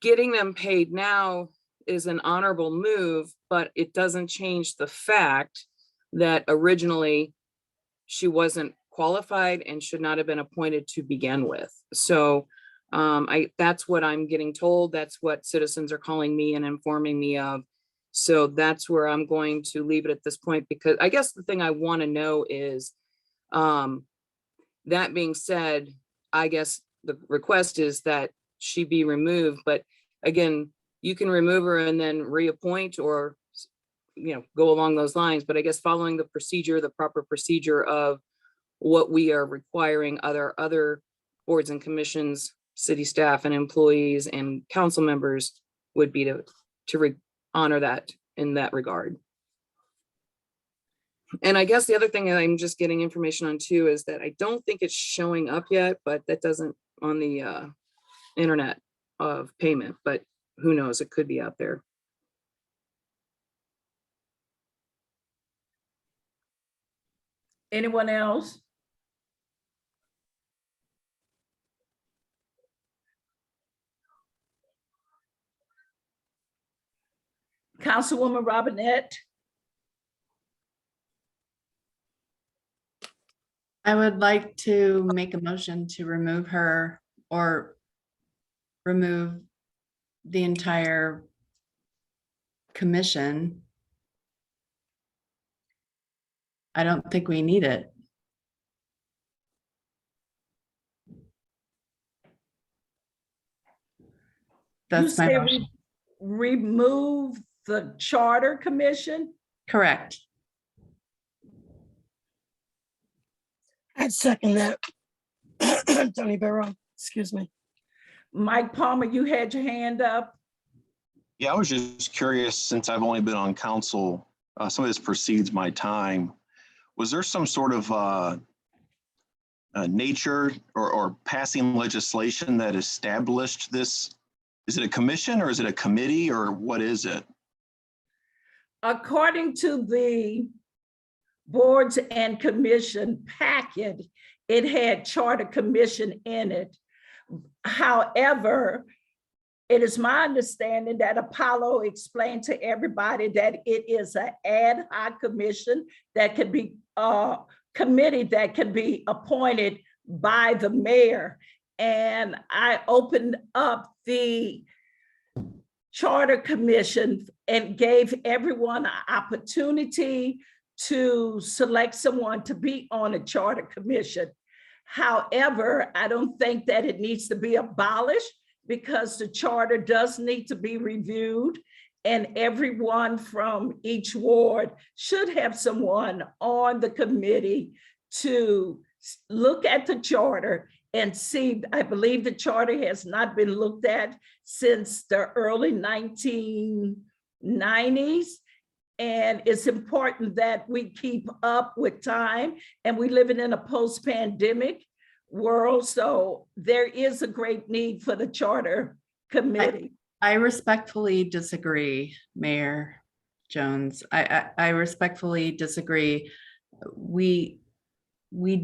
getting them paid now is an honorable move, but it doesn't change the fact that originally she wasn't qualified and should not have been appointed to begin with. So that's what I'm getting told. That's what citizens are calling me and informing me of. So that's where I'm going to leave it at this point, because I guess the thing I want to know is, that being said, I guess the request is that she be removed. But again, you can remove her and then reappoint, or go along those lines. But I guess following the procedure, the proper procedure of what we are requiring other boards and commissions, city staff and employees and council members would be to honor that in that regard. And I guess the other thing that I'm just getting information on too is that I don't think it's showing up yet, but that doesn't on the internet of payment, but who knows, it could be out there. Anyone else? Councilwoman Robinette. I would like to make a motion to remove her or remove the entire commission. I don't think we need it. That's my say motion. remove the Charter Commission? Correct. I'd second that. Tony Barrow, excuse me. Mike Palmer, you had your hand up. Yeah, I was just curious, since I've only been on council, some of this precedes my time. Was there some sort of nature or passing legislation that established this? Is it a commission or is it a committee or what is it? According to the boards and commission packet, it had Charter Commission in it. However, it is my understanding that Apollo explained to everybody that it is an ad hoc commission that could be a committee that can be appointed by the mayor. And I opened up the Charter Commission and gave everyone an opportunity to select someone to be on a Charter Commission. However, I don't think that it needs to be abolished because the charter does need to be reviewed, and everyone from each ward should have someone on the committee to look at the charter and see. I believe the charter has not been looked at since the early 1990s. And it's important that we keep up with time, and we live in a post-pandemic world. So there is a great need for the Charter Committee. I respectfully disagree, Mayor Jones. I respectfully disagree. We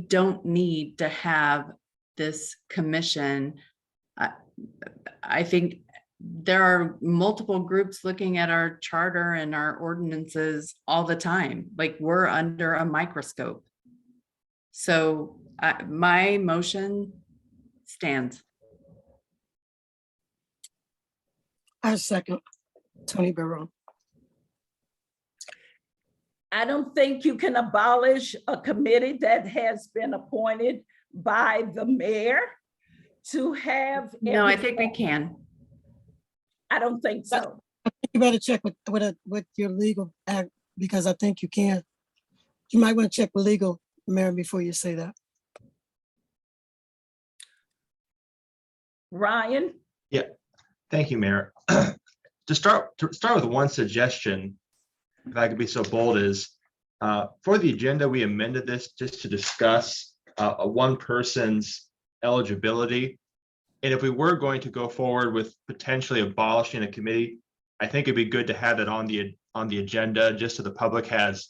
don't need to have this commission. I think there are multiple groups looking at our charter and our ordinances all the time. Like, we're under a microscope. So my motion stands. I second Tony Barrow. I don't think you can abolish a committee that has been appointed by the mayor to have. No, I think we can. I don't think so. You better check with your legal act, because I think you can. You might want to check with legal, Mayor, before you say that. Ryan? Yeah, thank you, Mayor. To start with one suggestion, if I could be so bold, is for the agenda, we amended this just to discuss a one person's eligibility. And if we were going to go forward with potentially abolishing a committee, I think it'd be good to have it on the agenda just so the public has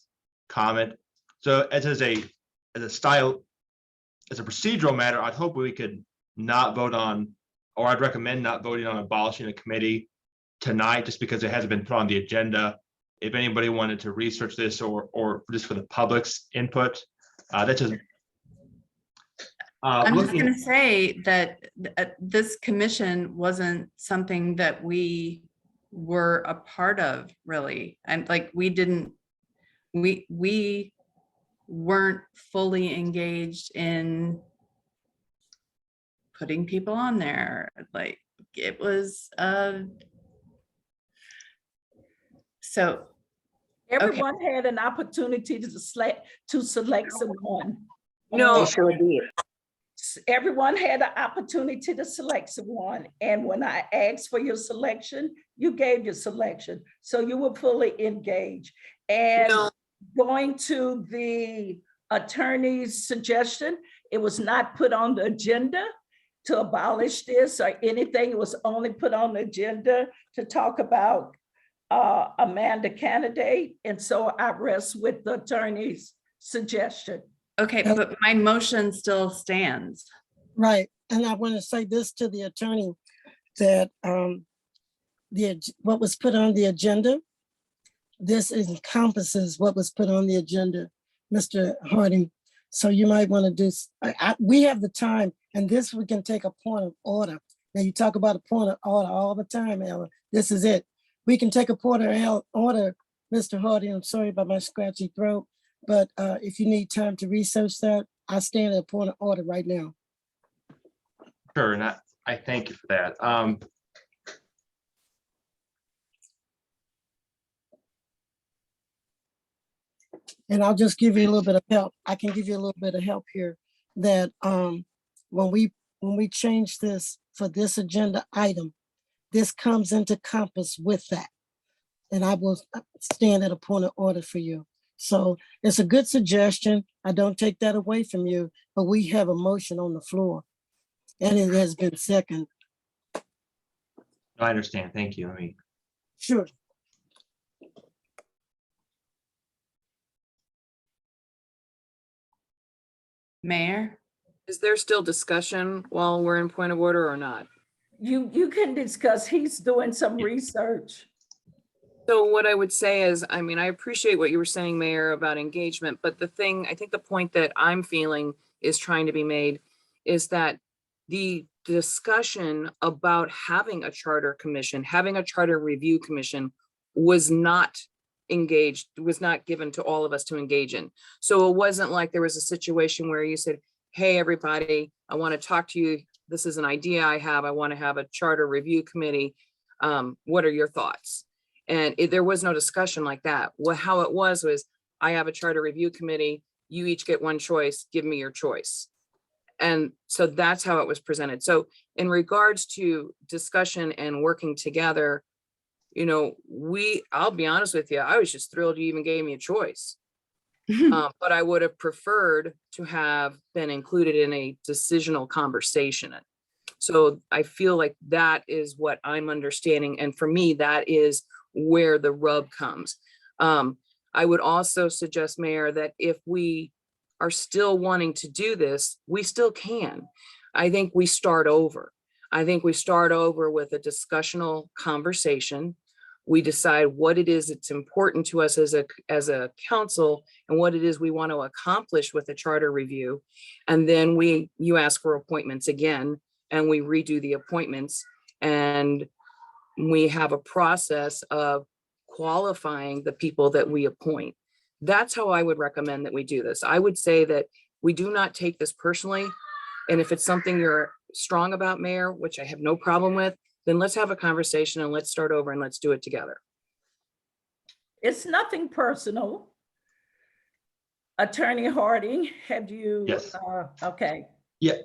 comment. So as a procedural matter, I'd hope we could not vote on, or I'd recommend not voting on abolishing a committee tonight, just because it hasn't been put on the agenda. If anybody wanted to research this or just for the public's input, that's just. I'm just going to say that this commission wasn't something that we were a part of, really. And like, we weren't fully engaged in putting people on there. Like, it was, so. Everyone had an opportunity to select someone. No. They sure did. Everyone had an opportunity to select someone. And when I asked for your selection, you gave your selection. So you were fully engaged. And going to the attorney's suggestion, it was not put on the agenda to abolish this or anything. It was only put on the agenda to talk about Amanda candidate. And so I rest with the attorney's suggestion. Okay, but my motion still stands. Right, and I want to say this to the attorney, that what was put on the agenda this encompasses what was put on the agenda, Mr. Harding. So you might want to do, we have the time, and this we can take a point of order. Now you talk about a point of order all the time, Ella. This is it. We can take a point of order, Mr. Harding. I'm sorry about my scratchy throat, but if you need time to research that, I stand at a point of order right now. Sure, and I thank you for that. And I'll just give you a little bit of help. I can give you a little bit of help here that when we change this for this agenda item, this comes into compass with that. And I will stand at a point of order for you. So it's a good suggestion. I don't take that away from you, but we have a motion on the floor and it has been seconded. I understand. Thank you. Let me. Sure. Mayor? Is there still discussion while we're in point of order or not? You can discuss, he's doing some research. So what I would say is, I mean, I appreciate what you were saying, Mayor, about engagement, but the thing, I think the point that I'm feeling is trying to be made is that the discussion about having a charter commission, having a charter review commission was not engaged, was not given to all of us to engage in. So it wasn't like there was a situation where you said, hey, everybody, I want to talk to you. This is an idea I have. I want to have a charter review committee. What are your thoughts? And there was no discussion like that. How it was I have a charter review committee. You each get one choice. Give me your choice. And so that's how it was presented. So in regards to discussion and working together, you know, I'll be honest with you, I was just thrilled you even gave me a choice. But I would have preferred to have been included in a decisional conversation. So I feel like that is what I'm understanding. And for me, that is where the rub comes. I would also suggest, Mayor, that if we are still wanting to do this, we still can. I think we start over. I think we start over with a discussional conversation. We decide what it is that's important to us as a council and what it is we want to accomplish with the charter review. And then you ask for appointments again, and we redo the appointments, and we have a process of qualifying the people that we appoint. That's how I would recommend that we do this. I would say that we do not take this personally. And if it's something you're strong about, Mayor, which I have no problem with, then let's have a conversation and let's start over and let's do it together. It's nothing personal. Attorney Harding, have you? Yes. Okay. Yeah.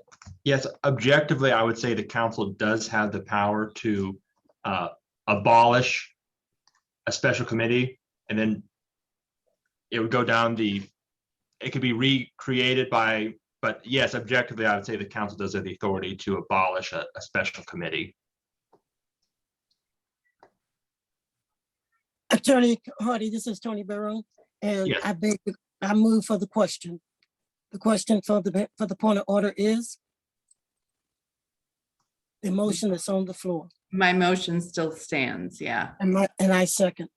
Yes. Objectively, I would say the council does have the power to abolish a special committee, and then it would go down it could be recreated by, but yes, objectively, I would say the council does have the authority to abolish a special committee. Attorney Hardy, this is Tony Barrow, and Yes. I move for the question. The question for the point of order is the motion that's on the floor. My motion still stands, yeah. And I second.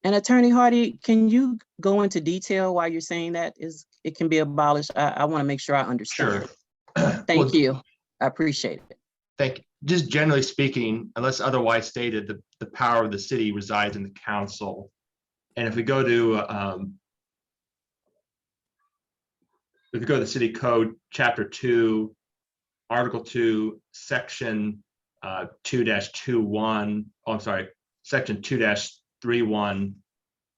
And Attorney Hardy, can you go into detail why you're saying that it can be abolished? I want to make sure I understand. Sure. Thank you. I appreciate it. Thank you. Just generally speaking, unless otherwise stated, the power of the city resides in the council. And if we go to the city code, chapter 2, article 2, section 2-21, oh, I'm sorry, section 2-31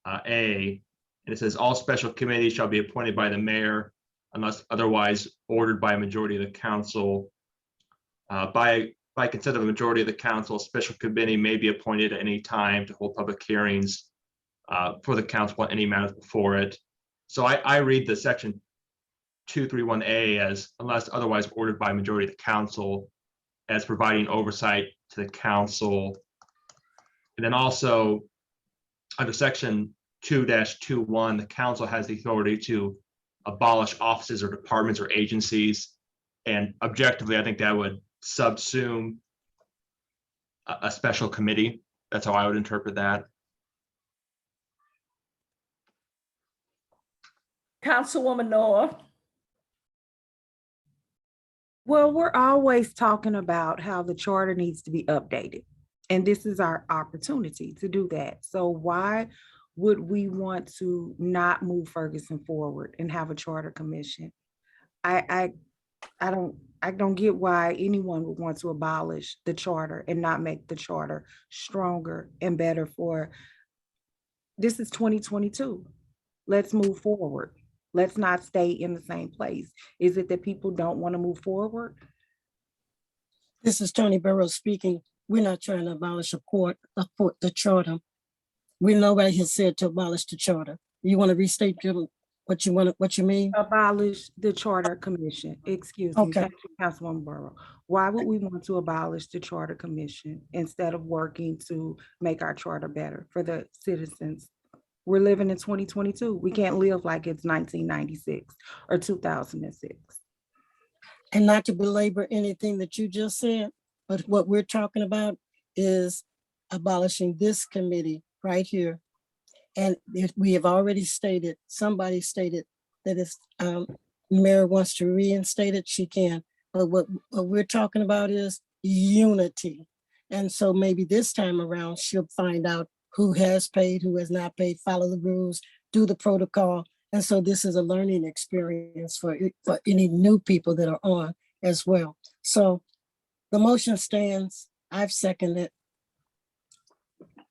A, and it says all special committees shall be appointed by the mayor unless otherwise ordered by a majority of the council. By consent of a majority of the council, a special committee may be appointed at any time to hold public hearings for the council on any matters before it. So I read the section 231A as unless otherwise ordered by a majority of the council, as providing oversight to the council. And then also under section 2-21, the council has the authority to abolish offices or departments or agencies. And objectively, I think that would subsume a special committee. That's how I would interpret that. Councilwoman Noah. Well, we're always talking about how the charter needs to be updated. And this is our opportunity to do that. So why would we want to not move Ferguson forward and have a charter commission? I don't get why anyone would want to abolish the charter and not make the charter stronger and better for, this is 2022. Let's move forward. Let's not stay in the same place. Is it that people don't want to move forward? This is Tony Burrows speaking. We're not trying to abolish the charter. Nobody has said to abolish the charter. You want to restate what you mean? Abolish the charter commission. Excuse me. Okay. Thank you, Councilwoman Burrow. Why would we want to abolish the charter commission instead of working to make our charter better for the citizens? We're living in 2022. We can't live like it's 1996 or 2006. And not to belabor anything that you just said, but what we're talking about is abolishing this committee right here. And if we have already stated, somebody stated that if Mayor wants to reinstate it, she can. But what we're talking about is unity. And so maybe this time around, she'll find out who has paid, who has not paid, follow the rules, do the protocol. And so this is a learning experience for any new people that are on as well. So the motion stands. I've seconded it.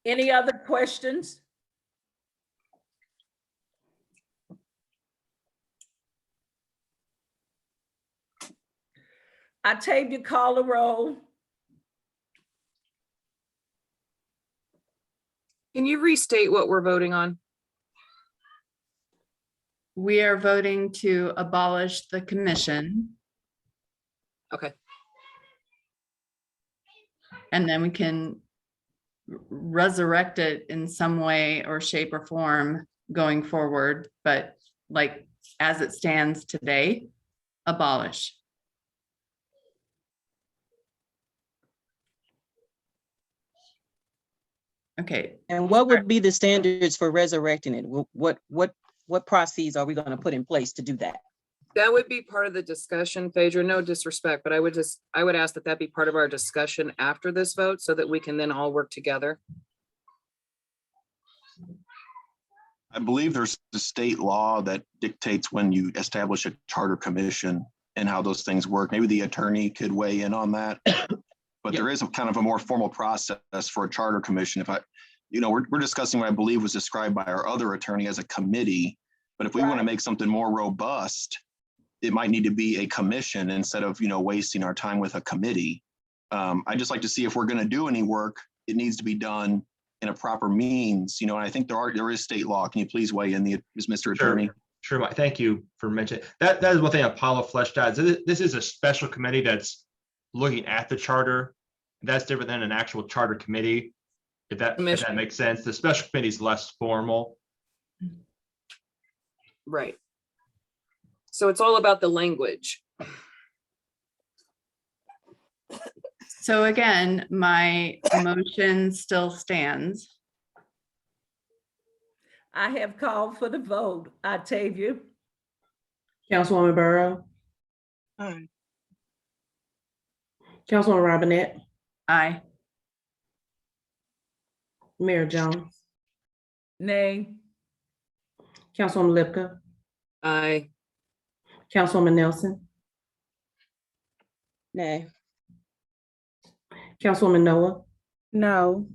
Any other questions? Octavia, call the roll. Can you restate what we're voting on? We are voting to abolish the commission. Okay. And then we can resurrect it in some way or shape or form going forward, but like as it stands today, abolish. Okay. And what would be the standards for resurrecting it? What processes are we going to put in place to do that? That would be part of the discussion, Phaedra, no disrespect, but I would ask that be part of our discussion after this vote so that we can then all work together. I believe there's a state law that dictates when you establish a charter commission and how those things work. Maybe the attorney could weigh in on that. But there is a kind of a more formal process for a charter commission. We're discussing what I believe was described by our other attorney as a committee. But if we want to make something more robust, it might need to be a commission instead of, wasting our time with a committee. I just like to see if we're going to do any work, it needs to be done in a proper means, and I think there is state law. Can you please weigh in, Mr. Attorney? Sure, Mike. Thank you for mentioning that. That is one thing Apollo fleshed out. This is a special committee that's looking at the charter. That's different than an actual charter committee. If that makes sense. The special committee is less formal. Right. So it's all about the language. So again, my motion still stands. I have called for the vote. Octavia. Councilwoman Burrow. Aye. Councilwoman Robinette. Aye. Mayor Jones. Nay. Councilwoman Lipka. Aye. Councilwoman Nelson. Nay. Councilwoman Noah. No.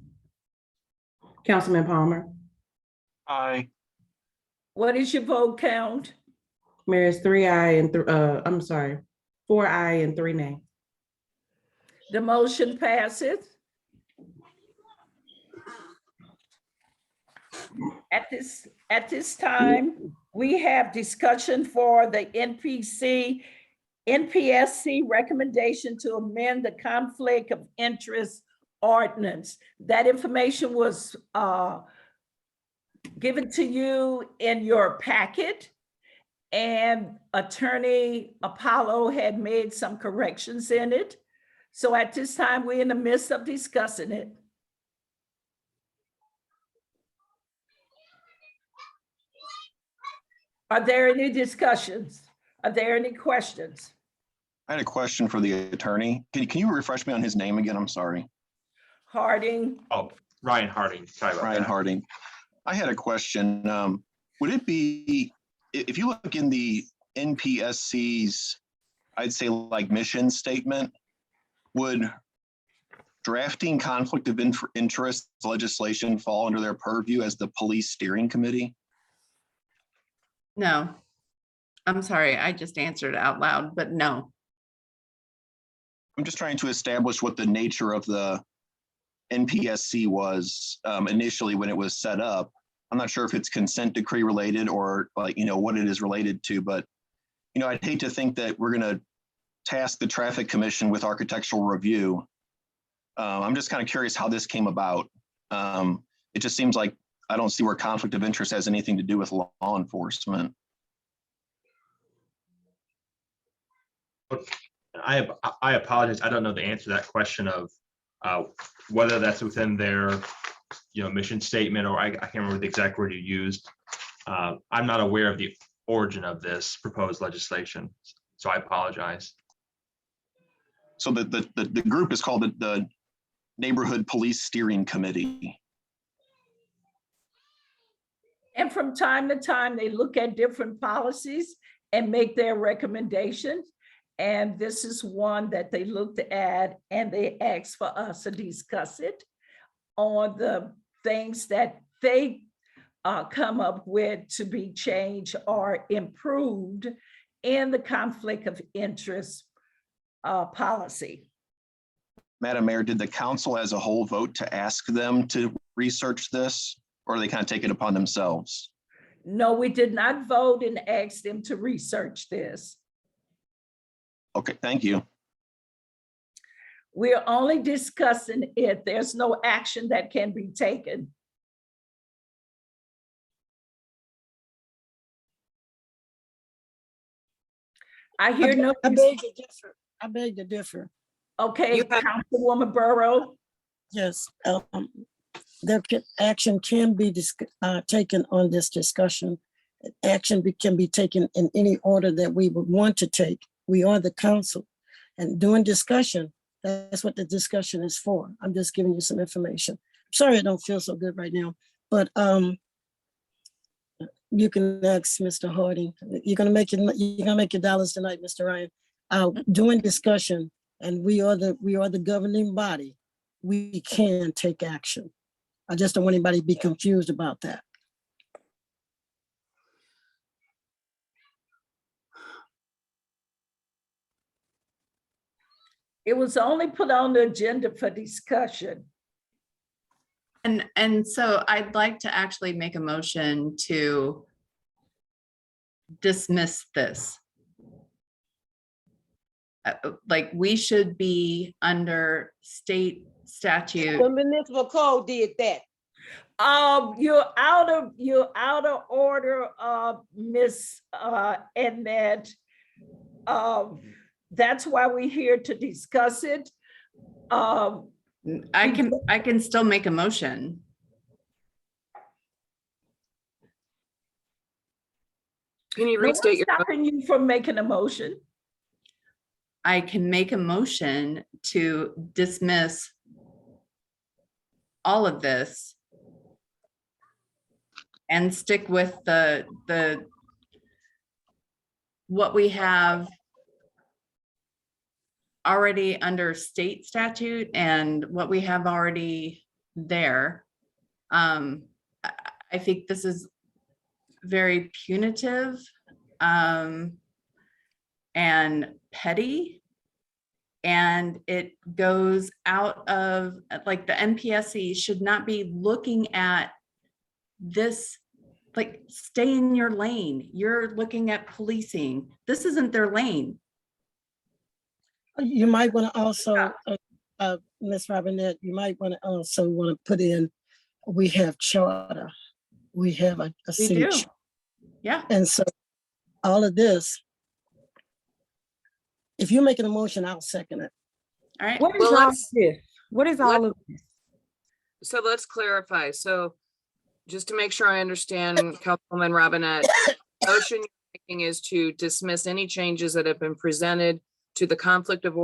Councilman Palmer. Aye. What is your vote count? Mayor is 3 aye and 4 aye and 3 nay. The motion passes. At this time, we have discussion for the NPSC recommendation to amend the conflict of interest ordinance. That information was given to you in your packet, and Attorney Apollo had made some corrections in it. So at this time, we're in the midst of discussing it. Are there any discussions? Are there any questions? I had a question for the attorney. Can you refresh me on his name again? I'm sorry. Harding? Oh, Ryan Harding. Sorry about Ryan that. Harding. I had a question. Would it be, if you look in the NPSC's, I'd say like mission statement, would drafting conflict of interest legislation fall under their purview as the police steering committee? No, I'm sorry, I just answered out loud, but no. I'm just trying to establish what the nature of the NPSC was initially when it was set up. I'm not sure if it's consent decree related or like, what it is related to, but, I'd hate to think that we're going to task the traffic commission with architectural review. I'm just kind of curious how this came about. It just seems like I don't see where conflict of interest has anything to do with law enforcement. I apologize. I don't know the answer to that question of whether that's within their, mission statement, or I can't remember the exact word you used. I'm not aware of the origin of this proposed legislation, so I apologize. So the group is called the Neighborhood Police Steering Committee. And from time to time, they look at different policies and make their recommendations. And this is one that they looked at, and they asked for us to discuss it on the things that they come up with to be changed or improved in the conflict of interest policy. Madam Mayor, did the council as a whole vote to ask them to research this, or they kind of take it upon themselves? No, we did not vote and ask them to research this. Okay, thank you. We're only discussing it. There's no action that can be taken. I hear no. I beg to differ. I beg to differ. Okay, Councilwoman Burrow. Yes, action can be taken on this discussion. Action can be taken in any order that we would want to take. We are the council, and doing discussion, that's what the discussion is for. I'm just giving you some information. Sorry, I don't feel so good right now, but you can ask Mr. Harding. You're gonna make your dollars tonight, Mr. Ryan. Doing discussion, and we are the governing body. We can take action. I just don't want anybody to be confused about that. It was only put on the agenda for discussion. And so I'd like to actually make a motion to dismiss this. Like, we should be under state statute. The municipal code did that. You're out of order, Miss Annette. That's why we're here to discuss it. I can still make a motion. Can you restate your? Stopping you from making a motion? I can make a motion to dismiss all of this and stick with the what we have already under state statute and what we have already there. I think this is very punitive and petty, and it goes out of, like, the NPSC should not be looking at this. Like, stay in your lane. You're looking at policing. This isn't their lane. You might want to also, Ms. Robinette, you might want to also put in, we have charter. We have a city. We do. Yeah. And so all of this, if you're making a motion, I'll second it. All right. What is all of this? What is all of this? So let's clarify. So just to make sure I understand, Councilwoman Robinette, motion you're making is to dismiss any changes that have been presented to the conflict of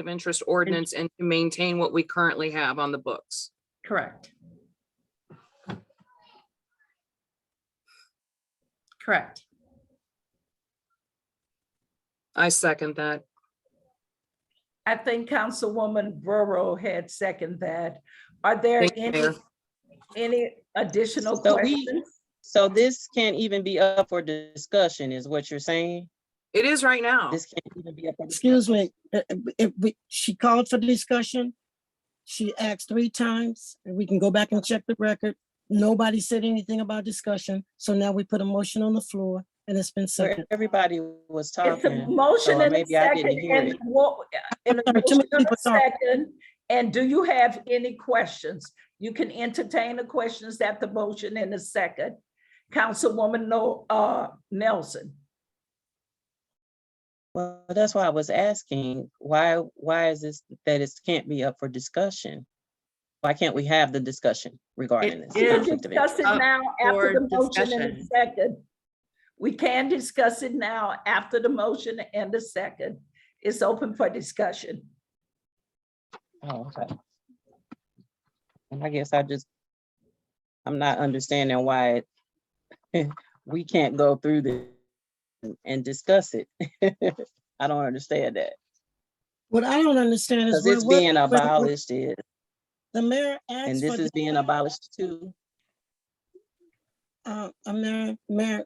interest ordinance and to maintain what we currently have on the books. Correct. Correct. I second that. I think Councilwoman Borough had seconded that. Are there Thank you, Mayor. any additional So questions? so this can't even be up for discussion, is what you're saying? It is right now. This can't even be up for Excuse me, she called for discussion. She asked 3 times, and we can go back and check the record. Nobody said anything about discussion. So now we put a motion on the floor and it's been where seconded. everybody was It's a talking. motion so and a maybe I second, didn't hear and it. in a Sorry, too motion many and people a talking. second. And do you have any questions? You can entertain the questions at the motion in a second. Councilwoman Nelson. Well, that's why I was asking, why is this that it can't be up for discussion? Why can't we have the discussion regarding this? We can conflict of discuss it interest? now after for the motion in a discussion. second. We can discuss it now after the motion and the second. It's open for discussion. Oh, okay. And I guess I'm not understanding why we can't go through this and discuss it. I don't understand that. What I don't understand is Because it's being abolished is, the mayor asked and this for is being abolished too. Mayor,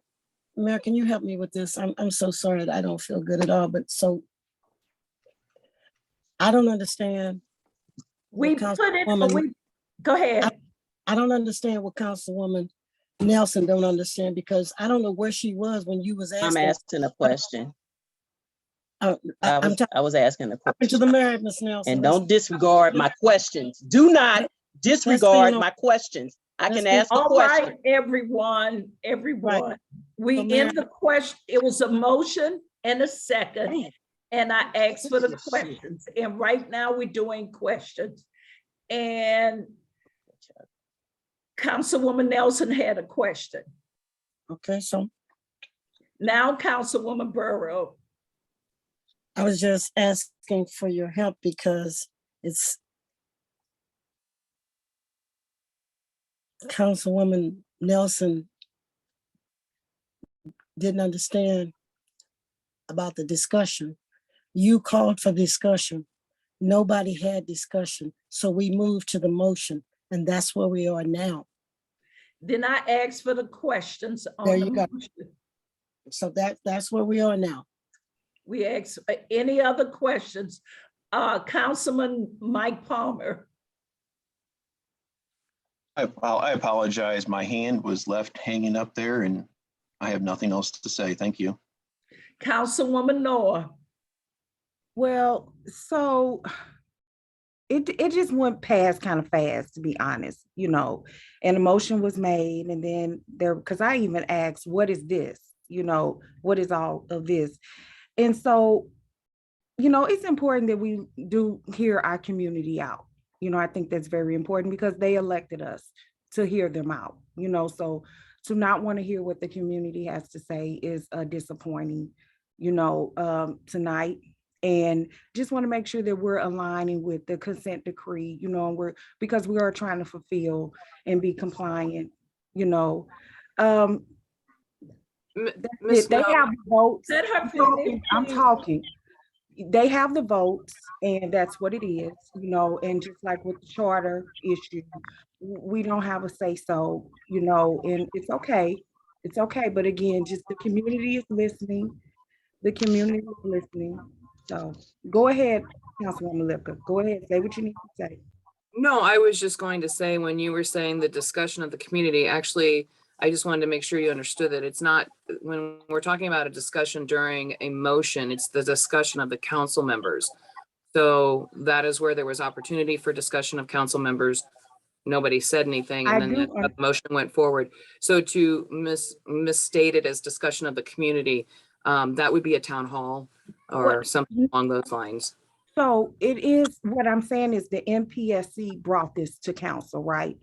can you help me with this? I'm so sorry that I don't feel good at all, but so I don't understand. We put it, go ahead. I don't understand what Councilwoman Nelson don't understand, because I don't know where she was when you was asking. I'm asking a question. I'm I was asking a question. to the mayor, Ms. Nelson. And don't disregard my questions. Do not disregard my questions. I can ask a All question. right, everyone. We in the question, it was a motion and a second, and I asked for the questions. And right now we're doing questions. And Councilwoman Nelson had a question. Okay, so now Councilwoman Borough. I was just asking for your help because it's Councilwoman Nelson didn't understand about the discussion. You called for discussion. Nobody had discussion. So we moved to the motion, and that's where we are now. Then I asked for the questions on There the you go. motion. So that's where we are now. We asked any other questions? Councilman Mike Palmer. I apologize. My hand was left hanging up there and I have nothing else to say. Thank you. Councilwoman Noah. Well, so it just went past kind of fast, to be honest, and a motion was made, and then because I even asked, what is this? What is all of this? And so, it's important that we do hear our community out. I think that's very important because they elected us to hear them out, so to not want to hear what the community has to say is disappointing, tonight. And just want to make sure that we're aligning with the consent decree, because we are trying to fulfill and be compliant, They have the votes. Let her finish. I'm talking. They have the votes, and that's what it is, and just like with the charter issue, we don't have a say so, and it's okay. It's okay. But again, just the community is listening. The community is listening. So go ahead, Councilwoman Lipka. Go ahead, say what you need to say. No, I was just going to say, when you were saying the discussion of the community, actually, I just wanted to make sure you understood that it's not, when we're talking about a discussion during a motion, it's the discussion of the council members. So that is where there was opportunity for discussion of council members. Nobody said anything, and then the motion went forward. So to misstate it as discussion of the community, that would be a town hall or something along those lines. So it is, what I'm saying is the MPSC brought this to council, right?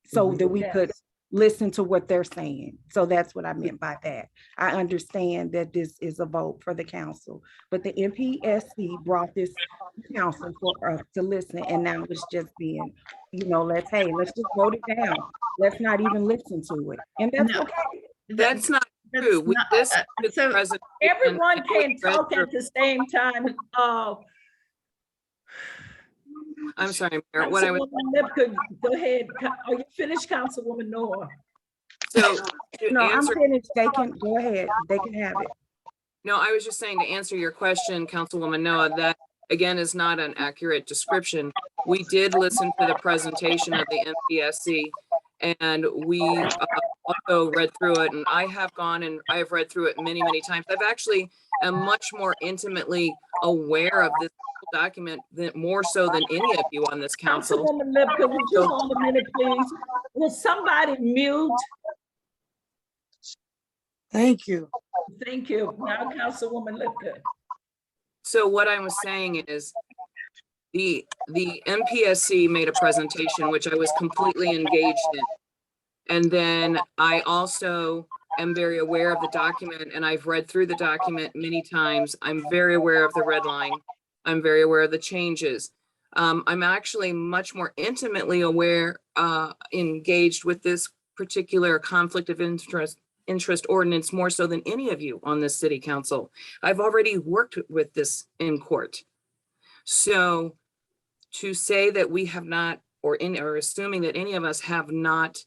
So that we could listen to what they're saying. So that's what I meant by that. I understand that this is a vote for the council, but the MPSC brought this to council for us to listen, and now it's just being, let's just vote it down. Let's not even listen to it, and that's No, okay. That's not That's true. We not- listened to the so presentation. Everyone and we can't read talk through- at the same time. I'm sorry, Mayor. What I was, Councilwoman Lipka, go ahead. Are you finished, Councilwoman Noah? so to No, I'm answer, finished. They can go ahead. They can have it. no, I was just saying to answer your question, Councilwoman Noah, that again is not an accurate description. We did listen to the presentation of the MPSC, and we also read through it, and I have gone and I have read through it many, many times. I've actually am much more intimately aware of this document than more so than any of you on this council. Councilwoman Lipka, would you hold a minute, please? Will somebody mute? Thank you. Thank you. Now, Councilwoman Lipka. So what I was saying is the MPSC made a presentation, which I was completely engaged in. And then I also am very aware of the document, and I've read through the document many times. I'm very aware of the red line. I'm very aware of the changes. I'm actually much more intimately aware, engaged with this particular conflict of interest ordinance more so than any of you on this city council. I've already worked with this in court. So to say that we have not, or assuming that any of us have not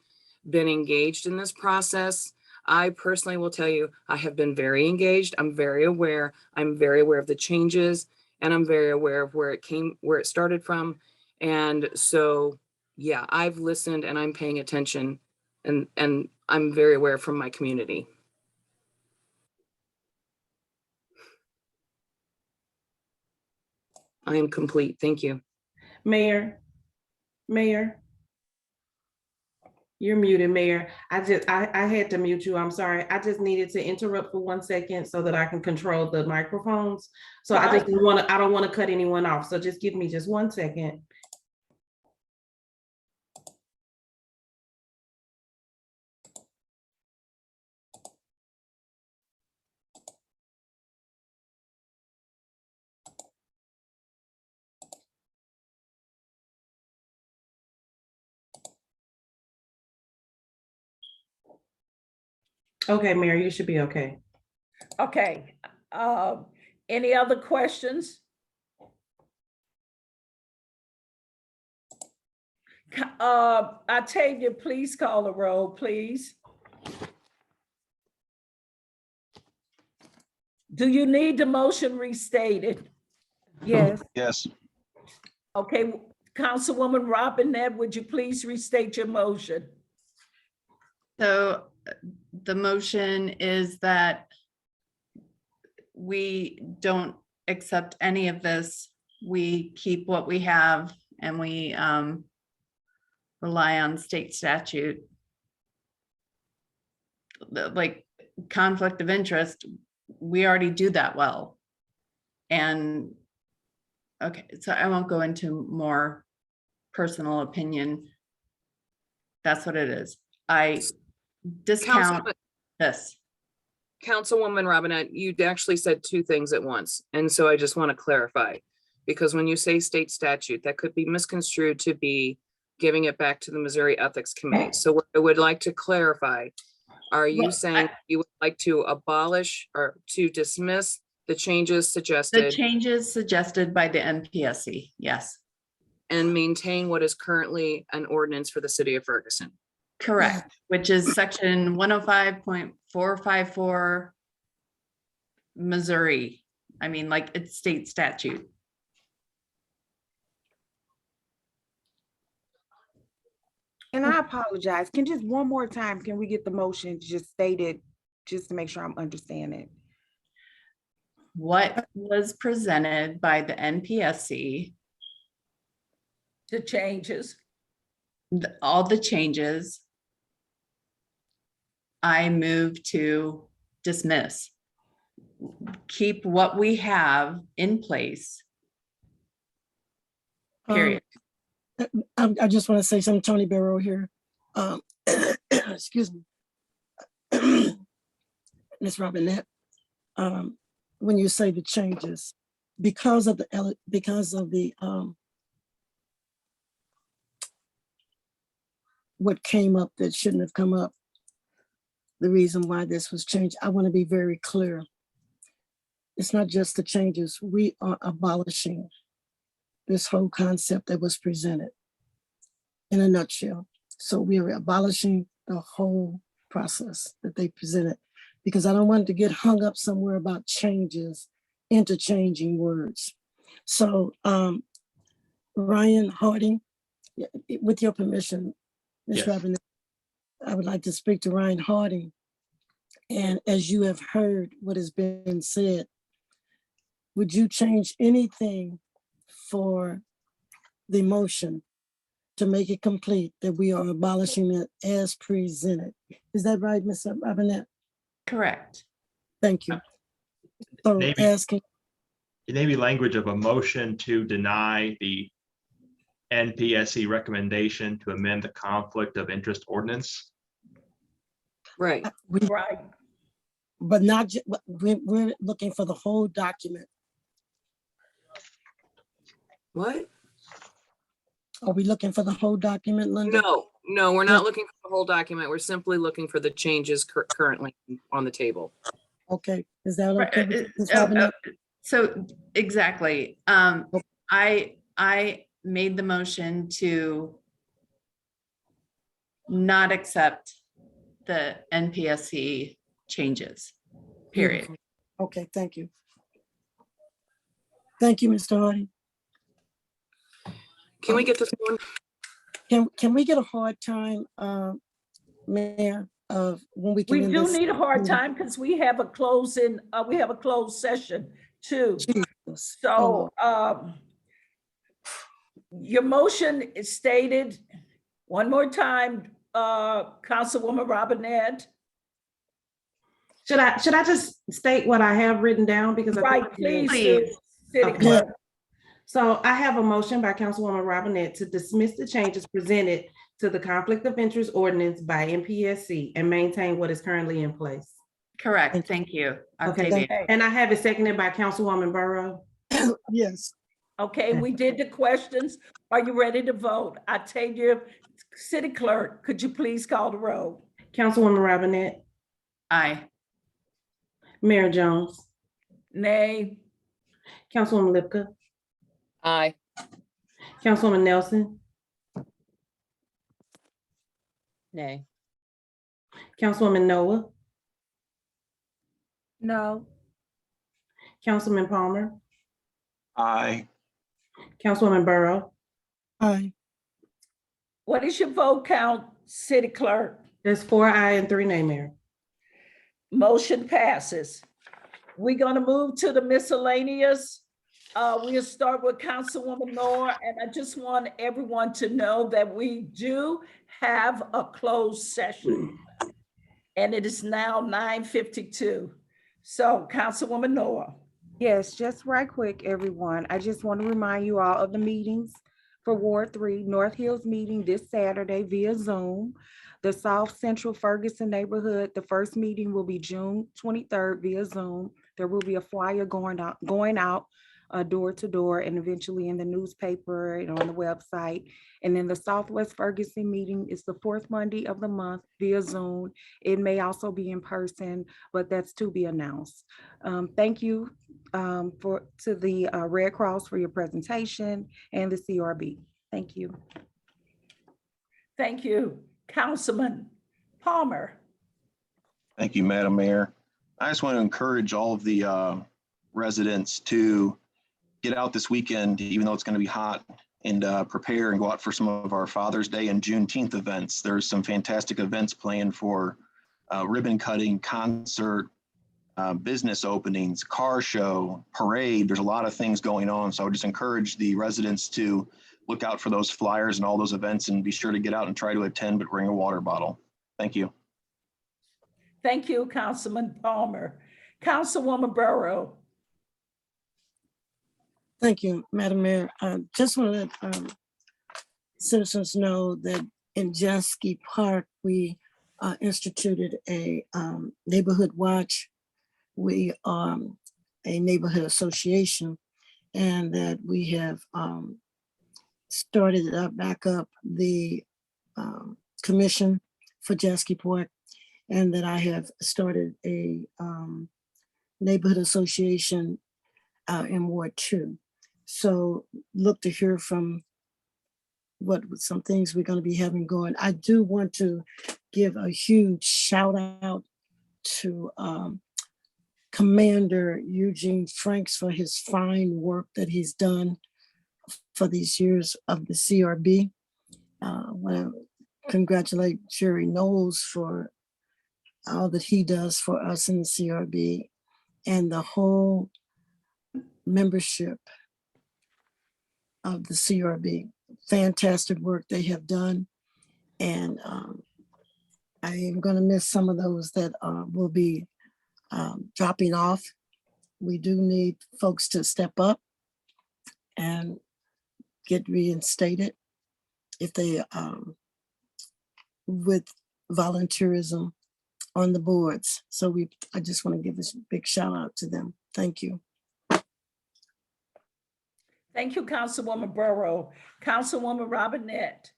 been engaged in this process, I personally will tell you, I have been very engaged. I'm very aware. I'm very aware of the changes, and I'm very aware of where it started from. And so, yeah, I've listened and I'm paying attention, and I'm very aware from my community. I am complete. Thank you. Mayor, you're muted, Mayor. I had to mute you. I'm sorry. I just needed to interrupt for 1 second so that I can control the microphones. So I just I don't want to cut anyone off. So just give me just 1 second. Okay, Mayor, you should be okay. Okay. Any other questions? Octavia, please call the roll, please. Do you need the motion restated? Yes. Yes. Okay, Councilwoman Robinette, would you please restate your motion? So the motion is that we don't accept any of this. We keep what we have, and we rely on state statute. Like conflict of interest, we already do that well. And okay, so I won't go into more personal opinion. That's what it is. I discount this. Councilwoman Robinette, you actually said two things at once. And so I just want to clarify, because when you say state statute, that could be misconstrued to be giving it back to the Missouri Ethics Committee. So what I would like to clarify, are you saying you would like to abolish or to dismiss the changes suggested? The changes suggested by the MPSC, yes. And maintain what is currently an ordinance for the city of Ferguson? Correct, which is section 105.454 Missouri. I mean, like it's state statute. And I apologize. Can just one more time, can we get the motion just stated, just to make sure I'm understanding? What was presented by the NPSC, The changes. all the changes, I move to dismiss. Keep what we have in place. Period. I just want to say something, Tony Barrow here. excuse me, Ms. Robinette, when you say the changes, because of the what came up that shouldn't have come up, the reason why this was changed, I want to be very clear. It's not just the changes. We are abolishing this whole concept that was presented in a nutshell. So we are abolishing the whole process that they presented, because I don't want to get hung up somewhere about changes, interchanging words. So Ryan Harding, with your permission, Ms. Yes. Robinette, I would like to speak to Ryan Harding. And as you have heard what has been said, would you change anything for the motion to make it complete that we are abolishing it as presented? Is that right, Ms. Robinette? Correct. Thank you. So Maybe- asking, Maybe language of a motion to deny the NPSC recommendation to amend the conflict of interest ordinance. Right. Right. but not, we're looking for the whole document. What? Are we looking for the whole document, Linda? No, we're not looking for the whole document. We're simply looking for the changes currently on the table. Okay, is that okay? with Ms. Oh, Robinette? So exactly. I made the motion to not accept the NPSC changes, period. Beautiful. Okay, thank you. Thank you, Mr. Hardy. Can we get this one? Can we get a hard time, Mayor, of when we can? We end do this? need a hard time because we have a closed session too. Jesus. So your motion is stated one more time, Councilwoman Robinette. Should I just state what I have written down? Because I Right, think- please do, City Okay. Clerk. So I have a motion by Councilwoman Robinette to dismiss the changes presented to the conflict of interest ordinance by MPSC and maintain what is currently in place. Correct. Thank you, Okay, Octavia. and I have it seconded by Councilwoman Burrow. Yes. Okay, we did the questions. Are you ready to vote? I tell you, City Clerk, could you please call the roll? Councilwoman Robinette, Aye. Mayor Jones, Nay. Councilwoman Lipka, Aye. Councilwoman Nelson, Nay. Councilwoman Noah, No. Councilman Palmer, Aye. Councilwoman Burrow. Aye. What is your vote count, City Clerk? There's 4 aye and 3 nay, Mayor. Motion passes. We're gonna move to the miscellaneous. We'll start with Councilwoman Moore, and I just want everyone to know that we do have a closed session. And it is now 9:52. So Councilwoman Noah. Yes, just right quick, everyone. I just want to remind you all of the meetings for Ward 3, North Hills meeting this Saturday via Zoom. The South Central Ferguson neighborhood, the first meeting will be June 23rd via Zoom. There will be a flyer going out door to door and eventually in the newspaper and on the website. And then the Southwest Ferguson meeting is the 4th Monday of the month via Zoom. It may also be in person, but that's to be announced. Thank you to the Red Cross for your presentation and the CRB. Thank you. Thank you. Councilman Palmer. Thank you, Madam Mayor. I just want to encourage all of the residents to get out this weekend, even though it's going to be hot, and prepare and go out for some of our Father's Day and Juneteenth events. There's some fantastic events planned for ribbon cutting, concert, business openings, car show, parade. There's a lot of things going on. So I would just encourage the residents to look out for those flyers and all those events and be sure to get out and try to attend, but bring a water bottle. Thank you. Thank you, Councilman Palmer. Councilwoman Burrow. Thank you, Madam Mayor. Just want to let citizens know that in Jasky Park, we instituted a neighborhood watch. We are a neighborhood association, and that we have started back up the commission for Jaskiport, and that I have started a neighborhood association in Ward 2. So look to hear from what some things we're going to be having going. I do want to give a huge shout out to Commander Eugene Franks for his fine work that he's done for these years of the CRB. I want to congratulate Jerry Knowles for all that he does for us in the CRB and the whole membership of the CRB. Fantastic work they have done. And I am going to miss some of those that will be dropping off. We do need folks to step up and get reinstated if they with volunteerism on the boards. So I just want to give a big shout out to them. Thank you. Thank you, Councilwoman Burrow. Councilwoman Robinette.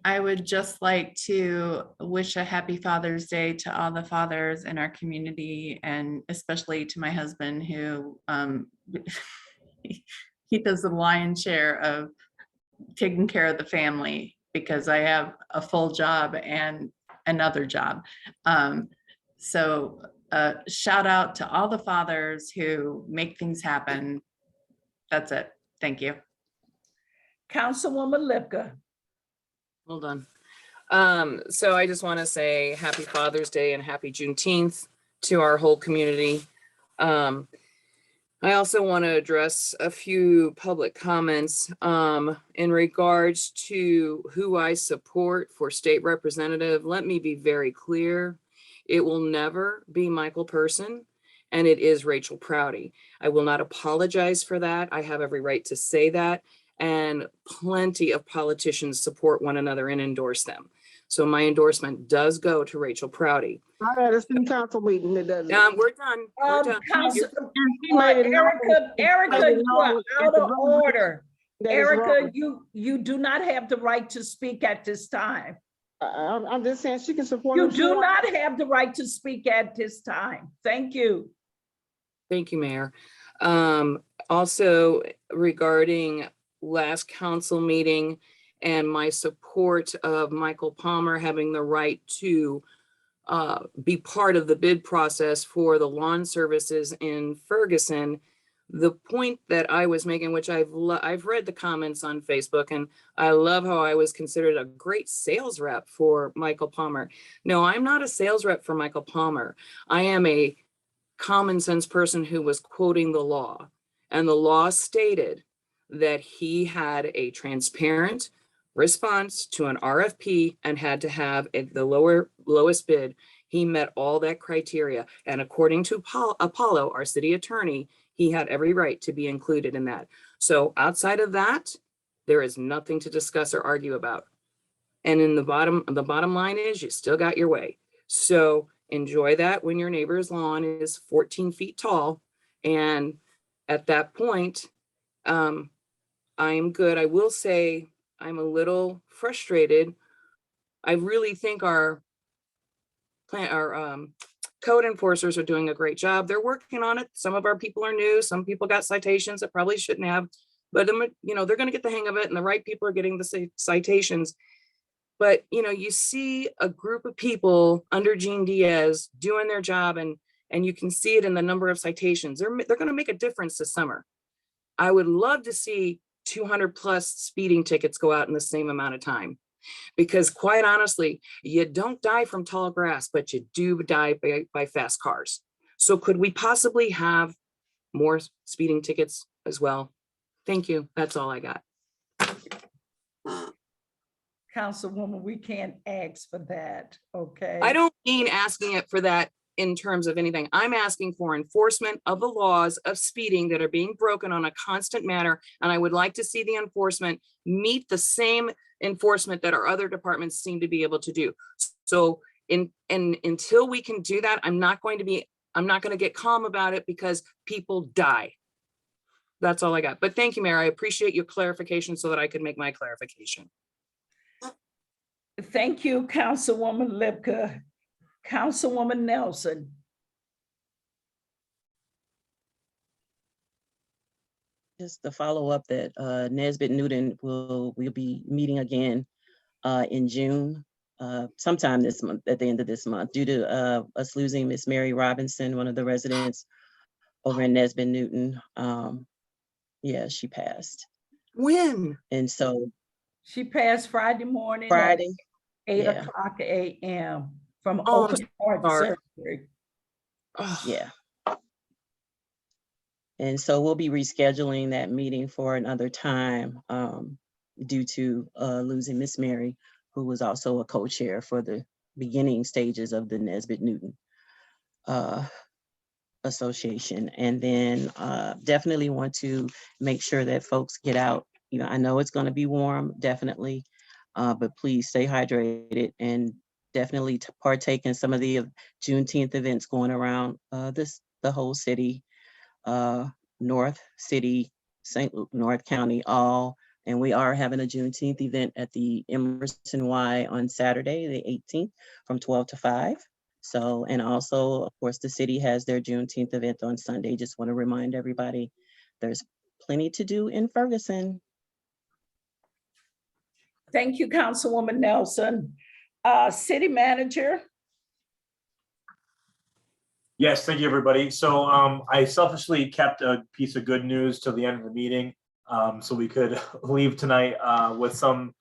I would just like to wish a happy Father's Day to all the fathers in our community, and especially to my husband, who he does the lion's share of taking care of the family, because I have a full job and another job. So shout out to all the fathers who make things happen. That's it. Thank you. Councilwoman Lipka. Hold on. So I just want to say happy Father's Day and happy Juneteenth to our whole community. I also want to address a few public comments in regards to who I support for state representative. Let me be very clear. It will never be Michael Person, and it is Rachel Prouty. I will not apologize for that. I have every right to say that. And plenty of politicians support one another and endorse them. So my endorsement does go to Rachel Prouty. All right, it's been council meeting. It doesn't. We're done. We're done. Erica, you are out of order. Erica, you do not have the right to speak at this time. I'm just saying she can support. You do not have the right to speak at this time. Thank you. Thank you, Mayor. Also, regarding last council meeting and my support of Michael Palmer having the right to be part of the bid process for the lawn services in Ferguson, the point that I was making, which I've read the comments on Facebook, and I love how I was considered a great sales rep for Michael Palmer. No, I'm not a sales rep for Michael Palmer. I am a common sense person who was quoting the law, and the law stated that he had a transparent response to an RFP and had to have the lowest bid. He met all that criteria. And according to Apollo, our city attorney, he had every right to be included in that. So outside of that, there is nothing to discuss or argue about. And in the bottom line is you still got your way. So enjoy that when your neighbor's lawn is 14 feet tall. And at that point, I'm good. I will say I'm a little frustrated. I really think our code enforcers are doing a great job. They're working on it. Some of our people are new. Some people got citations that probably shouldn't have, but they're going to get the hang of it, and the right people are getting the citations. But you see a group of people under Gene Diaz doing their job, and you can see it in the number of citations. They're going to make a difference this summer. I would love to see 200 plus speeding tickets go out in the same amount of time, because quite honestly, you don't die from tall grass, but you do die by fast cars. So could we possibly have more speeding tickets as well? Thank you. That's all I got. Councilwoman, we can't ask for that, okay? I don't mean asking it for that in terms of anything. I'm asking for enforcement of the laws of speeding that are being broken on a constant manner. And I would like to see the enforcement meet the same enforcement that our other departments seem to be able to do. So until we can do that, I'm not going to get calm about it because people die. That's all I got. But thank you, Mayor. I appreciate your clarification so that I could make my clarification. Thank you, Councilwoman Lipka. Councilwoman Nelson. Just to follow up that Nesbitt Newton will be meeting again in June, sometime this month, at the end of this month, due to us losing Miss Mary Robinson, one of the residents over in Nesbitt Newton. Yeah, she passed. When? And so she passed Friday morning. Friday. 8 Yeah. o'clock a.m. from Oh, open heart surgery. Yeah. And so we'll be rescheduling that meeting for another time due to losing Miss Mary, who was also a co-chair for the beginning stages of the Nesbitt Newton Association. And then definitely want to make sure that folks get out. You know, I know it's going to be warm, definitely, but please stay hydrated and definitely to partake in some of the Juneteenth events going around the whole city, North City, North County, all. And we are having a Juneteenth event at the Emerson Y on Saturday, the 18th, from 12 to 5. So, and also, of course, the city has their Juneteenth event on Sunday. Just want to remind everybody, there's plenty to do in Ferguson. Thank you, Councilwoman Nelson. City Manager. Yes, thank you, everybody. So I selfishly kept a piece of good news till the end of the meeting, so we could leave tonight with something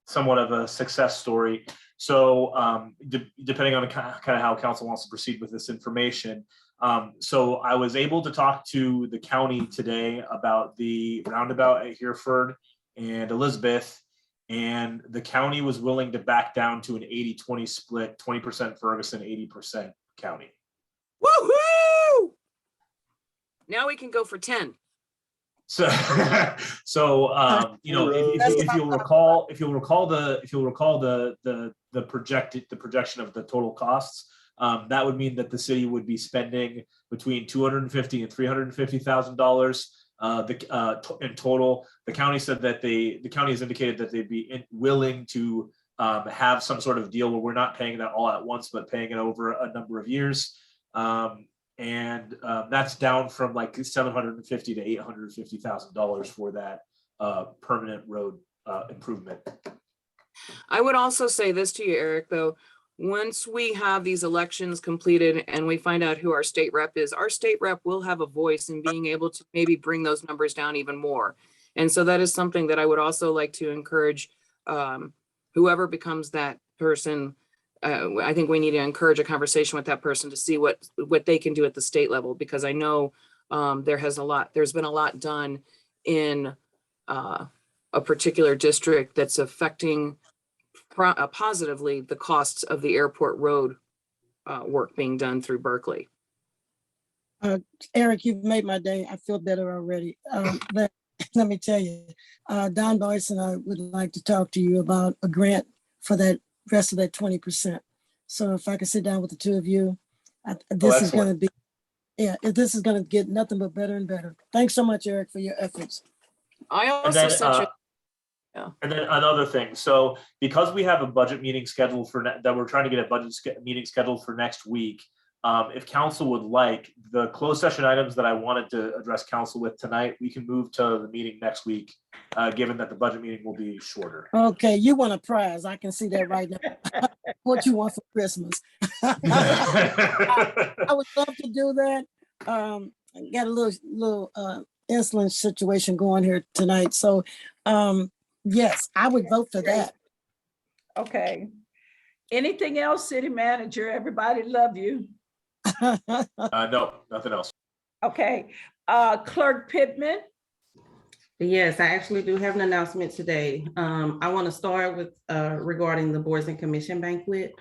somewhat of a success story. So depending on kind of how council wants to proceed with this information. So I was able to talk to the county today about the roundabout at Hereford and Elizabeth, and the county was willing to back down to an 80-20 split, 20% Ferguson, 80% county. Woohoo! Now we can go for 10. So, you know, if you'll recall the projection of the total costs, that would mean that the city would be spending between $250,000 and $350,000 in total. The county said that the county has indicated that they'd be willing to have some sort of deal where we're not paying that all at once, but paying it over a number of years. That's down from like $750,000 to $850,000 for that permanent road improvement. I would also say this to you, Eric, though. Once we have these elections completed and we find out who our state rep is, our state rep will have a voice in being able to maybe bring those numbers down even more. And so that is something that I would also like to encourage whoever becomes that person. I think we need to encourage a conversation with that person to see what they can do at the state level, because I know there's been a lot done in a particular district that's affecting positively the costs of the airport road work being done through Berkeley. Eric, you've made my day. I feel better already. But let me tell you, Don Boyce and I would like to talk to you about a grant for that rest of that 20%. So if I could sit down with the two of you, this is going to be, this is going to get nothing but better and better. Thanks so much, Eric, for your efforts. I also And then another thing, so because we have a budget meeting scheduled that we're trying to get a budget meeting scheduled for next week, if council would like, the closed session items that I wanted to address council with tonight, we can move to the meeting next week, given that the budget meeting will be shorter. Okay, you want a prize. I can see that right now. What you want for Christmas. I would love to do that. I got a little insulin situation going here tonight. So yes, I would vote for that. Okay. Anything else, city manager? Everybody love you. No, nothing else. Okay. Clerk Pittman. Yes, I actually do have an announcement today. I want to start with regarding the Boards and Commission banquet.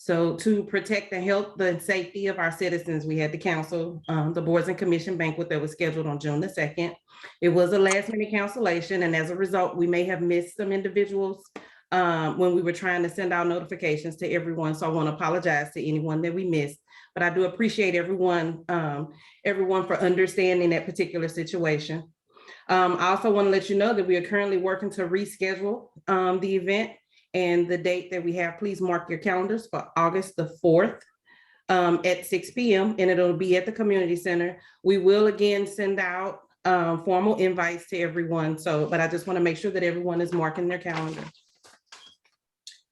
So to protect the health and safety of our citizens, we had the council, the boards and commission banquet that was scheduled on June the 2nd. It was a last minute cancellation, and as a result, we may have missed some individuals when we were trying to send out notifications to everyone. So I want to apologize to anyone that we missed, but I do appreciate everyone for understanding that particular situation. I also want to let you know that we are currently working to reschedule the event, and the date that we have, please mark your calendars for August the 4th at 6 p.m. and it'll be at the community center. We will again send out formal invites to everyone. But I just want to make sure that everyone is marking their calendar.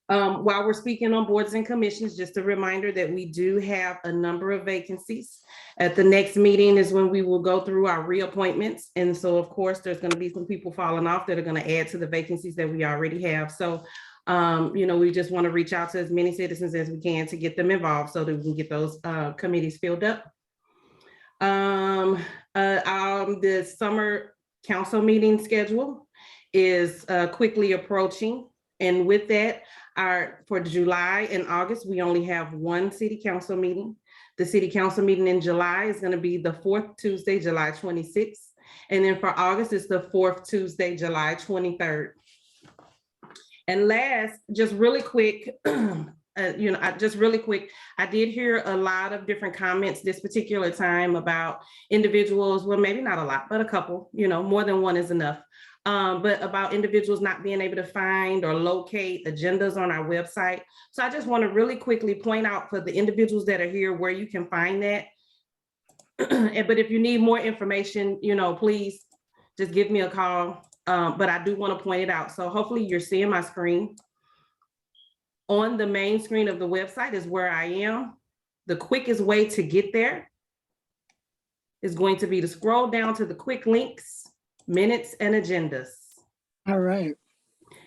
While we're speaking on boards and commissions, just a reminder that we do have a number of vacancies. At the next meeting is when we will go through our reappointments. And so of course, there's going to be some people falling off that are going to add to the vacancies that we already have. So we just want to reach out to as many citizens as we can to get them involved so that we can get those committees filled up. The summer council meeting schedule is quickly approaching. And with that, for July and August, we only have one city council meeting. The city council meeting in July is going to be the 4th Tuesday, July 26th. And then for August, it's the 4th Tuesday, July 23rd. And last, just really quick, I did hear a lot of different comments this particular time about individuals, well, maybe not a lot, but a couple, more than one is enough, but about individuals not being able to find or locate agendas on our website. So I just want to really quickly point out for the individuals that are here where you can find that. But if you need more information, please just give me a call. But I do want to point it out. So hopefully you're seeing my screen. On the main screen of the website is where I am. The quickest way to get there is going to be to scroll down to the quick links, minutes and agendas. All right.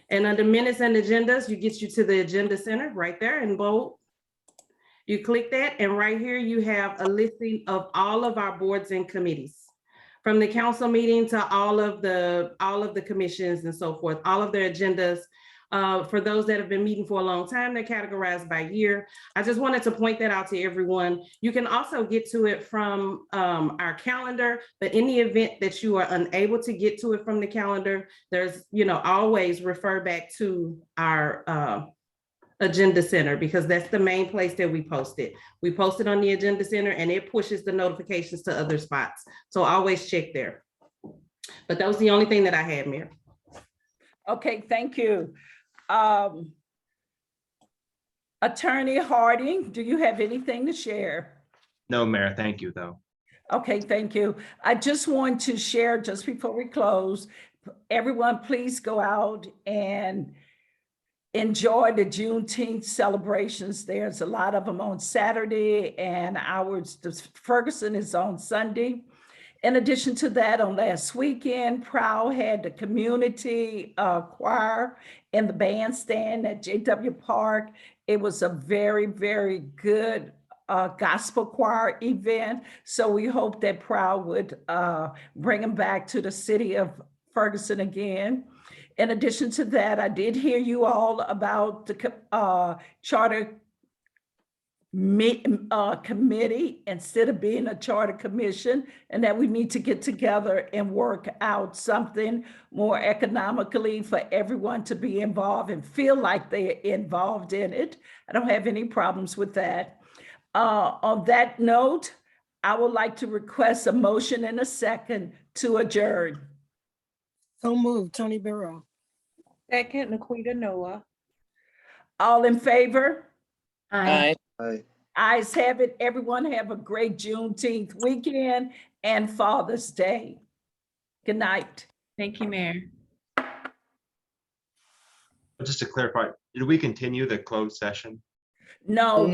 And under minutes and agendas, gets you to the agenda center right there in bold. You click that, and right here you have a listing of all of our boards and committees. From the council meeting to all of the commissions and so forth, all of their agendas. For those that have been meeting for a long time, they're categorized by year. I just wanted to point that out to everyone. You can also get to it from our calendar, but in the event that you are unable to get to it from the calendar, there's, always refer back to our agenda center, because that's the main place that we post it. We post it on the agenda center and it pushes the notifications to other spots. So always check there. But that was the only thing that I had, Mayor. Okay, thank you. Attorney Harding, do you have anything to share? No, Mayor, thank you, though. Okay, thank you. I just want to share just before we close, everyone, please go out and enjoy the Juneteenth celebrations. There's a lot of them on Saturday, and Ferguson is on Sunday. In addition to that, on last weekend, Proud had the community choir in the bandstand at JW Park. It was a very, very good gospel choir event. So we hope that Proud would bring them back to the city of Ferguson again. In addition to that, I did hear you all about the charter committee instead of being a charter commission, and that we need to get together and work out something more economically for everyone to be involved and feel like they're involved in it. I don't have any problems with that. On that note, I would like to request a motion and a second to adjourn. So moved, Tony Barrow. Second, Naquita Noah. All in favor? Aye. Ayes have it. Everyone have a great Juneteenth weekend and Father's Day. Good night. Thank you, Mayor. Just to clarify, did we continue the closed session? No.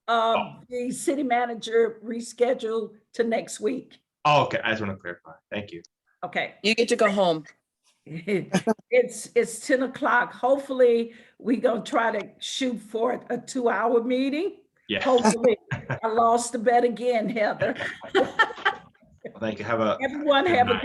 The city manager rescheduled to next week. Oh, okay. I just want to clarify. Thank you. Okay. You get to go home. It's 10 o'clock. Hopefully, we're gonna try to shoot for a 2-hour meeting. Yeah. Hopefully. I lost the bet again, Heather. Thank you. Have a Everyone have a